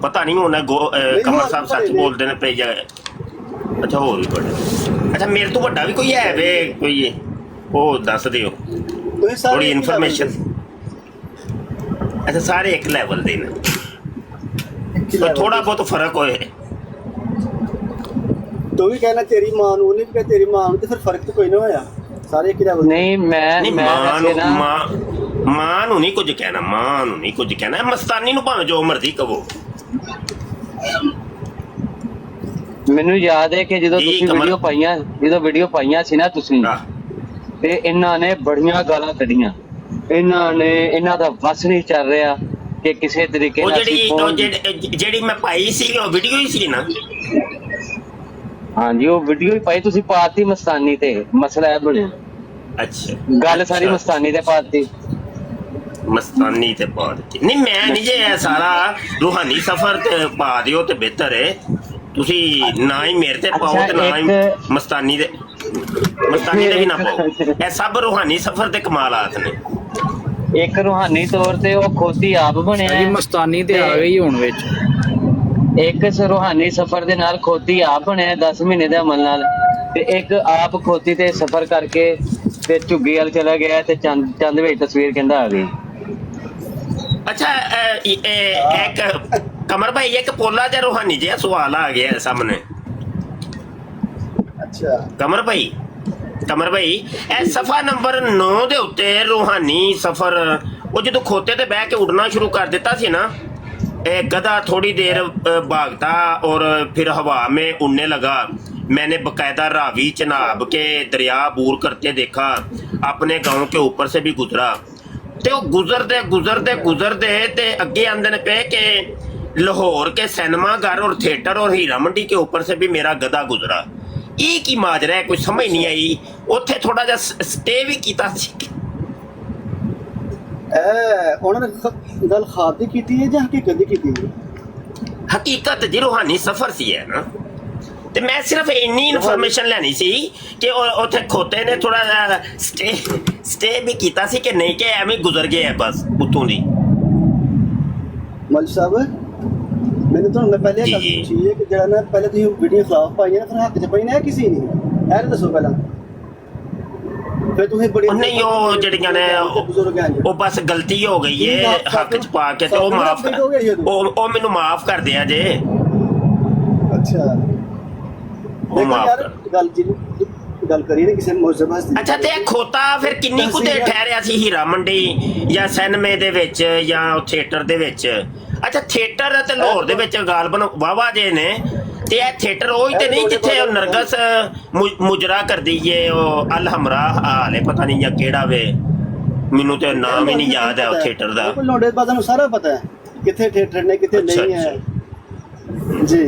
ਪਤਾ ਨਹੀਂ ਹੁਣ ਕਮਰ ਸਾਹਿਬ ਸੱਚ ਬੋਲਦੇ ਨੇ ਪਏ ਜਾਂ ਅੱਛਾ ਹੋਰ ਵੀ ਬੜੇ। ਅੱਛਾ ਮੇਰੇ ਤੋਂ ਵੱਡਾ ਵੀ ਕੋਈ ਹੈ ਵੇ ਕੋਈ? ਉਹ ਦੱਸ ਦਿਓ ਤੁਸੀਂ ਸਾਰੇ ਥੋੜੀ ਇੱਕ level ਇਨਫੋਰਮੇਸ਼ਨ। ਦੇ। ਅੱਛਾ ਸਾਰੇ ਇੱਕ ਲੈਵਲ ਦੇ ਨੇ, ਇੱਕ level ਥੋੜਾ ਬਹੁਤ ਫਰਕ ਹੋਏ। ਤੂੰ ਵੀ ਕਹਿਣਾ ਤੇਰੀ ਮਾਂ ਨੂੰ, ਉਹਨੇ ਵੀ ਕਿਹਾ ਤੇਰੀ ਮਾਂ ਨੂੰ, ਤੇ ਫਿਰ ਫਰਕ ਤਾਂ ਕੋਈ ਨਾ ਹੋਇਆ, ਸਾਰੇ ਇੱਕ ਲੈਵਲ। ਨਹੀਂ ਨਹੀਂ ਮੈਂ ਮਾਂ ਵੈਸੇ ਨੂੰ ਨਾ ਮਾਂ ਨੂੰ ਨਹੀਂ ਕੁਝ ਕਹਿਣਾ, ਮਾਂ ਨੂੰ ਨਹੀਂ ਕੁਝ ਕਹਿਣਾ। ਮਸਤਾਨੀ ਨੂੰ ਭਾਵੇਂ ਜੋ ਮਰਜ਼ੀ ਕਹੋ। ਮੈਨੂੰ ਯਾਦ ਹੈ ਕਿ ਜਦੋਂ ਇਹ ਤੁਸੀਂ ਵੀਡੀਓ ਪਾਈਆਂ ਸੀ ਨਾ ਤੁਸੀਂ, ਆਹ, ਤੇ ਇਹਨਾਂ ਨੇ ਬੜੀਆਂ ਗਾਲਾਂ ਕੱਢੀਆਂ। ਇਹਨਾਂ ਦਾ ਵਸ ਨਹੀਂ ਚੱਲ ਰਿਹਾ ਕਿ ਕਿਸੇ ਤਰੀਕੇ ਉਹ ਨਾਲ ਜਿਹੜੀ ਮੈਂ ਪਾਈ ਸੀ ਉਹ ਵੀਡੀਓ ਹੀ ਸੀ ਨਾ। ਹਾਂਜੀ ਉਹ ਵੀਡੀਓ ਹੀ ਪਾਈ, ਤੁਸੀਂ ਪਾਤੀ ਮਸਤਾਨੀ ਤੇ, ਮਸਲਾ ਇਹ ਬਣਿਆ। ਅੱਛਾ ਗੱਲ ਸਾਰੀ ਅੱਛਾ। ਮਸਤਾਨੀ ਤੇ ਪਾਤੀ। ਮਸਤਾਨੀ ਤੇ ਪਾ ਦਿੱਤੀ। ਨਹੀਂ ਮੈਂ ਨਹੀਂ ਜੇ ਇਹ ਸਾਰਾ ਰੂਹਾਨੀ ਸਫ਼ਰ ਤੇ ਪਾ ਦਿਓ ਤੇ ਬਿਹਤਰ ਹੈ। ਤੁਸੀਂ ਨਾ ਹੀ ਮੇਰੇ ਤੇ ਪਾਓ ਤੇ ਨਾ ਹੀ ਮਸਤਾਨੀ ਦੇ ਵੀ ਨਾ ਪਾਓ। ਇਹ ਸਭ ਰੂਹਾਨੀ ਸਫ਼ਰ ਤੇ ਕਮਾਲਾਤ ਨੇ। ਇੱਕ ਰੂਹਾਨੀ ਤੌਰ ਤੇ ਉਹ ਖੋਤੀ ਆਪ ਬਣਿਆ ਜੀ ਹੈ, ਮਸਤਾਨੀ ਤੇ ਆ ਗਈ ਹੁਣ ਵਿੱਚ। ਇੱਕ ਇਸ ਰੂਹਾਨੀ ਸਫ਼ਰ ਦੇ ਨਾਲ ਖੋਤੀ ਆਪ ਬਣਿਆ 10 ਮਹੀਨੇ ਦੇ ਅਮਲ ਨਾਲ, ਤੇ ਇੱਕ ਆਪ ਖੋਤੀ ਤੇ ਸਫ਼ਰ ਕਰਕੇ ਤੇ ਝੁੱਗੀ ਵੱਲ ਚਲਾ ਗਿਆ ਤੇ ਚੰਦ ਵਿੱਚ ਤਸਵੀਰ ਕਹਿੰਦਾ ਆ ਗਈ। ਅੱਛਾ ਇੱਕ ਕਮਰ ਭਾਈ ਇੱਕ ਪੋਲਾ ਜਿਹਾ ਰੂਹਾਨੀ ਜਿਹਾ ਸਵਾਲ ਆ ਗਿਆ ਸਾਹਮਣੇ। ਅੱਛਾ ਕਮਰ ਭਾਈ ਇਹ ਸਫਾ ਨੰਬਰ 9 ਦੇ ਉੱਤੇ ਰੂਹਾਨੀ ਸਫ਼ਰ, ਉਹ ਜਦੋਂ ਖੋਤੇ ਤੇ ਬਹਿ ਕੇ ਉੜਨਾ ਸ਼ੁਰੂ ਕਰ ਦਿੱਤਾ ਸੀ ਨਾ, गधा थोड़ी देर भागता और फिर हवा में उड़ने लगा। मैंने बकायदा रावी चनाब के दरिया बूर करते देखा, अपने गांव के ऊपर से भी गुजरा। ते वो गुजरते ते अगे आंदे ने पे कि लाहौर के सिनेमा घर और थिएटर और हीरा मंडी के ऊपर से भी मेरा गधा गुजरा। ये की माजरा है, कोई समझ नहीं आई। उत्थे थोड़ा जिहा स्टे भी कीता सी। ਉਹਨਾਂ ਨੇ ਗੱਲ ਖਾਬ ਦੀ ਕੀਤੀ ਹੈ ਜਾਂ ਹਕੀਕਤ ਦੀ ਕੀਤੀ ਹੈ? ਹਕੀਕਤ ਜੀ ਰੂਹਾਨੀ ਸਫ਼ਰ ਸੀ ਹੈ ਨਾ, ਤੇ ਮੈਂ ਸਿਰਫ ਇੰਨੀ ਇਨਫੋਰਮੇਸ਼ਨ ਲੈਣੀ ਸੀ ਕਿ ਉੱਥੇ ਖੋਤੇ ਨੇ ਥੋੜਾ ਜਿਹਾ ਸਟੇ ਵੀ ਕੀਤਾ ਸੀ ਕਿ ਨਹੀਂ ਕਿ ਐਵੇਂ ਗੁਜ਼ਰ ਗਏ ਹੈ ਬਸ ਉੱਥੋਂ ਦੀ। ਮੌਲਵੀ ਸਾਹਿਬ ਮੈਨੂੰ ਤੁਹਾਨੂੰ ਮੈਂ ਪਹਿਲੇ ਗੱਲ ਪੁੱਛੀ ਹੈ ਕਿ ਜਿਹੜਾ ਨਾ ਪਹਿਲੇ ਤੁਸੀਂ ਵੀਡੀਓ ਖਿਲਾਫ ਪਾਈਆਂ ਫਿਰ ਹੱਕ 'ਚ ਪਾਈਆਂ ਕਿਸੇ ਨਹੀਂ, ਇਹ ਦੱਸੋ ਪਹਿਲਾਂ। ਨਹੀਂ ਉਹ ਜਿਹੜੀਆਂ ਨੇ ਉਹ ਬਸ ਗਲਤੀ ਹੋ ਗਈ ਹੈ ਹੱਕ 'ਚ ਪਾ ਕੇ, ਤੇ ਉਹ ਮਾਫ ਉਹ ਮੈਨੂੰ ਮਾਫ ਕਰ ਦਿਆ ਜੇ। ਅੱਛਾ ਉਹ ਮਾਫ ਕਰ ਗੱਲ ਕਰੀਏ ਨਾ ਕਿਸੇ ਮੁਜ਼ਹਬ ਹਸਤੀ। ਅੱਛਾ ਤੇ ਇਹ ਖੋਤਾ ਫਿਰ ਕਿੰਨੀ ਕੁ ਦੇਰ ਠਹਿਰਿਆ ਸੀ ਹੀਰਾ ਮੰਡੀ ਜਾਂ ਸਿਨੇਮੇ ਦੇ ਵਿੱਚ ਜਾਂ ਥੀਏਟਰ ਦੇ ਵਿੱਚ? ਅੱਛਾ ਥੀਏਟਰ ਤੇ ਲਾਹੌਰ ਦੇ ਵਿੱਚ ਗਾਲਬਨ ਵਾਵਾ ਜੇ ਨੇ, ਤੇ ਇਹ ਥੀਏਟਰ ਉਹੀ ਤੇ ਨਹੀਂ ਜਿੱਥੇ ਉਹ ਨਰਗਸ ਮੁਜਰਾ ਕਰਦੀ ਏ, ਉਹ ਅਲ ਹਮਰਾ ਹਾਲੇ ਪਤਾ ਨਹੀਂ ਜਾਂ ਕਿਹੜਾ ਵੇ, ਮੈਨੂੰ ਤੇ ਨਾਮ ਹੀ ਨਹੀਂ ਯਾਦ ਹੈ ਉਹ ਥੀਏਟਰ ਦਾ। ਲੋੜੇ ਬਾਦਾਂ ਨੂੰ ਸਾਰਾ ਪਤਾ ਹੈ ਕਿੱਥੇ ਥੀਏਟਰ ਨੇ ਕਿੱਥੇ ਨਹੀਂ ਹੈ ਜੀ।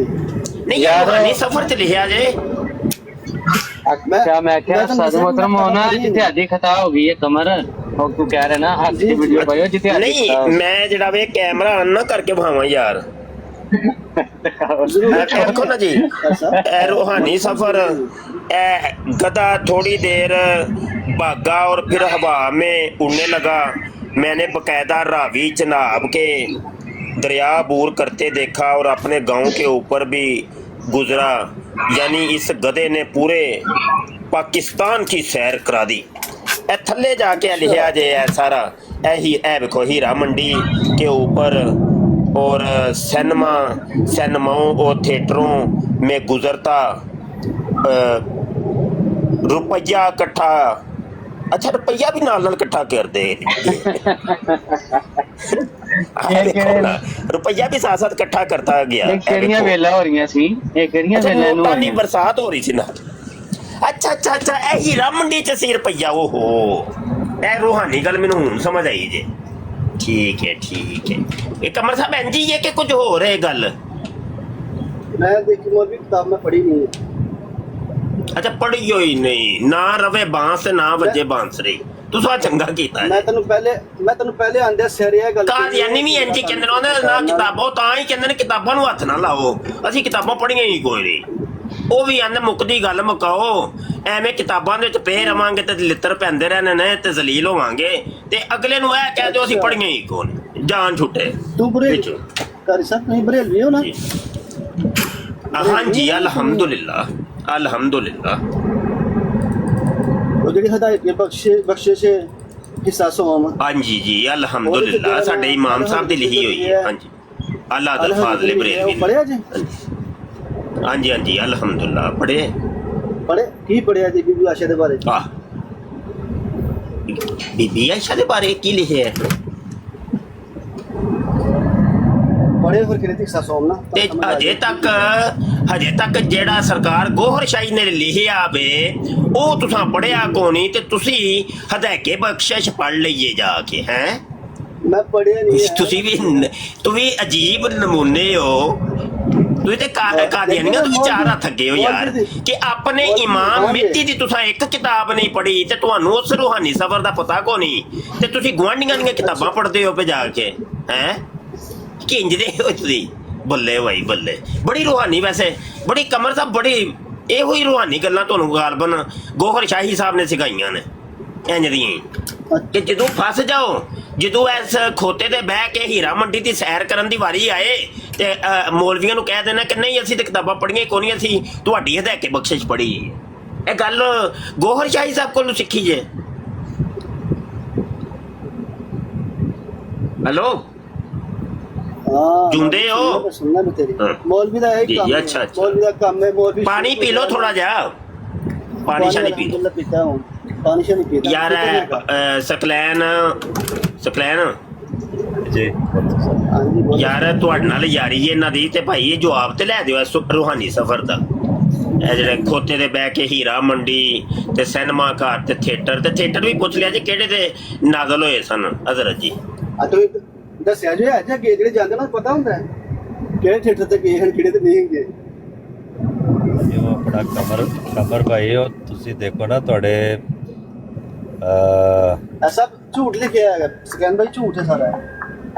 ਨਹੀਂ ਯਾਰ ਸਫ਼ਰ ਚ ਲਿਖਿਆ ਜੇ। ਅੱਛਾ ਮੈਂ ਕਿਹਾ ਸਦ ਮੁਹਤਰਮ ਹੋਣਾ ਜਿੱਥੇ ਅੱਜ ਖਤਾ ਹੋ ਗਈ ਹੈ ਕਮਰ, ਉਹ ਤੂੰ ਕਹਿ ਰਿਹਾ ਨਾ ਹੱਥ ਦੀ ਵੀਡੀਓ ਪਾਇਓ ਜਿੱਥੇ ਨਹੀਂ ਮੈਂ ਜਿਹੜਾ ਵੇ ਕੈਮਰਾ ਆਨ ਨਾ ਕਰਕੇ ਵਿਖਾਵਾਂ ਯਾਰ। देखो ना जी रूहानी सफर, गधा थोड़ी देर भागा और फिर हवा में उड़ने लगा। मैंने बकायदा रावी चनाब के दरिया बूर करते देखा और अपने गांव के ऊपर भी गुजरा। यानी इस गधे ने पूरे पाकिस्तान की सैर करा दी। थले जाके लिखा जे सारा देखो हीरा मंडी के ऊपर और सिनेमाओं और थिएटरों में गुजरता, रुपया इकट्ठा अच्छा रुपया भी नाल इकट्ठा कर दे रुपया भी साथ साथ इकट्ठा करता गया ਇਹ ਕਿਹੜੀਆਂ ਵੇਲਾ ਹੋ ਰਹੀਆਂ ਸੀ ਇਹ ਕਿਹੜੀਆਂ अच्छा ਵੇਲਾ ਨੂੰ नोटां दी ਹੋਈਆਂ बरसात हो रही सी ना अच्छा अच्छा अच्छा ए हीरा मंडी च सी रुपया ओहो ए रूहानी गल मैनूं हुण समझ आई जे ठीक है ये कमर साहब इंज ही है कि कुछ हो रहे गल मैं देखी मौलवी किताब में पढ़ी नहीं है। अच्छा पढ़ी ही नहीं ना रवे बांस ना वजे बांसरी तुसा चंगा कीता मैं तेन पहले आंदे सिर ਇਹ ਗੱਲ ਕਾਦੀਆਨੀ ਵੀ ਇੰਜ ਹੀ ਕਹਿੰਦੇ ਨੇ ਉਹਨਾਂ ਨਾ ਕਿਤਾਬਾਂ ਤਾਂ ਹੀ ਕਹਿੰਦੇ ਨੇ ਕਿਤਾਬਾਂ ਨੂੰ ਹੱਥ ਨਾ ਲਾਓ ਅਸੀਂ ਕਿਤਾਬਾਂ ਪੜ੍ਹੀਆਂ ਹੀ ਕੋਈ ਨਹੀਂ ਉਹ ਵੀ ਆਂਦੇ ਮੁੱਕਦੀ ਗੱਲ ਮੁਕਾਓ ਐਵੇਂ ਕਿਤਾਬਾਂ ਦੇ ਵਿੱਚ ਪਏ ਰਵਾਂਗੇ ਤੇ ਲਿੱਤਰ ਪੈਂਦੇ ਰਹਿਣੇ ਨੇ ਤੇ ਜ਼ਲੀਲ ਹੋਵਾਂਗੇ ਤੇ ਅਗਲੇ ਨੂੰ ਇਹ ਕਹਿ ਦਿਓ ਅਸੀਂ ਪੜ੍ਹੀਆਂ ਹੀ ਕੋਈ ਨਹੀਂ ਜਾਨ ਛੁੱਟੇ ਤੂੰ ਬਰੇ ਵਿੱਚੋਂ। ਕਰ ਸਕ ਨਹੀਂ ਬਰੇਲਵੀ ਹੋ ਨਾ ਜੀ। हाँ जी अल्हम्दुलिल्लाह अल्हम्दुलिल्लाह ਉਹ ਜਿਹੜੀ ਹਦਾਇਤ ਨੇ ਬਖਸ਼ੇ ਸੇ ਹਿੱਸਾ ਸੋਮ हाँ जी जी अल्हम्दुलिल्लाह साडे इमाम साहब दी लिखी हुई है हाँ जी अल्लाह दा फाज़ल बरेलवी ने। ਪੜਿਆ ਜੀ हाँ जी अल्हम्दुलिल्लाह पढ़े ਪੜੇ ਕੀ ਪੜਿਆ ਜੀ ਬੀਬੀ ਆਸ਼ਾ ਦੇ ਬਾਰੇ वाह बीबी आयशा दे बारे की लिखे है ਪੜੇ ਫਿਰ ਕਿਹਨੇ ਹਿੱਸਾ ਸੋਮ ਨਾ ਤੇ ਹਜੇ ਤੱਕ ਜਿਹੜਾ ਸਰਕਾਰ ਗੋਹਰ ਸ਼ਾਹੀ ਨੇ ਲਿਖਿਆ ਵੇ ਉਹ ਤੁਸੀਂ ਪੜਿਆ ਕੋਣੀ ਤੇ ਤੁਸੀਂ ਹਦਾਇਕੇ ਬਖਸ਼ਿਸ਼ ਪੜ ਲਈਏ ਜਾ ਕੇ ਹੈ ਮੈਂ ਪੜਿਆ ਨਹੀਂ ਹੈ। ਤੂੰ ਵੀ ਅਜੀਬ ਨਮੂਨੇ ਹੋ ਤੂੰ ਤੇ ਕਾਦੀਆਨੀਆਂ ਤੋਂ ਚਾਰ ਹੱਥ ਅੱਗੇ ਹੋ ਯਾਰ ਕਿ ਆਪਣੇ ਇਮਾਮ ਮਿੱਤੀ ਦੀ ਤੁਸੀਂ ਇੱਕ ਕਿਤਾਬ ਨਹੀਂ ਪੜ੍ਹੀ ਤੇ ਤੁਹਾਨੂੰ ਉਸ ਰੂਹਾਨੀ ਸਫ਼ਰ ਦਾ ਪਤਾ ਕੋ ਨਹੀਂ ਤੇ ਤੁਸੀਂ ਗੁਆਂਢੀਆਂ ਦੀਆਂ ਕਿਤਾਬਾਂ ਪੜ੍ਹਦੇ ਹੋ ਪੇ ਜਾ ਕੇ ਹੈ ਕਿੰਜਦੇ ਹੋ ਤੁਸੀਂ ਬੱਲੇ ਭਾਈ ਬੱਲੇ ਬੜੀ ਰੂਹਾਨੀ ਵੈਸੇ ਬੜੀ ਕਮਰ ਸਾਹਿਬ ਬੜੀ ਇਹੋ ਹੀ ਰੂਹਾਨੀ ਗੱਲਾਂ ਤੁਹਾਨੂੰ ਗਾਲਬਨ ਗੋਹਰ ਸ਼ਾਹੀ ਸਾਹਿਬ ਨੇ ਸਿਖਾਈਆਂ ਨੇ ਇੰਜ ਦੀਆਂ ਕਿ ਜਦੋਂ ਫਸ ਜਾਓ ਜਦੋਂ ਇਸ ਖੋਤੇ ਤੇ ਬਹਿ ਕੇ ਹੀਰਾ ਮੰਡੀ ਦੀ ਸੈਰ ਕਰਨ ਦੀ ਵਾਰੀ ਆਏ ਤੇ ਮੌਲਵੀਆਂ ਨੂੰ ਕਹਿ ਦੇਣਾ ਕਿ ਨਹੀਂ ਅਸੀਂ ਤੇ ਕਿਤਾਬਾਂ ਪੜ੍ਹੀਆਂ ਕੋਈ ਨਹੀਂ ਅਸੀਂ ਤੁਹਾਡੀ ਹਦਾਇਤ ਬਖਸ਼ਿਸ਼ ਪੜ੍ਹੀ ਇਹ ਗੱਲ ਗੋਹਰ ਸ਼ਾਹੀ ਸਾਹਿਬ ਕੋਲੋਂ ਸਿੱਖੀ ਜੇ ਹੈਲੋ ਹਾਂ ਜੁੰਦੇ ਹੋ? ਸੁਣਨਾ ਵੀ ਤੇਰੀ ਹਾਂ। ਮੌਲਵੀ ਦਾ ਇਹ ਜੀ, ਕੰਮ ਅੱਛਾ, ਹੈ ਅੱਛਾ। ਮੌਲਵੀ ਦਾ ਕੰਮ ਹੈ ਮੌਲਵੀ ਪਾਣੀ ਪੀ ਲਓ ਥੋੜਾ ਜਿਹਾ ਪਾਣੀ ਸ਼ਾਨੀ ਪੀ ਲਓ ਪੀਤਾ ਹੂੰ ਪਾਣੀ ਸ਼ਾਨੀ ਪੀਤਾ ਯਾਰ ਸਕਲੈਨ जी ਹਾਂਜੀ ਬੋਲੋ। ਯਾਰ ਤੁਹਾਡੇ ਨਾਲ ਯਾਰੀ ਹੈ ਇਹਨਾਂ ਦੀ ਤੇ ਭਾਈ ਇਹ ਜਵਾਬ ਤੇ ਲੈ ਦਿਓ ਇਸ ਰੂਹਾਨੀ ਸਫ਼ਰ ਦਾ ਇਹ ਜਿਹੜੇ ਖੋਤੇ ਦੇ ਬਹਿ ਕੇ ਹੀਰਾ ਮੰਡੀ ਤੇ ਸਿਨੇਮਾ ਘਰ ਤੇ ਥੀਏਟਰ ਵੀ ਪੁੱਛ ਲਿਆ ਜੀ ਕਿਹੜੇ ਤੇ ਨਾਜ਼ਲ ਹੋਏ ਸਨ ਹਜ਼ਰਤ ਜੀ ਆ ਤੂੰ ਦੱਸਿਆ ਜੋ ਹੈ ਅੱਗੇ ਜਿਹੜੇ ਜਾਂਦੇ ਨਾ ਪਤਾ ਹੁੰਦਾ ਹੈ ਕਿਹੜੇ ਥੀਏਟਰ ਤੇ ਗਏ ਹਨ ਕਿਹੜੇ ਤੇ ਨਹੀਂ ਗਏ ਜੋ ਆਪਣਾ ਕਮਰ ਭਾਈ ਉਹ ਤੁਸੀਂ ਦੇਖੋ ਨਾ ਤੁਹਾਡੇ ਇਹ ਸਭ ਝੂਠ ਲਿਖਿਆ ਹੈਗਾ ਸਕੈਨ ਭਾਈ ਝੂਠ ਹੈ ਸਾਰਾ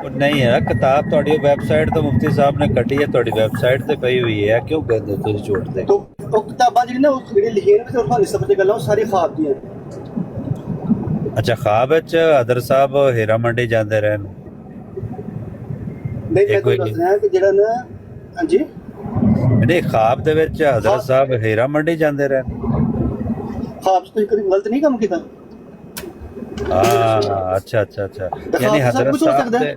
ਉਹ ਨਹੀਂ ਹੈ ਕਿਤਾਬ ਤੁਹਾਡੀ ਵੈਬਸਾਈਟ ਤੋਂ ਮੁਫਤੀ ਸਾਹਿਬ ਨੇ ਕੱਢੀ ਹੈ ਤੁਹਾਡੀ ਵੈਬਸਾਈਟ ਤੇ ਪਈ ਹੋਈ ਹੈ ਕਿਉਂ ਕਹਿੰਦੇ ਹੋ ਤੁਸੀਂ ਝੂਠ ਦੇ ਤੋ ਉਹ ਕਿਤਾਬਾਂ ਜਿਹੜੀ ਨਾ ਉਹ ਜਿਹੜੀ ਲਿਖੀਆਂ ਨੇ ਤੇ ਉਹ ਹਾਲੇ ਸਭ ਤੇ ਗੱਲਾਂ ਉਹ ਸਾਰੀ ਖਾਬ ਦੀਆਂ ਅੱਛਾ ਖਾਬ ਵਿੱਚ ਹਦਰ ਸਾਹਿਬ ਹੀਰਾ ਮੰਡੀ ਜਾਂਦੇ ਰਹੇ ਨੇ ਨਹੀਂ ਇਹ ਮੈਂ ਕੋਈ ਤੁਹਾਨੂੰ ਦੱਸ ਰਿਹਾ ਕਿ ਜਿਹੜਾ ਨਾ ਹਾਂਜੀ ਨਹੀਂ ਖਾਬ ਦੇ ਵਿੱਚ ਹਜ਼ਰਤ ਸਾਹਿਬ ਹੀਰਾ ਮੰਡੀ ਜਾਂਦੇ ਰਹੇ ਨੇ ਖਾਬ 'ਚ ਤੁਸੀਂ ਕਦੀ ਗਲਤ ਨਹੀਂ ਕੰਮ ਕੀਤਾ ਹਾਂ ਅੱਛਾ ਯਾਨੀ ख्वाब सब हजरत कुछ हो साहब सकता है। दे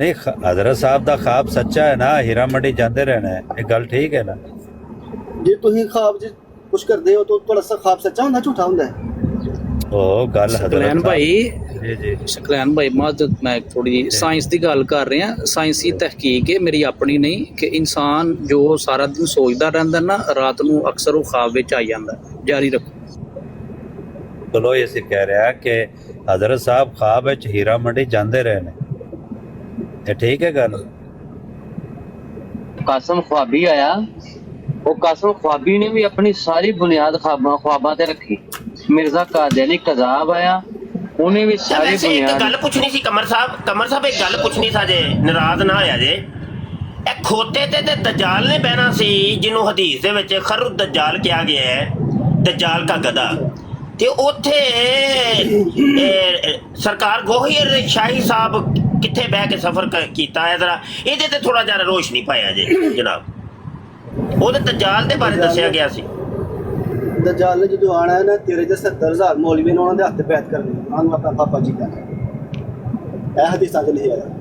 नहीं हजरत साहब ਦਾ ਖਾਬ ਸੱਚਾ ਹੈ ਨਾ ਹੀਰਾ ਮੰਡੀ ਜਾਂਦੇ ਰਹਿਣਾ ਹੈ ਇਹ ਗੱਲ ਠੀਕ ਹੈ ਨਾ ਜੇ ਤੁਸੀਂ ਖਾਬ 'ਚ ਕੁਝ ਕਰਦੇ ਹੋ ਤਾਂ ਤੁਹਾਡਾ ਖਾਬ ਸੱਚਾ ਹੁੰਦਾ ਝੂਠਾ ਹੁੰਦਾ ਹੈ ਉਹ ਗੱਲ ਹਜ਼ਰਤ ਸਕਲੈਨ ਭਾਈ ਜੀ ਸਕਲੈਨ ਭਾਈ ਮੈਂ ਥੋੜੀ ਸਾਇੰਸ ਦੀ ਗੱਲ ਕਰ ਰਿਹਾ ਸਾਇੰਸੀ ਤਹਿਕੀਕ ਹੈ ਮੇਰੀ ਆਪਣੀ ਨਹੀਂ ਕਿ ਇਨਸਾਨ ਜੋ ਸਾਰਾ ਦਿਨ ਸੋਚਦਾ ਰਹਿੰਦਾ ਨਾ ਰਾਤ ਨੂੰ ਅਕਸਰ ਉਹ ਖਾਬ ਵਿੱਚ ਆ ਜਾਂਦਾ ਜਾਰੀ ਰੱਖੋ ਚਲੋ ਇਹ ਕਹਿ ਰਿਹਾ ਕਿ ਹਜ਼ਰਤ ਸਾਹਿਬ ਖਾਬ ਵਿੱਚ ਹੀਰਾ ਮੰਡੀ ਜਾਂਦੇ ਰਹੇ ਨੇ ਇਹ ਠੀਕ ਹੈ ਗੱਲ ਕਾਸਮ ਖਵਾਬੀ ਆਇਆ ਉਹ ਕਾਸਮ ਖਵਾਬੀ ਨੇ ਵੀ ਆਪਣੀ ਸਾਰੀ ਬੁਨਿਆਦ ਖਵਾਬਾਂ ਤੇ ਰੱਖੀ ਮਿਰਜ਼ਾ ਕਾਦੀਆਨੀ ਕਜ਼ਾਬ ਆਇਆ ਉਹਨੇ ਵੀ ਸਾਰੀ ਵੈਸੇ ਇੱਕ ਬੁਨਿਆਦ ਗੱਲ ਪੁੱਛਣੀ ਸੀ ਕਮਰ ਸਾਹਿਬ ਇੱਕ ਗੱਲ ਪੁੱਛਣੀ ਸੀ ਜੇ ਨਾਰਾਜ਼ ਨਾ ਹੋਇਆ ਜੇ ਇਹ ਖੋਤੇ ਤੇ ਦਜਾਲ ਨੇ ਬਹਿਣਾ ਸੀ ਜਿਹਨੂੰ ਹਦੀਸ ਦੇ ਵਿੱਚ ਖਰੂ ਦਜਾਲ ਕਿਹਾ ਗਿਆ ਹੈ ਦਜਾਲ ਦਾ ਗਦਾ ਤੇ ਉੱਥੇ ਸਰਕਾਰ ਗੋਹਰ ਸ਼ਾਹੀ ਸਾਹਿਬ ਕਿੱਥੇ ਬਹਿ ਕੇ ਸਫ਼ਰ ਕੀਤਾ ਹੈ ਜ਼ਰਾ ਇਹਦੇ ਤੇ ਥੋੜਾ ਜਿਹਾ ਰੋਸ਼ਨੀ ਪਾਇਆ ਜੇ ਜਨਾਬ ਉਹਦੇ ਦਜਾਲ ਦੇ ਬਾਰੇ ਦੱਸਿਆ ਗਿਆ ਸੀ ਦਜਾਲ ਨੇ ਜਦੋਂ ਆਣਾ ਹੈ ਨਾ ਤੇਰੇ ਦੇ 70000 ਮੌਲਵੀ ਨੇ ਉਹਨਾਂ ਦੇ ਹੱਥ ਪੈਤ ਕਰਨੇ ਉਹਨਾਂ ਨੂੰ ਆਪਣਾ ਪਾਪਾ ਜੀ ਦਾ ਇਹ ਹਦੀਸਾਂ 'ਚ ਲਿਖਿਆ ਹੈ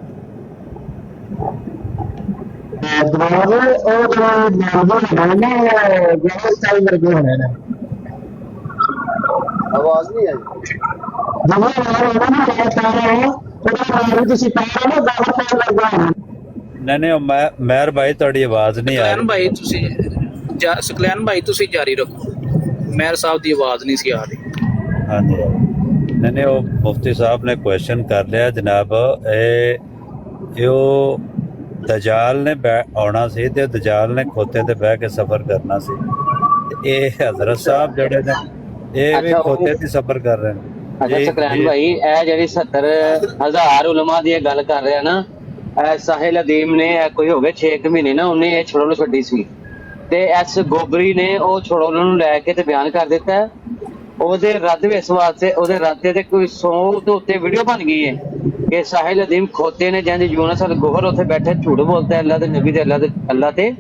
आवाज नहीं आई। नहीं नहीं मेहर भाई थोड़ी आवाज नहीं आ ਸਕਲੈਨ रही। ਭਾਈ ਤੁਸੀਂ ਸਕਲੈਨ ਭਾਈ ਤੁਸੀਂ ਜਾਰੀ ਰੱਖੋ, ਮੇਰ ਸਾਹਿਬ ਦੀ ਆਵਾਜ਼ ਨਹੀਂ ਸੀ ਆ ਰਹੀ। हाँ जी नहीं नहीं वो मुफ्ती साहब ने क्वेश्चन कर लिया जनाब, यो दजाल ने आना सी ते दजाल ने खोते ते बह के सफर करना सी, ते हजरत साहब जड़े ने ये भी अच्छा, खोते ते सफर कर रहे हैं। ਅੱਛਾ ये- ਸਕਲੈਨ ये- ਭਾਈ, ਇਹ ਜਿਹੜੀ 70,000 ਉਲਮਾ ਦੀ ਇਹ ਗੱਲ ਕਰ ਰਿਹਾ ਨਾ, ਇਹ ਸਾਹਿਲ ਅਦੀਮ ਨੇ ਇਹ ਕੋਈ ਹੋ ਗਏ 6 ਮਹੀਨੇ ਨਾ ਉਹਨੇ ਇਹ ਛੋੜੋ ਨੂੰ ਛੱਡੀ ਸੀ, ਤੇ ਐਸ ਗੋਬਰੀ ਨੇ ਉਹ ਛੋੜੋ ਨੂੰ ਲੈ ਕੇ ਤੇ ਬਿਆਨ ਕਰ ਦਿੱਤਾ ਹੈ। ਉਹਦੇ ਰੱਦ ਇਸ ਵਾਸਤੇ, ਉਹਦੇ ਰੱਦ ਤੇ ਕੋਈ 100 ਤੋਂ ਉੱਤੇ ਵੀਡੀਓ ਬਣ ਗਈ ਹੈ ਕਿ ਸਾਹਿਲ ਅਦੀਮ ਖੋਤੇ ਨੇ ਜਾਂਦੇ ਯੂਨਸ ਅਲ ਗੋਹਰ ਉੱਥੇ ਬੈਠੇ ਝੂਠ ਬੋਲਦਾ ਹੈ ਅੱਲਾ ਦੇ ਨਬੀ ਦੇ ਅੱਲਾ ਤੇ,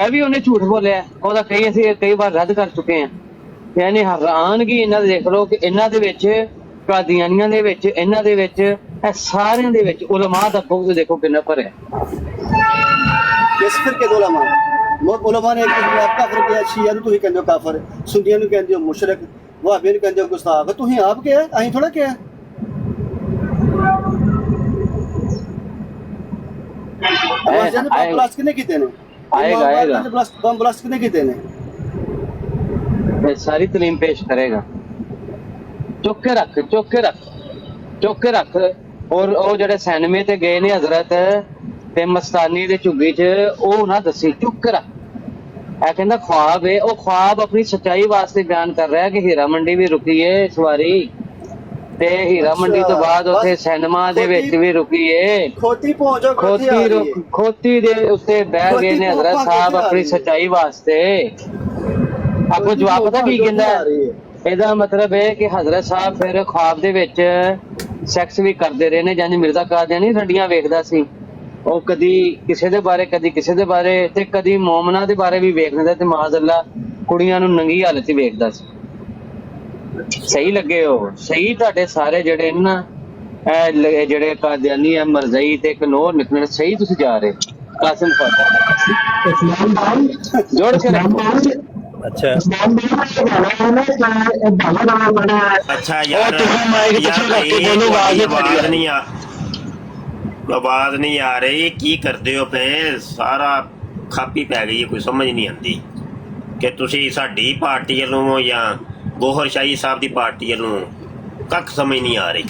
ਇਹ ਵੀ ਉਹਨੇ ਝੂਠ ਬੋਲਿਆ, ਉਹਦਾ ਅਸੀਂ ਕਈ ਵਾਰ ਰੱਦ ਕਰ ਚੁੱਕੇ ਹਾਂ। ਯਾਨੀ ਹੈਰਾਨਗੀ ਇਹਨਾਂ ਦੇ ਦੇਖ ਲਓ ਕਿ ਇਹਨਾਂ ਦੇ ਵਿੱਚ, ਕਾਦੀਆਨੀਆਂ ਦੇ ਵਿੱਚ, ਇਹਨਾਂ ਦੇ ਵਿੱਚ, ਇਹ ਸਾਰਿਆਂ ਦੇ ਵਿੱਚ ਉਲਮਾ ਦਾ ਬੁਗਜ਼ ਦੇਖੋ ਕਿੰਨਾ ਭਰਿਆ। किस फिर के उलमा ने आप काफिर किया, शिया ਨੂੰ ਤੁਸੀਂ ਕਹਿੰਦੇ ਹੋ ਕਾਫਰ, ਸੁਨੀਆਂ ਨੂੰ ਕਹਿੰਦੇ ਹੋ ਮੁਸ਼ਰਿਕ, ਵਹਾਬੀਆਂ ਨੂੰ ਕਹਿੰਦੇ ਹੋ ਗੁਸਤਾਖ, ਤੁਸੀਂ ਆਪ ਕਿਹਾ, ਅਸੀਂ ਥੋੜਾ ਕਿਹਾ। ਬਲਾਸਟ ਕਿਨੇ ਕੀਤੇ ਨੇ? ਆਏਗਾ ਬੰਬ ਬਲਾਸਟ ਕਿਨੇ ਕੀਤੇ ਨੇ? ਇਹ ਸਾਰੀ ਤਲੀਮ ਪੇਸ਼ ਕਰੇਗਾ। ਚੁੱਕ ਕੇ ਰੱਖ, ਚੁੱਕ ਕੇ ਰੱਖ, ਚੁੱਕ ਕੇ ਰੱਖ। ਔਰ ਉਹ ਜਿਹੜੇ ਸੈਨਮੇ ਤੇ ਗਏ ਨੇ ਹਜ਼ਰਤ ਤੇ ਮਸਤਾਨੀ ਦੇ ਝੁੱਗੀ 'ਚ, ਉਹ ਨਾ ਦੱਸੀ, ਚੁੱਕ ਕੇ ਰੱਖ। ਇਹ ਕਹਿੰਦਾ ख्वाब है, ਉਹ ख्वाब ਆਪਣੀ ਸੱਚਾਈ ਵਾਸਤੇ ਬਿਆਨ ਕਰ ਰਿਹਾ ਕਿ ਹੀਰਾ ਮੰਡੀ ਵੀ ਰੁਕੀ ਏ ਇਸ ਵਾਰੀ, ਤੇ ਹੀਰਾ ਮੰਡੀ ਤੋਂ ਬਾਅਦ ਉੱਥੇ ਸਿਨੇਮਾ ਦੇ ਵਿੱਚ ਵੀ ਰੁਕੀ ਏ। ਖੋਤੀ ਪਹੁੰਚੋ, ਖੋਤੀ ਦੇ ਉੱਤੇ ਬਹਿ ਗਏ ਨੇ ਹਜ਼ਰਤ ਸਾਹਿਬ ਆਪਣੀ ਸੱਚਾਈ ਵਾਸਤੇ। ਆਪਕੋ ਜਵਾਬ ਪਤਾ ਕੀ ਕਹਿੰਦਾ? ਇਹਦਾ ਮਤਲਬ ਹੈ ਕਿ ਹਜ਼ਰਤ ਸਾਹਿਬ ਫਿਰ ख्वाब ਦੇ ਵਿੱਚ ਸੈਕਸ ਵੀ ਕਰਦੇ ਰਹੇ ਨੇ, ਜਾਨੀ ਮਿਰਜ਼ਾ ਕਾਦੀਆਨੀ ਰੰਡੀਆਂ ਵੇਖਦਾ ਸੀ ਉਹ, ਕਦੀ ਕਿਸੇ ਦੇ ਬਾਰੇ, ਕਦੀ ਕਿਸੇ ਦੇ ਬਾਰੇ, ਤੇ ਕਦੀ ਮੋਮਨਾ ਦੇ ਬਾਰੇ ਵੀ ਵੇਖ ਲੈਂਦਾ, ਤੇ ਮਾਜ਼ਅੱਲਾ ਕੁੜੀਆਂ ਨੂੰ ਨੰਗੀ ਹਾਲਤ 'ਚ ਵੇਖਦਾ ਸੀ। ਸਹੀ ਲੱਗੇ ਹੋ? ਸਹੀ ਤੁਹਾਡੇ ਸਾਰੇ ਜਿਹੜੇ ਨਾ ਇਹ ਜਿਹੜੇ ਕਾਦੀਆਨੀ ਹੈ ਮਰਜ਼ਈ ਤੇ ਕਨੌਰ ਨਿਕਲਣ, ਸਹੀ ਤੁਸੀਂ ਜਾ ਰਹੇ। ਕਾਸਿਮ ਫਾਤਿਹ ਜੋੜ ਕੇ ਰੱਖੋ। अच्छा अच्छा यार, आवाज नहीं आ रही, की करते हो पे? सारा खापी पै गई है, कोई समझ नहीं आती कि तुसी साडी पार्टी वालों या गोहर शाही साहब की पार्टी वालों, कख समझ नहीं आ रही।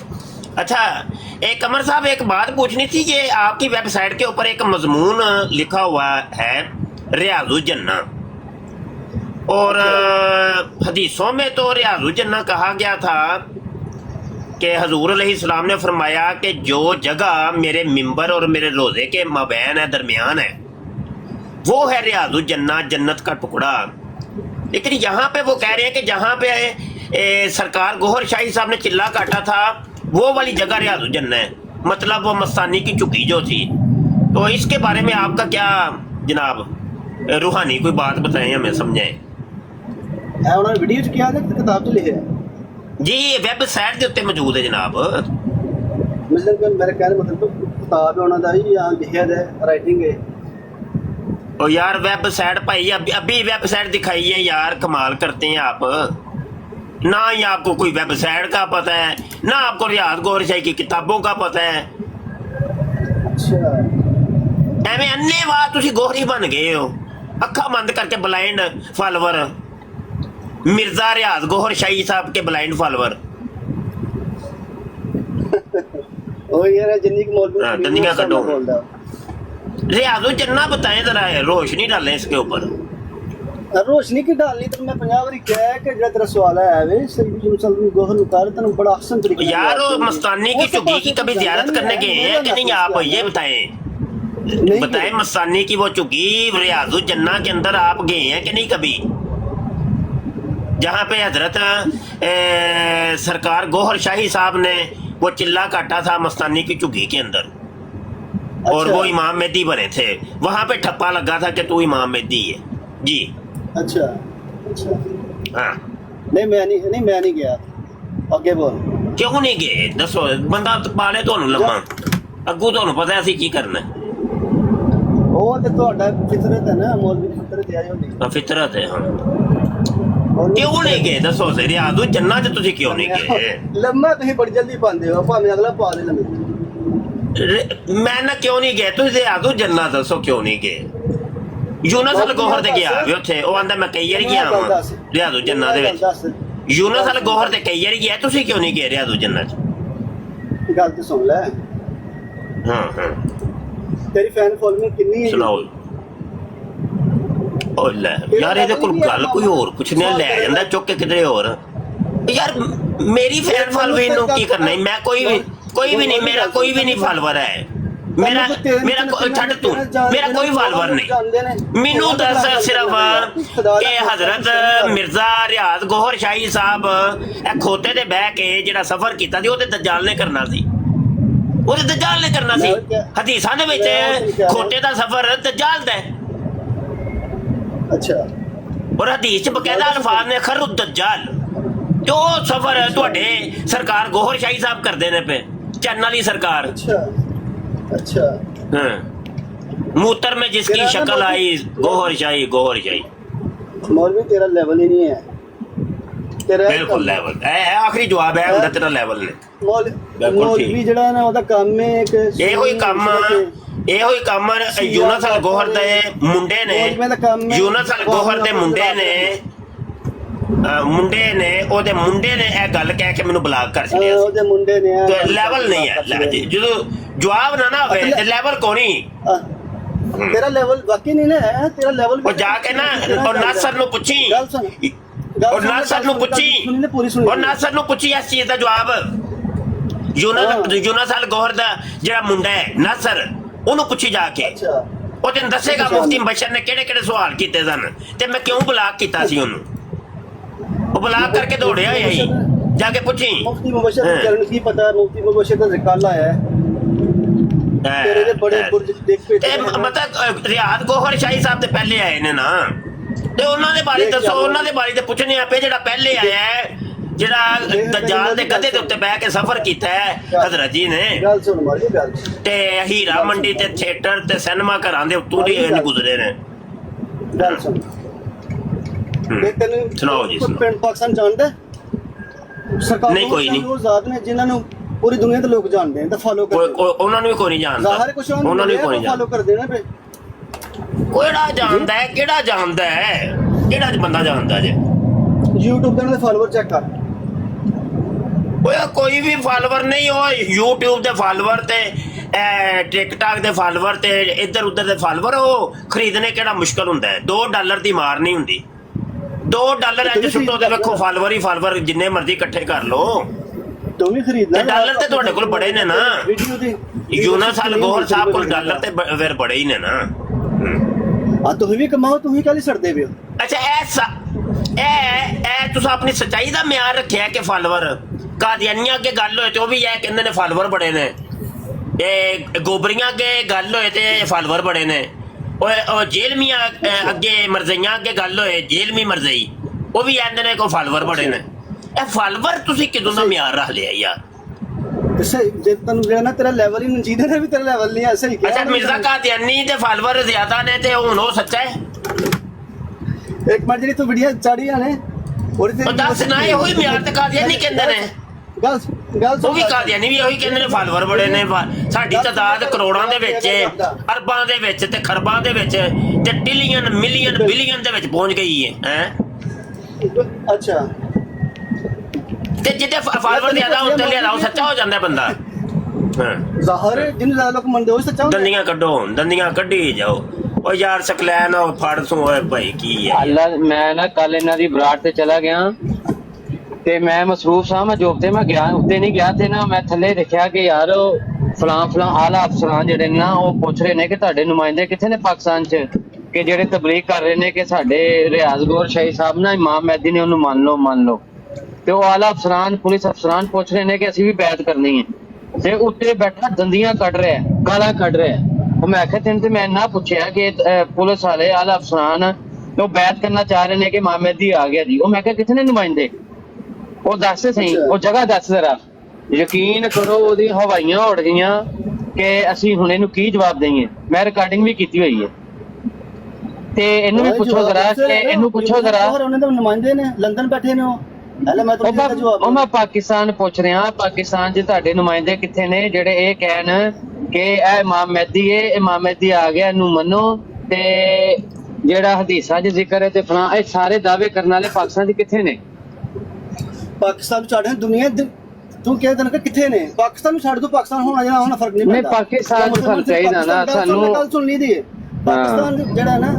अच्छा एक कमर साहब, एक बात पूछनी थी कि आपकी वेबसाइट के ऊपर एक मजमून लिखा हुआ है रियाजुल जन्ना, और हदीसों में तो रियाजुल जन्ना कहा गया था कि हजूर अलैहिस्सलाम ने फरमाया कि जो जगह मेरे मिंबर और मेरे रोज़े के मबैन है, दरमियान है, वो है रियाजुल जन्ना, जन्नत का टुकड़ा। लेकिन यहाँ पे वो कह रहे हैं कि जहाँ पे सरकार गोहर शाही साहब ने चिल्ला काटा था, वो वाली जगह रियाजुल जन्ना है, मतलब वो मस्तानी की चुकी जो थी। तो इसके बारे में आपका क्या जनाब, रूहानी कोई बात बताएं, हमें समझाएं। उन्होंने वीडियो च किया किताब च लिखा जी, ये वैबसाइट के उत्ते मौजूद है जनाब। मतलब कि मेरे कहने मतलब किताब है उन्होंने ही यहाँ लिखा है, राइटिंग है। और यार वेबसाइट भाई अभी वेबसाइट दिखाई है यार, कमाल करते हैं आप। ना ही आपको कोई वेबसाइट का पता है, ना आपको रियाज गौहर शाही की किताबों का पता है। अच्छा एवें अन्नेवाह तुसी गोहरी बन गए हो, अखा बंद करके ब्लाइंड फॉलोवर, मिर्जा रियाज गौहर शाही साहब के ब्लाइंड फॉलोवर। ओ यार जिन्नी की मौलवी हाँ, दंदियां कटो। रियाजुल जन्ना बताएं जरा, रोशनी डालें इसके ऊपर। रोशनी की डालनी तो मैं 50 बारी कहा है कि जो तेरा सवाल है वे सही मुसलमान गोहर उतार तन बड़ा आसान तरीके यार वो मस्तानी की चुगी की कभी जियारत करने गए हैं कि नहीं आप, ये बताएं। बताएं मस्तानी की वो चुगी रियाजुल जन्ना के अंदर आप गए हैं कि नहीं कभी, जहाँ पे हजरत सरकार गोहर शाही साहब ने वो चिल्ला काटा था मस्तानी की चुगी के अंदर। और अच्छा। वो इमाम मेहदी बने थे, वहाँ पे ठप्पा लगा था कि तू इमाम मेहदी है जी। अच्छा अच्छा हाँ नहीं मैं नहीं गया। आगे बोल। क्यों नहीं गए दसो, बंदा पाले ਤੁਹਾਨੂੰ ਲੰਮਾ, ਅੱਗੂ ਤੁਹਾਨੂੰ ਪਤਾ ਅਸੀਂ ਕੀ ਕਰਨਾ ਹੈ। ਉਹ ਤੇ ਤੁਹਾਡਾ ਫਿਤਰਤ ਹੈ ਨਾ, ਮੌਲਵੀ ਫਿਤਰਤ ਹੈ, ਫਿਤਰਤ ਹੈ। ਹਾਂ ਕਿਉਂ ਨਹੀਂ ਗਏ ਦੱਸੋ ਸੇ ਰਿਆਜ਼ ਜੰਨਾ ਚ ਤੁਸੀਂ ਕਿਉਂ ਨਹੀਂ ਗਏ ਲੰਮਾ ਤੁਸੀਂ ਬੜੀ ਜਲਦੀ ਪਾਉਂਦੇ ਹੋ, ਭਾਵੇਂ ਅਗਲਾ ਪਾ ਦੇ ਲੰਮੇ। ਮੈਂ ਨਾ ਕਿਉਂ ਨਹੀਂ ਗਏ ਤੁਸੀਂ ਰਿਆਜ਼ ਜੰਨਾ ਦੱਸੋ ਕਿਉਂ ਨਹੀਂ ਗਏ ਯੂਨਸ ਅਲ ਗੋਹਰ ਤੇ ਗਿਆ ਵੀ ਉੱਥੇ ਉਹ ਆਂਦਾ ਮੈਂ ਕਈ ਵਾਰੀ ਗਿਆ ਵਾਂ ਰਿਆਜ਼ ਜੰਨਾ ਦੇ ਵਿੱਚ ਯੂਨਸ ਅਲ ਗੋਹਰ ਤੇ ਕਈ ਵਾਰੀ ਗਿਆ ਤੁਸੀਂ ਕਿਉਂ ਨਹੀਂ ਗਏ ਰਿਆਜ਼ ਜੰਨਾ ਚ ਗੱਲ ਤੇ ਸੁਣ ਲੈ, ਹਾਂ ਹਾਂ ਤੇਰੀ ਫੈਨ ਫੋਲੋਇੰਗ ਕਿੰਨੀ ਹੈ? ਸੁਣਾਓ ਓ ਲੈ ਯਾਰ ਇਹਦੇ ਕੋਲ ਗੱਲ ਕੋਈ ਹੋਰ ਕੁਛ ਨਹੀਂ ਲੈ ਜਾਂਦਾ ਚੁੱਕ ਕੇ ਕਿਧਰੇ ਹੋਰ ਯਾਰ ਮੇਰੀ ਫੈਨ ਫਾਲੋਇੰਗ ਨੂੰ ਕੀ ਕਰਨਾ ਹੈ ਮੈਂ ਕੋਈ ਵੀ ਨਹੀਂ ਮੇਰਾ ਕੋਈ ਵੀ ਨਹੀਂ ਫਾਲੋਅਰ ਹੈ ਮੇਰਾ ਛੱਡ ਤੂੰ ਮੇਰਾ ਕੋਈ ਫਾਲੋਅਰ ਨਹੀਂ ਮੈਨੂੰ ਦੱਸ ਸਿਰਫ ਕਿ ਹਜ਼ਰਤ ਮਿਰਜ਼ਾ ਰਿਆਜ਼ ਗੋਹਰ ਸ਼ਾਹੀ ਸਾਹਿਬ ਇਹ ਖੋਤੇ ਤੇ ਬਹਿ ਕੇ ਜਿਹੜਾ ਸਫ਼ਰ ਕੀਤਾ ਸੀ ਉਹ ਤੇ ਦਜਾਲ ਨੇ ਕਰਨਾ ਸੀ ਉਹਦੇ ਦਜਾਲ ਨੇ ਕਰਨਾ ਸੀ ਹਦੀਸਾਂ ਦੇ ਵਿੱਚ ਖੋਤੇ ਦਾ ਸਫ਼ਰ ਦਜਾਲ ਦਾ ਹੈ ਅੱਛਾ ਔਰ ਹਦੀਸ ਚ ਬਕਾਇਦਾ ਅਲਫਾਜ਼ ਨੇ ਖਰੂ ਦਜਾਲ ਜੋ ਸਫ਼ਰ ਤੁਹਾਡੇ ਸਰਕਾਰ ਗੋਹਰ ਸ਼ਾਹੀ ਸਾਹਿਬ ਕਰਦੇ ਨੇ ਪਏ ਚੈਨਲ ਵਾਲੀ ਸਰਕਾਰ ਅੱਛਾ अच्छा हाँ मूत्र में जिसकी शक्ल आई गोहर शाही मौलवी तेरा लेवल ही नहीं है तेरा बिल्कुल लेवल आखिरी जवाब है उनका तेरा लेवल ने मौलवी जड़ा ना ओदा काम में एक ਇਹੋ ਹੀ ਕੰਮ ਯੂਨਸ ਅਲ ਗੋਹਰ ਦੇ ਮੁੰਡੇ ਨੇ ਯੂਨਸ ਅਲ ਗੋਹਰ ਦੇ ਮੁੰਡੇ ਨੇ ਉਹਦੇ ਮੁੰਡੇ ਨੇ ਇਹ ਗੱਲ ਕਹਿ ਕੇ ਮੈਨੂੰ ਬਲਾਕ ਕਰ ਛੱਡਿਆ ਉਹਦੇ ਮੁੰਡੇ ਨੇ ਲੈਵਲ ਨਹੀਂ ਹੈ ਜਦੋਂ ਜਵਾਬ ਨਾ ਹੋਵੇ ਤੇ ਲੈਵਲ ਕੋਣੀ ਤੇਰਾ ਲੈਵਲ ਬਾਕੀ ਨਹੀਂ ਨਾ ਹੈ ਤੇਰਾ ਲੈਵਲ ਉਹ ਜਾ ਕੇ ਨਾ ਉਹ ਨਾਸਰ ਨੂੰ ਪੁੱਛੀ ਉਹ ਨਾਸਰ ਨੂੰ ਪੁੱਛੀ ਇਸ ਚੀਜ਼ ਦਾ ਜਵਾਬ ਯੂਨਸ ਅਲ ਗੋਹਰ ਦਾ ਜਿਹੜਾ ਮੁੰਡਾ ਹੈ ਨਾਸਰ ਉਹਨੂੰ ਪੁੱਛੀ ਜਾ ਕੇ ਉਹ ਤੈਨੂੰ ਦੱਸੇਗਾ ਮੁਫਤੀ ਬਸ਼ਰ ਨੇ ਕਿਹੜੇ ਕਿਹੜੇ ਸਵਾਲ ਕੀਤੇ ਸਨ ਤੇ ਮੈਂ ਕਿਉਂ ਬਲਾਕ ਕੀਤਾ ਸੀ ਉਹਨੂੰ ਉਹ ਬਲਾਕ ਕਰਕੇ ਦੌੜਿਆ ਹੀ ਜਾ ਕੇ ਪੁੱਛੀ ਮੁਫਤੀ ਮੁਬਸ਼ਰ ਕਰਨ ਕੀ ਪਤਾ ਮੁਫਤੀ ਮੁਬਸ਼ਰ ਦਾ ਜ਼ਿਕਰ ਆਇਆ ਹੈ ਤੇਰੇ ਦੇ ਬੜੇ ਬੁਰਜ ਦੇਖ ਪੇ ਮਤਲਬ ਰਿਆਜ਼ ਗੋਹਰ ਸ਼ਾਹੀ ਸਾਹਿਬ ਤੇ ਪਹਿਲੇ ਆਏ ਨੇ ਨਾ ਤੇ ਉਹਨਾਂ ਦੇ ਬਾਰੇ ਦੱਸੋ ਉਹਨਾਂ ਦੇ ਬਾਰੇ ਤੇ ਪੁੱਛਣੇ ਆਪੇ ਜਿਹੜਾ ਪਹਿਲੇ ਆਇਆ ਹੈ ਜਿਹੜਾ ਦਜਾਲ ਦੇ ਗੱਧੇ ਦੇ ਉੱਤੇ ਬਹਿ ਕੇ ਸਫ਼ਰ ਕੀਤਾ ਹੈ ਹਜ਼ਰਤ ਜੀ ਨੇ ਗੱਲ ਸੁਣ ਮਾਰੀ ਗੱਲ ਤੇ ਹੀਰਾ ਮੰਡੀ ਤੇ ਥੀਏਟਰ ਤੇ ਸਿਨੇਮਾ ਘਰਾਂ ਦੇ ਉੱਤੋਂ ਦੀ ਗੁਜ਼ਰੇ ਨੇ ਗੱਲ ਸੁਣ ਸੁਣਾਓ ਜੀ ਪਿੰਡ ਪਾਕਿਸਤਾਨ ਜਾਣਦਾ ਸਰਕਾਰ ਨਹੀਂ ਕੋਈ ਨਹੀਂ ਉਹ ਜ਼ਾਤ ਨੇ ਜਿਨ੍ਹਾਂ ਨੂੰ ਪੂਰੀ ਦੁਨੀਆ ਦੇ ਲੋਕ ਜਾਣਦੇ ਨੇ ਤਾਂ ਫਾਲੋ ਕਰਦੇ ਉਹਨਾਂ ਨੂੰ ਵੀ ਕੋਈ ਨਹੀਂ ਜਾਣਦਾ ਜ਼ਾਹਰ ਕੁਝ ਉਹਨਾਂ ਨੂੰ ਕੋਈ ਫਾਲੋ ਕਰਦੇ ਨੇ ਕਿਹੜਾ ਜਾਣਦਾ ਹੈ ਕਿਹੜਾ ਬੰਦਾ ਜਾਣਦਾ ਜੇ YouTube ਦੇ ਫਾਲੋਅਰ ਚੈੱਕ ਕਰ ਓਏ ਕੋਈ ਵੀ ਫਾਲੋਅਰ ਨਹੀਂ ਉਹ YouTube ਦੇ ਫਾਲੋਅਰ ਤੇ ਟਿਕਟਾਕ ਦੇ ਫਾਲੋਅਰ ਤੇ ਇੱਧਰ ਉੱਧਰ ਦੇ ਫਾਲੋਅਰ ਉਹ ਖਰੀਦਣੇ ਕਿਹੜਾ ਮੁਸ਼ਕਲ ਹੁੰਦਾ ਹੈ $2 ਦੀ ਮਾਰ ਨਹੀਂ ਹੁੰਦੀ $2 ਅੱਜ ਸੁੱਟੋ ਤੇ ਵੇਖੋ ਫਾਲੋਅਰ ਹੀ ਫਾਲੋਅਰ ਜਿੰਨੇ ਮਰਜ਼ੀ ਇਕੱਠੇ ਕਰ ਲਓ ਤੂੰ ਵੀ ਖਰੀਦ ਲੈ ਡਾਲਰ ਤੇ ਤੁਹਾਡੇ ਕੋਲ ਬੜੇ ਨੇ ਨਾ ਯੂਨਸ ਅਲ ਗੋਹਰ ਸਾਹਿਬ ਕੋਲ ਡਾਲਰ ਤੇ ਫਿਰ ਬੜੇ ਹੀ ਨੇ ਨਾ ਆ ਤੁਸੀਂ ਵੀ ਕਮਾਓ ਤੁਸੀਂ ਕਾਲੀ ਸੜਦੇ ਪਿਓ ਅੱਛਾ ਇਹ ਤੁਸੀਂ ਆਪਣੀ ਸੱਚਾਈ ਦਾ ਮਿਆਰ ਰੱਖਿਆ ਕਿ ਫਾਲੋਅਰ ਕਾਦੀਆਨੀਆਂ ਅੱਗੇ ਗੱਲ ਹੋਏ ਤੇ ਉਹ ਵੀ ਇਹ ਕਹਿੰਦੇ ਨੇ ਫਾਲੋਅਰ ਬੜੇ ਨੇ ਇਹ ਗੋਬਰੀਆਂ ਅੱਗੇ ਗੱਲ ਹੋਏ ਤੇ ਫਾਲੋਅਰ ਬੜੇ ਨੇ ਉਹ ਜੇਲਮੀਆਂ ਅੱਗੇ ਮਰਜ਼ਈਆਂ ਅੱਗੇ ਗੱਲ ਹੋਏ ਜੇਲਮੀ ਮਰਜ਼ਈ ਉਹ ਵੀ ਕਹਿੰਦੇ ਨੇ ਕੋ ਫਾਲੋਅਰ ਬੜੇ ਨੇ ਇਹ ਫਾਲੋਅਰ ਤੁਸੀਂ ਕਿਦੋਂ ਦਾ ਮਿਆਰ ਰੱਖ ਲਿਆ ਯਾਰ ਸਹੀ ਜੇ ਤੈਨੂੰ ਜਿਹੜਾ ਨਾ ਤੇਰਾ ਲੈਵਲ ਹੀ ਮਨਜੀਦ ਨੇ ਵੀ ਤੇਰਾ ਲੈਵਲ ਨਹੀਂ ਐਸਾ ਹੀ ਅੱਛਾ ਮਿਰਜ਼ਾ ਕਾਦੀਆਨੀ ਦੇ ਫਾਲੋਅਰ ਜ਼ਿਆਦਾ ਨੇ ਤੇ ਹੁਣ ਉਹ ਸੱਚਾ ਹੈ ਇੱਕ ਮਿੰਟ ਜਿਹੜੀ ਤੂੰ ਵੀਡੀਓ ਚਾੜੀਆਂ ਨੇ ਉਹਦੇ ਤੇ ਦੱਸ ਨਾ ਇਹੋ ਹੀ ਮਿਆਰ ਤੇ ਕਾਦੀਆਨੀ ਕਹਿੰਦੇ ਨੇ ਗੱਲ ਉਹ ਵੀ ਕਾਦੀਆਨੀ ਵੀ ਉਹੀ ਕਹਿੰਦੇ ਨੇ ਫਾਲੋਅਰ ਬੜੇ ਨੇ ਸਾਡੀ ਤਾਦਾਦ ਕਰੋੜਾਂ ਦੇ ਵਿੱਚ ਅਰਬਾਂ ਦੇ ਵਿੱਚ ਤੇ ਖਰਬਾਂ ਦੇ ਵਿੱਚ ਤੇ ਟ੍ਰਿਲੀਅਨ ਮਿਲੀਅਨ ਬਿਲੀਅਨ ਦੇ ਵਿੱਚ ਪਹੁੰਚ ਗਈ ਹੈ ਅੱਛਾ ਤੇ ਜਿਹਦੇ ਫਾਲੋਅਰ ਜ਼ਿਆਦਾ ਹੁੰਦੇ ਲਿਆਓ ਸੱਚਾ ਹੋ ਜਾਂਦਾ ਬੰਦਾ ਜ਼ਾਹਰ ਜਿੰਨੇ ਜ਼ਿਆਦਾ ਲੋਕ ਮੰਨਦੇ ਹੋ ਸੱਚਾ ਹੁੰਦਾ ਦੰਦੀਆਂ ਕੱਢੀ ਜਾਓ ਉਹ ਯਾਰ ਸਕਲੈਨ ਫੜ ਸੂ ਓਏ ਭਾਈ ਕੀ ਹੈ ਅੱਲਾ ਮੈਂ ਨਾ ਕੱਲ ਇਹਨਾਂ ਦੀ ਬਰਾਤ ਤੇ ਚਲਾ ਗਿਆ ਤੇ ਮੈਂ ਮਸਰੂਫ ਸਾਂ ਮੈਂ ਜੋਬ ਤੇ ਮੈਂ ਗਿਆ ਉੱਤੇ ਨਹੀਂ ਗਿਆ ਤੇ ਨਾ ਮੈਂ ਥੱਲੇ ਦੇਖਿਆ ਕਿ ਯਾਰ ਫਲਾਂ ਆਲਾ ਅਫਸਰਾਂ ਜਿਹੜੇ ਨਾ ਉਹ ਪੁੱਛ ਰਹੇ ਨੇ ਕਿ ਤੁਹਾਡੇ ਨੁਮਾਇੰਦੇ ਕਿੱਥੇ ਨੇ ਪਾਕਿਸਤਾਨ 'ਚ ਕਿ ਜਿਹੜੇ ਤਬਲੀਗ ਕਰ ਰਹੇ ਨੇ ਕਿ ਸਾਡੇ ਰਿਆਜ਼ ਗੋਹਰ ਸ਼ਾਹੀ ਸਾਹਿਬ ਨਾ ਇਮਾਮ ਮਹਿਦੀ ਨੇ ਉਹਨੂੰ ਮੰਨ ਲਓ ਤੇ ਉਹ ਆਲਾ ਅਫਸਰਾਂ ਪੁਲਿਸ ਅਫਸਰਾਂ ਪੁੱਛ ਰਹੇ ਨੇ ਕਿ ਅਸੀਂ ਵੀ ਬੈਤ ਕਰਨੀ ਹੈ ਤੇ ਉੱਤੇ ਬੈਠਾ ਦੰਦੀਆਂ ਕੱਢ ਰਿਹਾ ਗਾਲਾਂ ਕੱਢ ਰਿਹਾ ਉਹ ਮੈਂ ਆਖਿਆ ਤੈਨੂੰ ਤੇ ਮੈਂ ਨਾ ਪੁੱਛਿਆ ਕਿ ਪੁਲਿਸ ਵਾਲੇ ਆਲਾ ਅਫਸਰਾਂ ਉਹ ਬੈਤ ਕਰਨਾ ਚਾਹ ਰਹੇ ਨੇ ਕਿ ਇਮਾਮ ਮਹਿਦੀ ਆ ਗਿਆ ਜੀ ਉਹ ਮੈਂ ਕਿਹਾ ਕਿੱਥੇ ਨੇ ਨੁਮਾਇੰਦੇ ਉਹ ਦੱਸ ਸਹੀ ਉਹ ਜਗ੍ਹਾ ਦੱਸ ਜ਼ਰਾ ਯਕੀਨ ਕਰੋ ਉਹਦੀ ਹਵਾਈਆਂ ਉੱਡ ਗਈਆਂ ਕਿ ਅਸੀਂ ਹੁਣ ਇਹਨੂੰ ਕੀ ਜਵਾਬ ਦਈਏ ਮੈਂ ਰਿਕਾਰਡਿੰਗ ਵੀ ਕੀਤੀ ਹੋਈ ਹੈ ਤੇ ਇਹਨੂੰ ਵੀ ਪੁੱਛੋ ਜ਼ਰਾ ਕਿ ਇਹਨੂੰ ਪੁੱਛੋ ਜ਼ਰਾ ਉਹਨਾਂ ਦੇ ਨੁਮਾਇੰਦੇ ਨੇ ਲੰਡਨ ਬੈਠੇ ਨੇ ਉਹ ਹਲੇ ਮੈਂ ਉਹ ਤੁਹਾਨੂੰ ਜਵਾਬ ਉਹ ਮੈਂ ਪਾਕਿਸਤਾਨ ਪੁੱਛ ਰਿਹਾ, ਪਾਕਿਸਤਾਨ 'ਚ ਤੁਹਾਡੇ ਨੁਮਾਇੰਦੇ ਕਿੱਥੇ ਨੇ ਜਿਹੜੇ ਇਹ ਕਹਿਣ ਕਿ ਇਹ ਇਮਾਮ ਮਹਿਦੀ ਹੈ, ਇਮਾਮ ਮਹਿਦੀ ਆ ਗਿਆ, ਇਹਨੂੰ ਮੰਨੋ, ਤੇ ਜਿਹੜਾ ਹਦੀਸਾਂ 'ਚ ਜ਼ਿਕਰ ਹੈ ਤੇ ਫਲਾਂ, ਇਹ ਸਾਰੇ ਦਾਅਵੇ ਕਰਨ ਵਾਲੇ ਪਾਕਿਸਤਾਨ 'ਚ ਕਿੱਥੇ ਨੇ? ਪਾਕਿਸਤਾਨ ਨੂੰ ਛੱਡ ਦੁਨੀਆ ਤੂੰ ਕਹਿ ਦੇਣਾ ਕਿ ਕਿੱਥੇ ਨੇ? ਪਾਕਿਸਤਾਨ ਨੂੰ ਛੱਡ ਦੋ, ਪਾਕਿਸਤਾਨ ਹੋਣਾ ਜਿਹੜਾ ਹੋਣਾ ਫਰਕ ਨਹੀਂ ਨਹੀਂ, ਪੈਂਦਾ। ਪਾਕਿਸਤਾਨ 'ਚ ਸਾਨੂੰ ਚਾਹੀਦਾ ਨਾ, ਸਾਨੂੰ ਗੱਲ ਸੁਣ ਲਈ ਦੀ ਹੈ। ਪਾਕਿਸਤਾਨ ਜਿਹੜਾ ਨਾ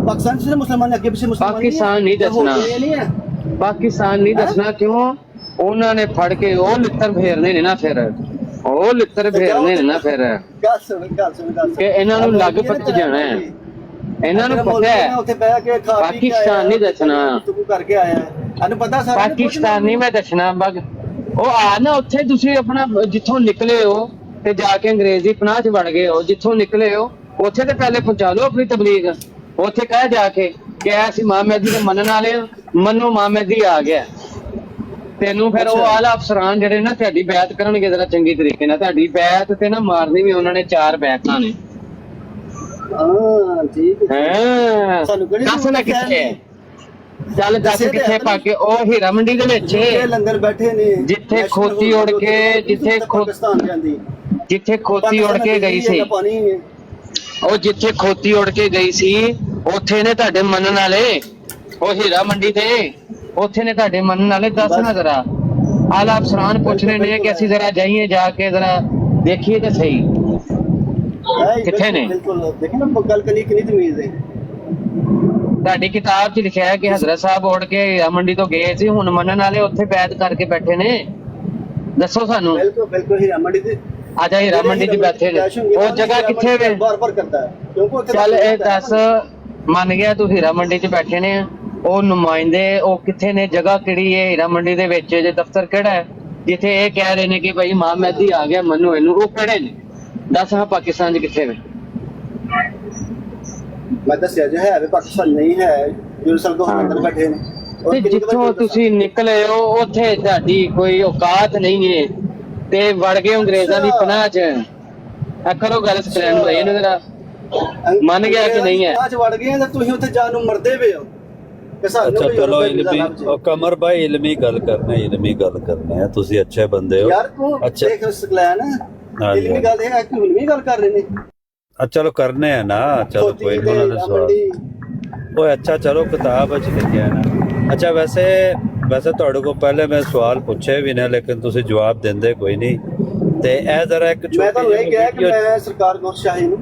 ਪਾਕਿਸਤਾਨ 'ਚ ਮੁਸਲਮਾਨ ਅੱਗੇ ਪਿੱਛੇ ਮੁਸਲਮਾਨ ਪਾਕਿਸਤਾਨ ਨਹੀਂ ਦੱਸਣਾ, ਇਹ ਨਹੀਂ ਹੈ ਪਾਕਿਸਤਾਨ ਨਹੀਂ ਦੱਸਣਾ, ਕਿਉਂ? ਉਹਨਾਂ ਨੇ ਫੜ ਕੇ ਉਹ ਲਿੱਤਰ ਫੇਰਨੇ ਨੇ ਨਾ, ਫਿਰ ਉਹ ਲਿੱਤਰ ਫੇਰਨੇ ਨੇ ਨਾ, ਫਿਰ ਗੱਲ ਸੁਣ ਕਿ ਇਹਨਾਂ ਨੂੰ ਲੱਗ ਪੱਟ ਜਾਣਾ ਹੈ, ਇਹਨਾਂ ਨੂੰ ਪਤਾ ਹੈ ਉੱਥੇ ਬਹਿ ਕੇ ਖਾ ਪੀ ਕੇ ਪਾਕਿਸਤਾਨ ਨਹੀਂ ਦੱਸਣਾ, ਤੂੰ ਕਰਕੇ ਆਇਆ ਇਹਨੂੰ ਪਤਾ ਸਾਰਾ ਪਾਕਿਸਤਾਨ ਨਹੀਂ ਮੈਂ ਦੱਸਣਾ। ਉਹ ਆ ਨਾ ਉੱਥੇ ਤੁਸੀਂ ਆਪਣਾ ਜਿੱਥੋਂ ਨਿਕਲੇ ਹੋ ਤੇ ਜਾ ਕੇ ਅੰਗਰੇਜ਼ੀ ਪਨਾਹ 'ਚ ਵੜ ਗਏ ਹੋ, ਜਿੱਥੋਂ ਨਿਕਲੇ ਹੋ ਉੱਥੇ ਤੇ ਪਹਿਲੇ ਪਹੁੰਚਾ ਲਓ ਆਪਣੀ ਤਬਲੀਗ, ਉੱਥੇ ਕਹਿ ਜਾ ਕੇ ਕਿ ਅਸੀਂ ਇਮਾਮ ਮਹਿਦੀ ਦੇ ਮੰਨਣ ਵਾਲੇ ਹਾਂ, ਮੰਨੋ ਇਮਾਮ ਮਹਿਦੀ ਆ ਗਿਆ। ਤੈਨੂੰ ਫਿਰ ਉਹ ਆਲਾ ਅਫਸਰਾਨ ਜਿਹੜੇ ਨਾ ਤੁਹਾਡੀ ਬੈਤ ਕਰਨਗੇ ਜ਼ਰਾ ਚੰਗੀ ਤਰੀਕੇ ਨਾਲ, ਤੁਹਾਡੀ ਬੈਤ ਤੇ ਨਾ ਮਾਰਨੀ ਵੀ ਉਹਨਾਂ ਨੇ 4 ਬੈਤਾਂ ਨੇ। ਹਾਂ ਠੀਕ ਹਾਂ ਸਾਨੂੰ ਕਿਹੜੀ ਦੱਸ ਨਾ ਕਿੱਥੇ ਹੈ? ਚੱਲ ਦੱਸ ਕਿੱਥੇ ਪਾ ਕੇ? ਉਹ ਹੀਰਾ ਮੰਡੀ ਦੇ ਵਿੱਚ ਇਹ ਲੰਗਰ ਬੈਠੇ ਨੇ ਜਿੱਥੇ ਖੋਤੀ ਉੜ ਕੇ ਪਾਕਿਸਤਾਨ ਜਾਂਦੀ ਜਿੱਥੇ ਖੋਤੀ ਉੜ ਕੇ ਗਈ ਸੀ, ਉਹ ਜਿੱਥੇ ਖੋਤੀ ਉੜ ਕੇ ਗਈ ਸੀ ਉੱਥੇ ਨੇ ਤੁਹਾਡੇ ਮੰਨਣ ਵਾਲੇ, ਉਹ ਹੀਰਾ ਮੰਡੀ ਤੇ ਉੱਥੇ ਨੇ ਤੁਹਾਡੇ ਮੰਨਣ ਵਾਲੇ। ਦੱਸ ਨਾ ਜ਼ਰਾ, ਆਲਾ ਅਫਸਰਾਨ ਪੁੱਛ ਰਹੇ ਨੇ ਕਿ ਅਸੀਂ ਜ਼ਰਾ ਜਾਈਏ, ਜਾ ਕੇ ਜ਼ਰਾ ਦੇਖੀਏ ਤੇ ਸਹੀ ਕਿੱਥੇ ਨੇ। ਬਿਲਕੁਲ ਦੇਖੋ ਨਾ ਗੱਲ ਕਰੀ ਕਿੰਨੀ ਤਮੀਜ਼ ਹੈ। ਤੁਹਾਡੀ ਕਿਤਾਬ 'ਚ ਲਿਖਿਆ ਹੈ ਕਿ ਹਜ਼ਰਤ ਸਾਹਿਬ ਉੜ ਕੇ ਹੀਰਾ ਮੰਡੀ ਤੋਂ ਗਏ ਸੀ, ਹੁਣ ਮੰਨਣ ਵਾਲੇ ਉੱਥੇ ਬੈਠ ਕਰਕੇ ਬੈਠੇ ਨੇ। ਦੱਸੋ ਸਾਨੂੰ। ਬਿਲਕੁਲ ਹੀਰਾ ਮੰਡੀ ਤੇ ਆਜਾ ਹੀਰਾ ਮੰਡੀ 'ਚ ਬੈਠੇ ਨੇ, ਉਹ ਜਗ੍ਹਾ ਕਿੱਥੇ ਵੇ? ਬਾਰ-ਬਾਰ ਕਰਦਾ ਹੈ ਕਿਉਂਕਿ ਉੱਥੇ ਚੱਲ ਇਹ ਦੱਸ, ਮੰਨ ਗਿਆ ਤੂੰ ਹੀਰਾ ਮੰਡੀ 'ਚ ਬੈਠੇ ਨੇ, ਉਹ ਨੁਮਾਇੰਦੇ ਉਹ ਕਿੱਥੇ ਨੇ? ਜਗ੍ਹਾ ਕਿਹੜੀ ਹੈ ਹੀਰਾ ਮੰਡੀ ਦੇ ਵਿੱਚ? ਜੇ ਦਫ਼ਤਰ ਕਿਹੜਾ ਹੈ ਜਿੱਥੇ ਇਹ ਕਹਿ ਰਹੇ ਨੇ ਕਿ ਭਾਈ ਇਮਾਮ ਮਹਿਦੀ ਆ ਗਿਆ, ਮੰਨੋ ਇਹਨੂੰ? ਉਹ ਕਿਹੜੇ ਨੇ? ਦੱਸ ਹਾਂ ਪਾਕਿਸਤਾਨ 'ਚ ਕਿੱਥੇ ਵੇ? ਮੈਂ ਦੱਸਿਆ ਜੇ ਹੈ ਪਾਕਿਸਤਾਨ ਨਹੀਂ ਹੈ, ਯੂਰਸਲ ਤੋਂ ਅੰਦਰ ਬੈਠੇ ਨੇ। ਤੇ ਜਿੱਥੋਂ ਤੁਸੀਂ ਨਿਕਲੇ ਹੋ ਉੱਥੇ ਤੁਹਾਡੀ ਕੋਈ ਔਕਾਤ ਨਹੀਂ ਹੈ ਤੇ ਵੜ ਗਏ ਅੰਗਰੇਜ਼ਾਂ ਦੀ ਪਨਾਹ 'ਚ। ਕਰੋ ਗੱਲ ਸਕਲੈਨ ਭਾਈ ਇਹਨੂੰ ਜਰਾ, ਮੰਨ ਗਿਆ ਕਿ ਨਹੀਂ ਹੈ? ਅੱਜ ਵੜ ਗਏ ਤਾਂ ਤੁਸੀਂ ਉੱਥੇ ਜਾਣ ਨੂੰ ਮਰਦੇ ਵੇ ਹੋ। ਅੱਛਾ ਚਲੋ ਇਲਮੀ ਕਮਰ ਭਾਈ ਇਲਮੀ ਗੱਲ ਕਰਨਾ ਹੈ, ਤੁਸੀਂ ਅੱਛੇ ਬੰਦੇ ਹੋ ਯਾਰ ਤੂੰ ਦੇਖ ਸਕਲੈਨ ਇਲਮੀ ਗੱਲ ਹੈ ਕਿ ਇਲਮੀ ਗੱਲ ਕਰ ਰਹੇ ਨੇ। ਚਲੋ ਕਰਨੇ ਆ ਨਾ, ਚਲੋ ਕੋਈ ਨਹੀਂ, ਉਹਨਾਂ ਦੇ ਸਵਾਲ ਓਏ ਅੱਛਾ ਚਲੋ ਕਿਤਾਬ ਵਿੱਚ ਲਿਖਿਆ ਨਾ। ਅੱਛਾ ਵੈਸੇ ਤੁਹਾਡੇ ਕੋਲ ਪਹਿਲੇ ਮੈਂ ਸਵਾਲ ਪੁੱਛੇ ਵੀ ਨੇ ਲੇਕਿਨ ਤੁਸੀਂ ਜਵਾਬ ਦਿੰਦੇ ਕੋਈ ਨਹੀਂ, ਤੇ ਇਹ ਜ਼ਰਾ ਇੱਕ ਮੈਂ ਤੁਹਾਨੂੰ ਇਹ ਕਿਹਾ ਕਿ ਮੈਂ ਸਰਕਾਰ ਗੁਰਸ਼ਾਹੀ ਨੂੰ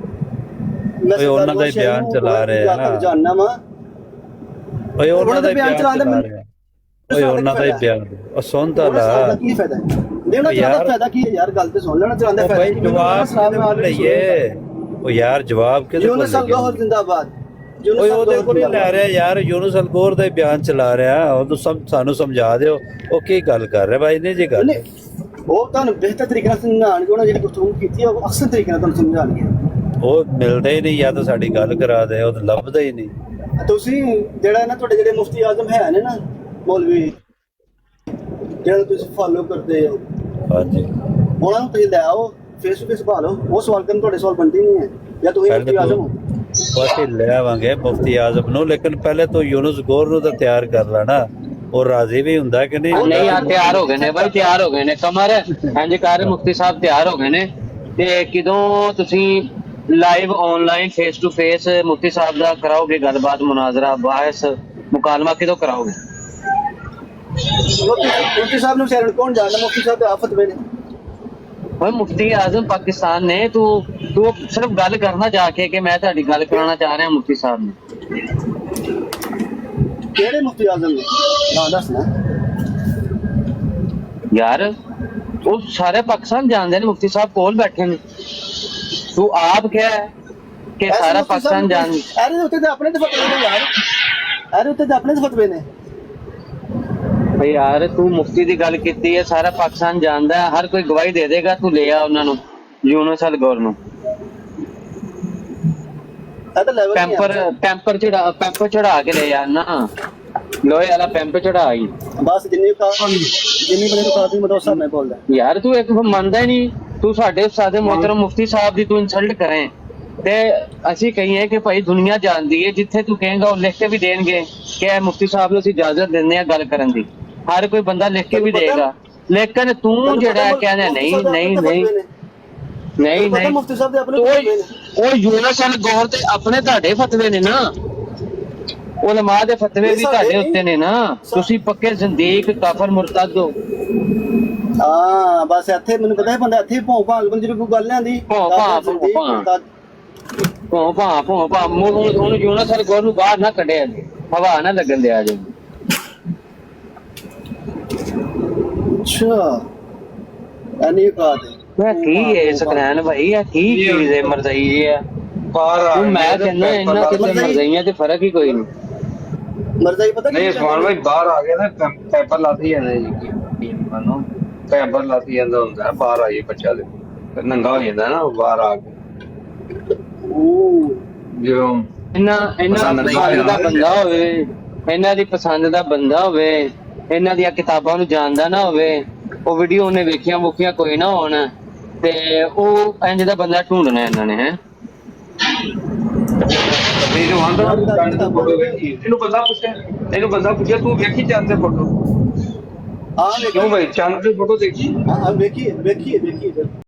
ਓਏ ਉਹਨਾਂ ਦਾ ਹੀ ਬਿਆਨ ਚਲਾ ਰਹੇ ਆ ਨਾ, ਜਾਨਣਾ ਵਾ ਓਏ ਉਹਨਾਂ ਦਾ ਬਿਆਨ ਚਲਾ ਰਹੇ ਆ, ਓਏ ਉਹਨਾਂ ਦਾ ਹੀ ਬਿਆਨ ਉਹ ਸੁਣਦਾ ਲਾ ਕੀ ਫਾਇਦਾ ਦੇਣਾ ਚਾਹਦਾ, ਫਾਇਦਾ ਕੀ ਹੈ ਯਾਰ? ਗੱਲ ਤੇ ਸੁਣ ਲੈਣਾ ਚਾਹੁੰਦਾ ਫਾਇਦਾ ਭਾਈ ਜਵਾਬ ਲਈਏ। ਉਹ ਯਾਰ ਜਵਾਬ ਕਿਹਦੇ ਕੋਲ? ਯੂਨਸ ਅਲ-ਗੌਹਰ ਜ਼ਿੰਦਾਬਾਦ। ਓਏ ਉਹਦੇ ਕੋਲ ਨਹੀਂ ਲੈ ਰਿਹਾ ਯਾਰ, ਯੂਨਸ ਅਲ-ਗੌਹਰ ਦਾ ਹੀ ਬਿਆਨ ਚਲਾ ਰਿਹਾ। ਉਹ ਸਾਨੂੰ ਸਮਝਾ ਦਿਓ ਉਹ ਕੀ ਗੱਲ ਕਰ ਰਿਹਾ ਭਾਈ। ਨਹੀਂ ਜੀ ਗੱਲ ਉਹ ਤੁਹਾਨੂੰ ਬਿਹਤਰ ਤਰੀਕੇ ਨਾਲ ਸਮਝਾਉਣਗੇ, ਉਹਨਾਂ ਜਿਹੜੀ ਗੁਫ਼ਤਗੂ ਕੀਤੀ ਹੈ ਉਹ ਅਕਸਰ ਤਰੀਕੇ ਨਾਲ ਤੁਹਾਨੂੰ ਸਮਝਾਉਣਗੇ। ਉਹ ਮਿਲਦੇ ਹੀ ਨਹੀਂ, ਜਾਂ ਤਾਂ ਸਾਡੀ ਗੱਲ ਕਰਾ ਦੇ, ਉਹ ਤਾਂ ਲੱਭਦਾ ਹੀ ਨਹੀਂ। ਤੁਸੀਂ ਜਿਹੜਾ ਨਾ ਤੁਹਾਡੇ ਜਿਹੜੇ ਮੁਫਤੀ ਆਜ਼ਮ ਹੈ ਨੇ ਨਾ ਮੌਲਵੀ, ਜਿਹੜਾ ਤੁਸੀਂ ਫਾਲੋ ਕਰਦੇ ਹੋ, ਹਾਂਜੀ ਉਹਨਾਂ ਨੂੰ ਤੁਸੀਂ ਲੈ ਆਓ, ਫੇਸ ਟੂ ਫੇਸ ਭਾਲੋ। ਉਹ ਸਵਾਲ ਕਰਨ ਤੁਹਾਡੇ ਸਵਾਲ ਬਣਦੇ ਨਹੀਂ ਹੈ, ਜਾਂ ਤੁਸੀਂ ਮੁਫਤੀ ਆਜ਼ਮ ਹੋ। ਅਸੀਂ ਲੈ ਆਵਾਂਗੇ ਮੁਫਤੀ ਆਜ਼ਮ ਨੂੰ, ਲੇਕਿਨ ਪਹਿਲੇ ਤੋਂ ਯੂਨਸ ਗੌਰ ਨੂੰ ਤਾਂ ਤਿਆਰ ਕਰ ਲੈਣਾ। ਉਹ ਰਾਜ਼ੀ ਵੀ ਹੁੰਦਾ ਕਿ ਨਹੀਂ? ਨਹੀਂ ਯਾਰ ਤਿਆਰ ਹੋ ਗਏ ਨੇ ਬਾਈ, ਤਿਆਰ ਹੋ ਗਏ ਨੇ। ਕਮਰ ਇੰਜ ਕਰ, ਮੁਫਤੀ ਸਾਹਿਬ ਤਿਆਰ ਹੋ ਗਏ ਨੇ। ਤੇ ਕਿਦੋਂ ਤੁਸੀਂ live online face to face ਮੁਫਤੀ ਸਾਹਿਬ ਦਾ ਕਰਾਓਗੇ ਗੱਲਬਾਤ, ਮੁਨਾਜ਼ਰਾ, ਬਾਹਿਸ, ਮੁਕਾਲਮਾ ਕਿਦੋਂ ਕਰਾਓਗੇ? ਮੁਫਤੀ ਸਾਹਿਬ ਨੂੰ ਸ਼ਹਿਰ ਕੌਣ ਜਾਣਦਾ? ਮੁਫਤੀ ਸਾਹਿਬ ਤੇ ਆਫਤ ਵੇ ਨੇ। ਓਏ ਮੁਫਤੀ ਆਜ਼ਮ ਪਾਕਿਸਤਾਨ ਨੇ, ਤੂੰ ਸਿਰਫ ਗੱਲ ਕਰਨਾ ਜਾ ਕੇ ਕਿ ਮੈਂ ਤੁਹਾਡੀ ਗੱਲ ਕਰਾਉਣਾ ਚਾਹ ਰਿਹਾ ਮੁਫਤੀ ਸਾਹਿਬ ਨੂੰ। ਕਿਹੜੇ ਮੁਫਤੀ ਆਜ਼ਮ ਨੇ ਨਾ ਦੱਸਣਾ ਯਾਰ? ਉਹ ਸਾਰੇ ਪਾਕਿਸਤਾਨ ਜਾਣਦੇ ਨੇ, ਮੁਫਤੀ ਸਾਹਿਬ ਕੋਲ ਬੈਠੇ ਨੇ। ਤੂੰ ਆਪ ਕਿਹਾ ਕਿ ਸਾਰਾ ਪਾਕਿਸਤਾਨ ਜਾਣ। ਇਹਦੇ ਉੱਤੇ ਤਾਂ ਆਪਣੇ ਫਤਵੇ ਨੇ ਯਾਰ, ਇਹਦੇ ਉੱਤੇ ਤਾਂ ਆਪਣੇ ਫਤਵੇ ਨੇ। ਭਈ ਯਾਰ ਤੂੰ ਮੁਫਤੀ ਦੀ ਗੱਲ ਕੀਤੀ ਹੈ, ਸਾਰਾ ਪਾਕਿਸਤਾਨ ਜਾਣਦਾ ਹੈ, ਹਰ ਕੋਈ ਗਵਾਹੀ ਦੇ ਦੇਗਾ। ਤੂੰ ਲੈ ਆ ਉਹਨਾਂ ਨੂੰ, ਯੂਨਸ ਅਲ-ਗੌਰ ਨੂੰ। ਪੈਂਪਰ ਚੜਾ ਕੇ ਲੈ ਯਾਰ ਨਾ, ਲੋਹੇ ਵਾਲਾ ਪੈਂਪ ਚੜਾਈ ਬਸ। ਜਿੰਨੀ ਬਣੇ ਰੁਕਾਤੀ ਮਦੋਸਾ ਮੈਂ ਬੋਲਦਾ ਯਾਰ। ਤੂੰ ਇੱਕ ਮੰਨਦਾ ਹੀ ਨਹੀਂ, ਤੂੰ ਸਾਡੇ ਉਸਤਾਦ ਮੁਹਤਰਮ ਮੁਫਤੀ ਸਾਹਿਬ ਦੀ ਤੂੰ ਇਨਸਲਟ ਕਰੇ। ਤੇ ਅਸੀਂ ਕਹੀਏ ਕਿ ਭਾਈ ਦੁਨੀਆ ਜਾਣਦੀ ਹੈ, ਜਿੱਥੇ ਤੂੰ ਕਹੇਗਾ ਉਹ ਲਿਖ ਕੇ ਵੀ ਦੇਣਗੇ ਕਿ ਇਹ ਮੁਫਤੀ ਸਾਹਿਬ ਨੂੰ ਅਸੀਂ ਇਜਾਜ਼ਤ ਦਿੰਦੇ ਆ ਗੱਲ ਕਰਨ ਦੀ, ਹਰ ਕੋਈ ਬੰਦਾ ਲਿਖ ਕੇ ਵੀ ਦੇਗਾ, ਲੇਕਿਨ ਤੂੰ ਜਿਹੜਾ ਕਹਿੰਦਾ ਨਹੀਂ ਨਹੀਂ ਨਹੀਂ ਨਹੀਂ ਨਹੀਂ, ਮੁਫਤੀ ਸਾਹਿਬ ਦੇ ਆਪਣੇ ਉਹ ਯੂਨਸ ਅਲ ਗੌਰ ਤੇ ਆਪਣੇ ਤੁਹਾਡੇ ਫਤਵੇ ਨੇ ਨਾ, ਉਲਮਾ ਦੇ ਫਤਵੇ ਵੀ ਤੁਹਾਡੇ ਉੱਤੇ ਨੇ ਨਾ, ਤੁਸੀਂ ਪੱਕੇ ਜ਼ਿੰਦੀਕ ਕਾਫਰ ਮੁਰਤਦ ਹੋ। ਹਾਂ ਬਸ ਇੱਥੇ ਮੈਨੂੰ ਪਤਾ ਹੈ ਬੰਦਾ ਇੱਥੇ ਭੌਂ ਭਾਂ ਜਿਹੜੀ ਕੋਈ ਗੱਲ ਆਂਦੀ ਭੌਂ ਭਾ ਉਹਨੂੰ ਯੂਨਸ ਅਲ ਗੌਰ ਨੂੰ ਬਾਹਰ ਨਾ ਕੱਢਿਆ ਜੀ, ਹਵਾ ਨਾ ਲੱਗਣ ਦਿਆ ਜੀ। ਅੱਛਾ ਐਨੀ ਬਾਤ ਹੈ। ਮੈਂ ਕੀ ਹੈ ਸਕਰੈਨ ਭਾਈ, ਇਹ ਕੀ ਚੀਜ਼ ਹੈ ਮਰਜ਼ਈ ਜੀ ਆ ਬਾਹਰ, ਮੈਂ ਕਹਿੰਦਾ ਇਹਨਾਂ ਤੇ ਮਰਜ਼ਈਆਂ ਤੇ ਫਰਕ ਹੀ ਕੋਈ ਨਹੀਂ। ਮਰਜ਼ਾ ਹੀ ਪਤਾ ਨਹੀਂ ਉਸਮਾਨ ਭਾਈ ਬਾਹਰ ਆ ਗਿਆ ਨਾ, ਪੈਪਰ ਲਾਤੀ ਜਾਂਦੇ ਜੀ, ਮਾਨੋ ਪੈਪਰ ਲਾਤੀ ਜਾਂਦਾ ਹੁੰਦਾ, ਬਾਹਰ ਆਈਏ ਬੱਚਾ ਦੇ ਨੰਗਾ ਹੋ ਜਾਂਦਾ ਨਾ ਬਾਹਰ ਆ ਕੇ, ਜਦੋਂ ਇਹਨਾਂ ਪਸੰਦ ਦਾ ਬੰਦਾ ਹੋਵੇ, ਇਹਨਾਂ ਦੀ ਪਸੰਦ ਦਾ ਬੰਦਾ ਹੋਵੇ, ਇਹਨਾਂ ਦੀਆਂ ਕਿਤਾਬਾਂ ਨੂੰ ਜਾਣਦਾ ਨਾ ਹੋਵੇ, ਉਹ ਵੀਡੀਓ ਉਹਨੇ ਵੇਖੀਆਂ ਮੁੱਖੀਆਂ ਕੋਈ ਨਾ ਹੋਣ, ਤੇ ਉਹ ਇੰਜ ਦਾ ਬੰਦਾ ਢੂੰਡਣਾ ਇਹਨਾਂ ਨੇ ਹੈ। ਇਹਨੂੰ ਆਂਦਾ ਚੰਦ ਦੀ ਫੋਟੋ ਵੇਖੀ, ਇਹਨੂੰ ਬੰਦਾ ਪੁੱਛਿਆ ਤੂੰ ਵੇਖੀ ਚੰਦ ਦੀ ਫੋਟੋ? ਹਾਂ ਕਿਉਂ ਭਾਈ ਚੰਦ ਦੀ ਫੋਟੋ ਦੇਖੀ? ਵੇਖੀਏ